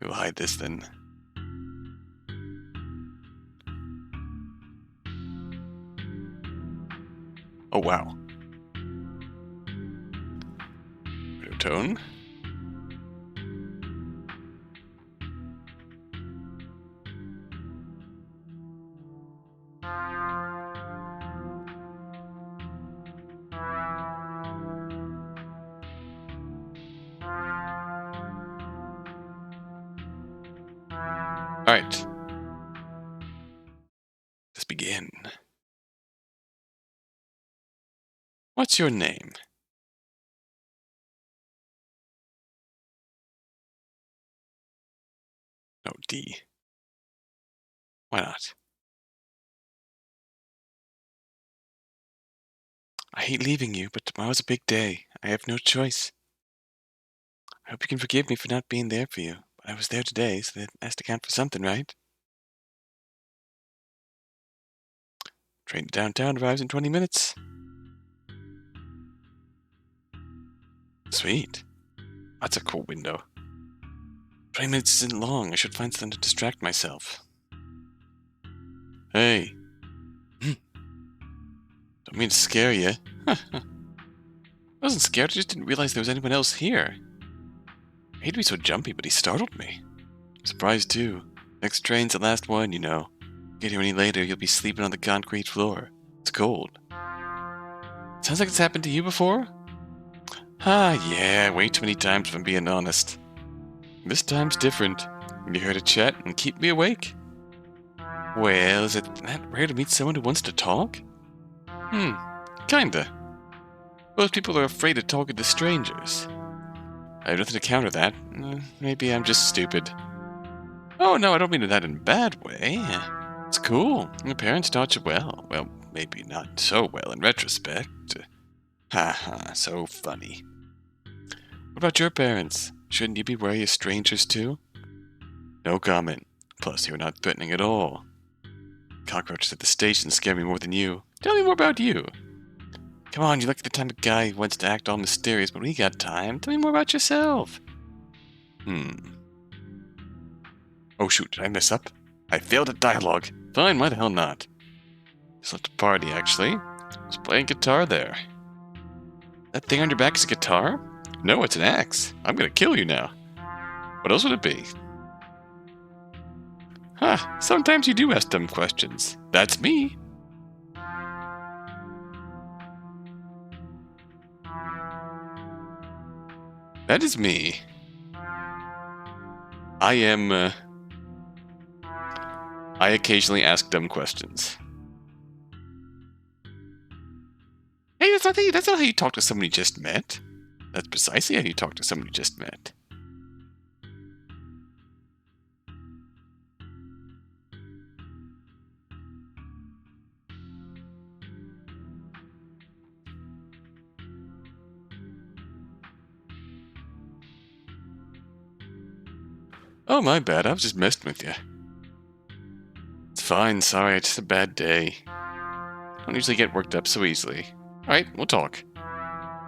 We'll hide this then. Oh, wow. Radio tone. Alright. Let's begin. What's your name? No, D. Why not? I hate leaving you, but tomorrow's a big day. I have no choice. I hope you can forgive me for not being there for you. But I was there today, so that has to count for something, right? Train to downtown arrives in 20 minutes. Sweet. That's a cool window. 20 minutes isn't long. I should find something to distract myself. Hey. Don't mean to scare you. I wasn't scared, I just didn't realize there was anyone else here. I hate to be so jumpy, but he startled me. I'm surprised too. Next train's the last one, you know. Get here any later, you'll be sleeping on the concrete floor. It's cold. Sounds like it's happened to you before? Yeah, way too many times if I'm being honest. This time's different. You're here to chat and keep me awake? Well, is it that rare to meet someone who wants to talk? Kinda. Most people are afraid of talking to strangers. I have nothing to counter that. Maybe I'm just stupid. Oh, no, I don't mean that in a bad way. It's cool. Your parents taught you well. Well, maybe not so well in retrospect. Haha, so funny. What about your parents? Shouldn't you be wary of strangers too? No comment. Plus, you're not threatening at all. Cockroaches at the station scare me more than you. Tell me more about you. Come on, you look like the type of guy who wants to act all mysterious, but we got time. Tell me more about yourself. Oh shoot, did I mess up? I failed at dialogue. Fine, why the hell not? Just left a party, actually. I was playing guitar there. That thing on your back is a guitar? No, it's an axe. I'm gonna kill you now. What else would it be? Sometimes you do ask dumb questions. That's me. That is me. I occasionally ask dumb questions. Hey, that's not how you talk to someone you just met. That's precisely how you talk to someone you just met. Oh, my bad. I was just messing with you. It's fine. Sorry, it's just a bad day. I don't usually get worked up so easily. Alright, we'll talk.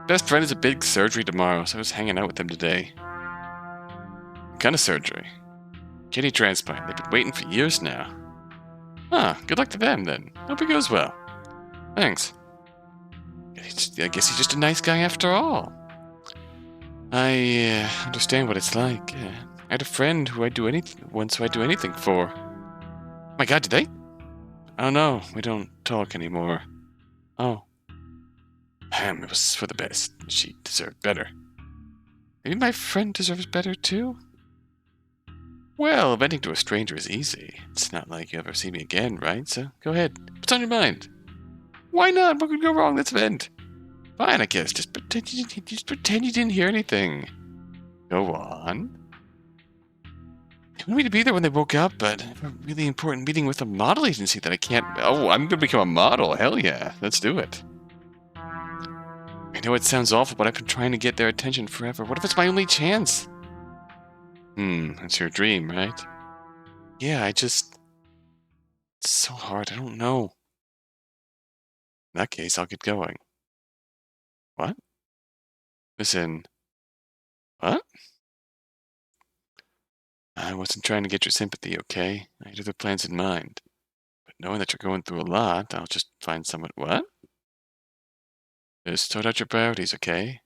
Best friend has a big surgery tomorrow, so I was hanging out with him today. What kind of surgery? Kidney transplant. They've been waiting for years now. Ah, good luck to them then. Hope it goes well. Thanks. I guess he's just a nice guy after all. I understand what it's like. I had a friend who I'd do anything for. My God, did they? Oh no, we don't talk anymore. Oh. It was for the best. She deserved better. Maybe my friend deserves better too? Well, venting to a stranger is easy. It's not like you ever see me again, right? So go ahead. What's on your mind? Why not? What could go wrong? Let's vent. Fine, I guess. Just pretend you didn't hear anything. Go on. They wanted me to be there when they woke up, but I have a really important meeting with a model agency that I can't... Oh, I'm going to become a model. Hell yeah. Let's do it. I know it sounds awful, but I've been trying to get their attention forever. What if it's my only chance? That's your dream, right? Yeah, it's so hard. I don't know. In that case, I'll get going. What? Listen. What? I wasn't trying to get your sympathy, okay? I had other plans in mind. But knowing that you're going through a lot, I'll just find someone... What? Just sort out your priorities, okay?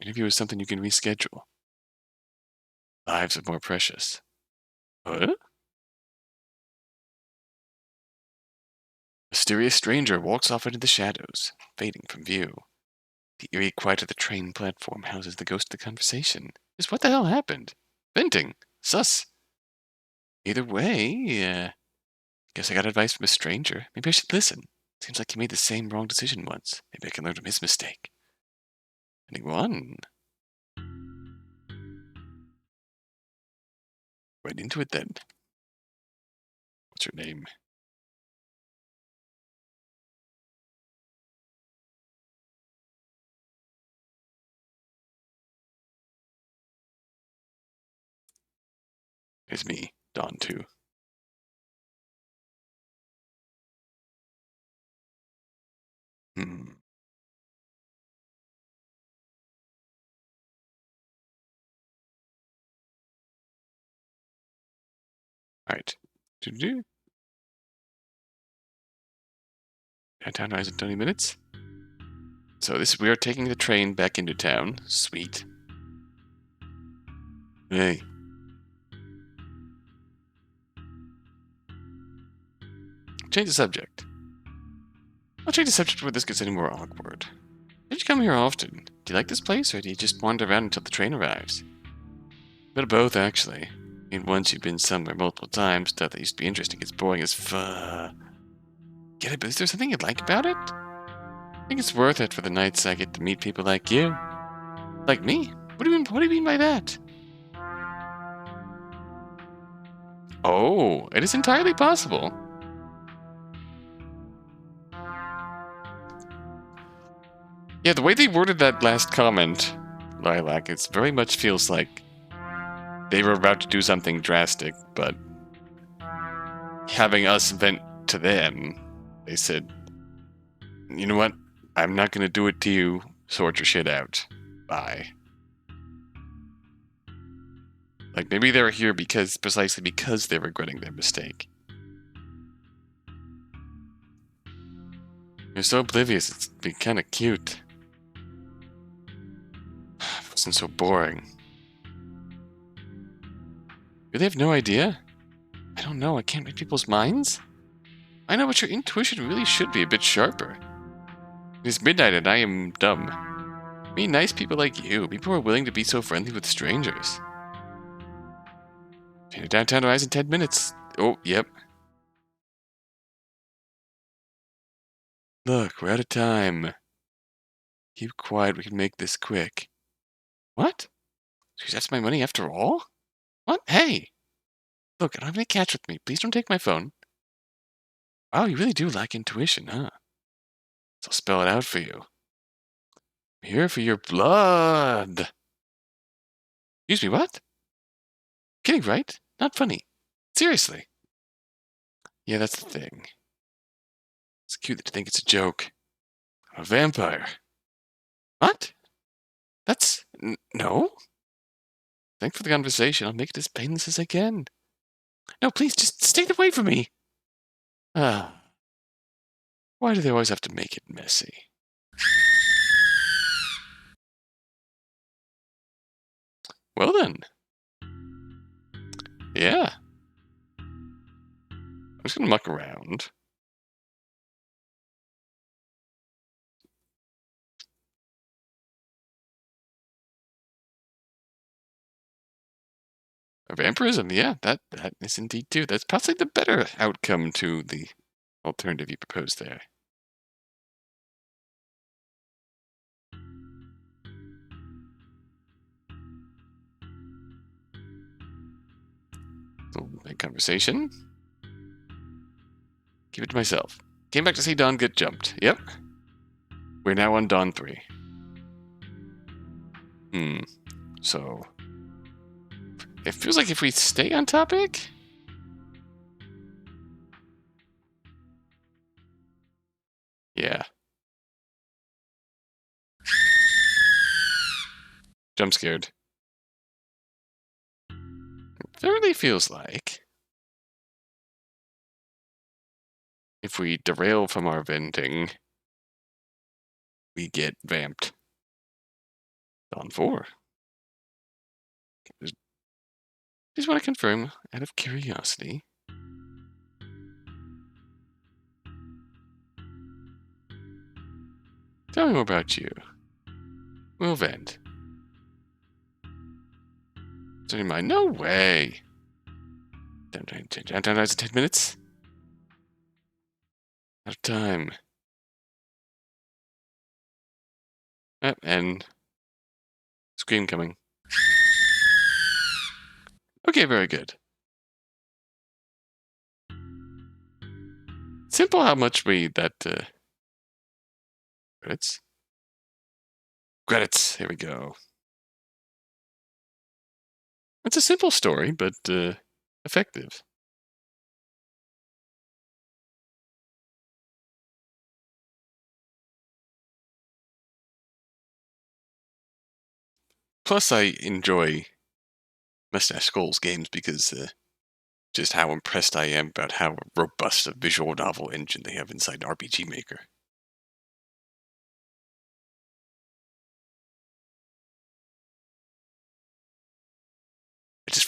Interview is something you can reschedule. Lives are more precious. What? Mysterious stranger walks off into the shadows, fading from view. The eerie quiet of the train platform houses the ghost of the conversation. Just what the hell happened? Venting. Sus. Either way, guess I got advice from a stranger. Maybe I should listen. Seems like he made the same wrong decision once. Maybe I can learn from his mistake. Anyone? Right into it then. What's your name? It's me, Dawn 2. Alright. Downtown Rise in 20 minutes. So we are taking the train back into town. Sweet. Hey. Change the subject. I'll change the subject before this gets any more awkward. Did you come here often? Do you like this place, or do you just wander around until the train arrives? A bit of both, actually. I mean, once you've been somewhere multiple times, stuff that used to be interesting gets boring as fuck. Get it, but is there something you'd like about it? I think it's worth it for the nights I get to meet people like you. Like me? What do you mean by that? Oh, it is entirely possible. Yeah, the way they worded that last comment, Lilac, it very much feels like they were about to do something drastic, but having us vent to them, they said, you know what? I'm not going to do it to you. Sort your shit out. Bye. Like, maybe they were here precisely because they're regretting their mistake. You're so oblivious, it's been kind of cute. It wasn't so boring. Do they have no idea? I don't know, I can't read people's minds? I know, but your intuition really should be a bit sharper. It's midnight and I am dumb. I mean, nice people like you, people who are willing to be so friendly with strangers. Downtown Rise in 10 minutes. Oh, yep. Look, we're out of time. Keep quiet, we can make this quick. What? That's my money after all? What? Hey! Look, I don't have any cash with me. Please don't take my phone. Wow, you really do lack intuition, huh? So I'll spell it out for you. I'm here for your blood. Excuse me, what? Kidding, right? Not funny. Seriously. Yeah, that's the thing. It's cute that you think it's a joke. A vampire. What? That's... no? Thanks for the conversation. I'll make it as painless as I can. No, please, just stay away from me. Ah. Why do they always have to make it messy? Well then. Yeah. I'm just gonna muck around. Vampirism, yeah, that is indeed too. That's possibly the better outcome to the alternative you proposed there. Little big conversation. Keep it to myself. Came back to see Dawn get jumped. Yep. We're now on Dawn 3. So it feels like if we stay on topic. Yeah. Jump scared. It really feels like if we derail from our venting, we get vamped. Dawn 4. Just want to confirm, out of curiosity. Tell me more about you. We'll vent. So you mind? No way. Down to 10 minutes. Out of time. And scream coming. Okay, very good. Simple how much we that credits. Credits. Here we go. It's a simple story, but effective. Plus, I enjoy MustacheSkulls games because just how impressed I am about how robust a visual novel engine they have inside RPG Maker.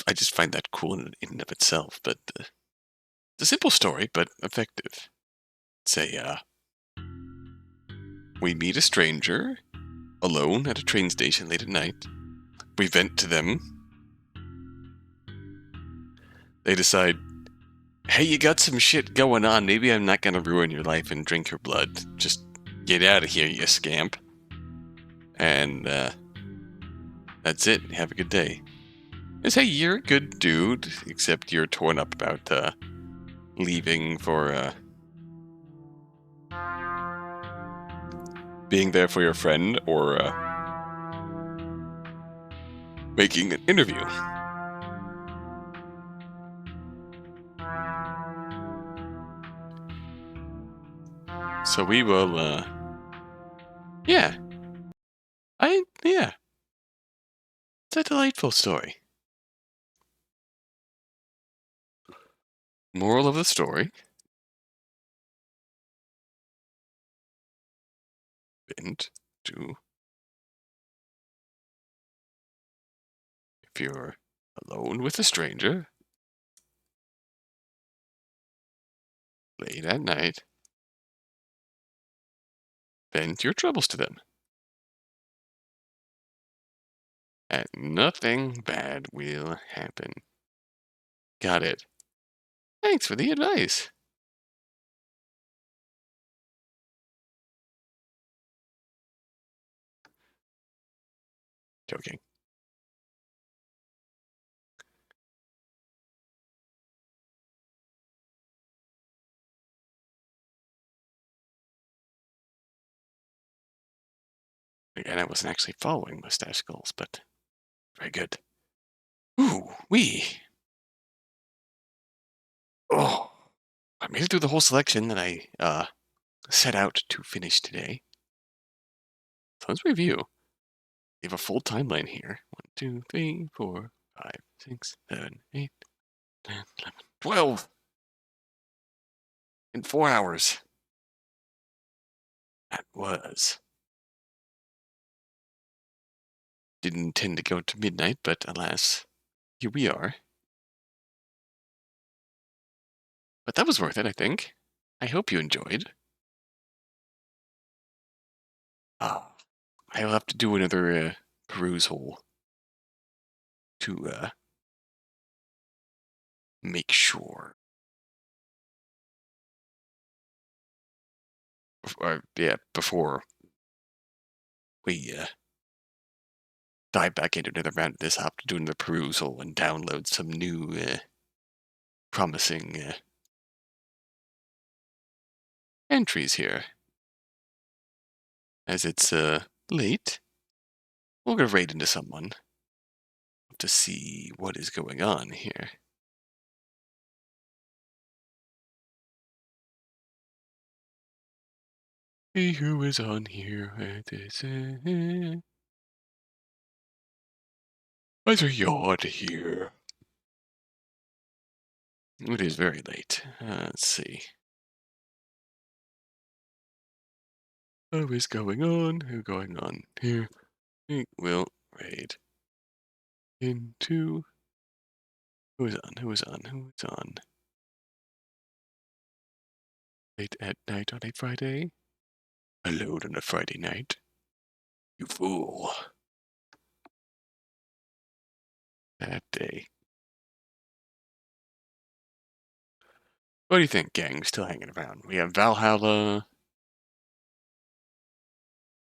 I just find that cool in and of itself, but it's a simple story, but effective. Say, we meet a stranger alone at a train station late at night. We vent to them. They decide, hey, you got some shit going on. Maybe I'm not going to ruin your life and drink your blood. Just get out of here, you scamp. And that's it. Have a good day. They say, you're a good dude, except you're torn up about leaving for being there for your friend or making an interview. So we will, yeah. It's a delightful story. Moral of the story. Vent to. If you're alone with a stranger, late at night, vent your troubles to them. And nothing bad will happen. Got it. Thanks for the advice. Joking. Again, I wasn't actually following MustacheSkulls, but very good. Ooh, wee. Oh, I made it through the whole selection that I set out to finish today. So let's review. We have a full timeline here. 1, 2, 3, 4, 5, 6, 7, 8, 10, 11, 12 in 4 hours. That was. Didn't intend to go to midnight, but alas, here we are. But that was worth it, I think. I hope you enjoyed. I'll have to do another perusal to make sure. Before we dive back into another round of this, I'll have to do another perusal and download some new promising entries here. As it's late, we'll go right into someone to see what is going on here. See who is on here at this. Why's a yawn here? It is very late. Let's see. What is going on? Who's going on here? We will raid into. Who is on? Who is on? Who is on? Late at night on a Friday? Alone on a Friday night? You fool. That day. What do you think, gang? Still hanging around. We have Valhalla,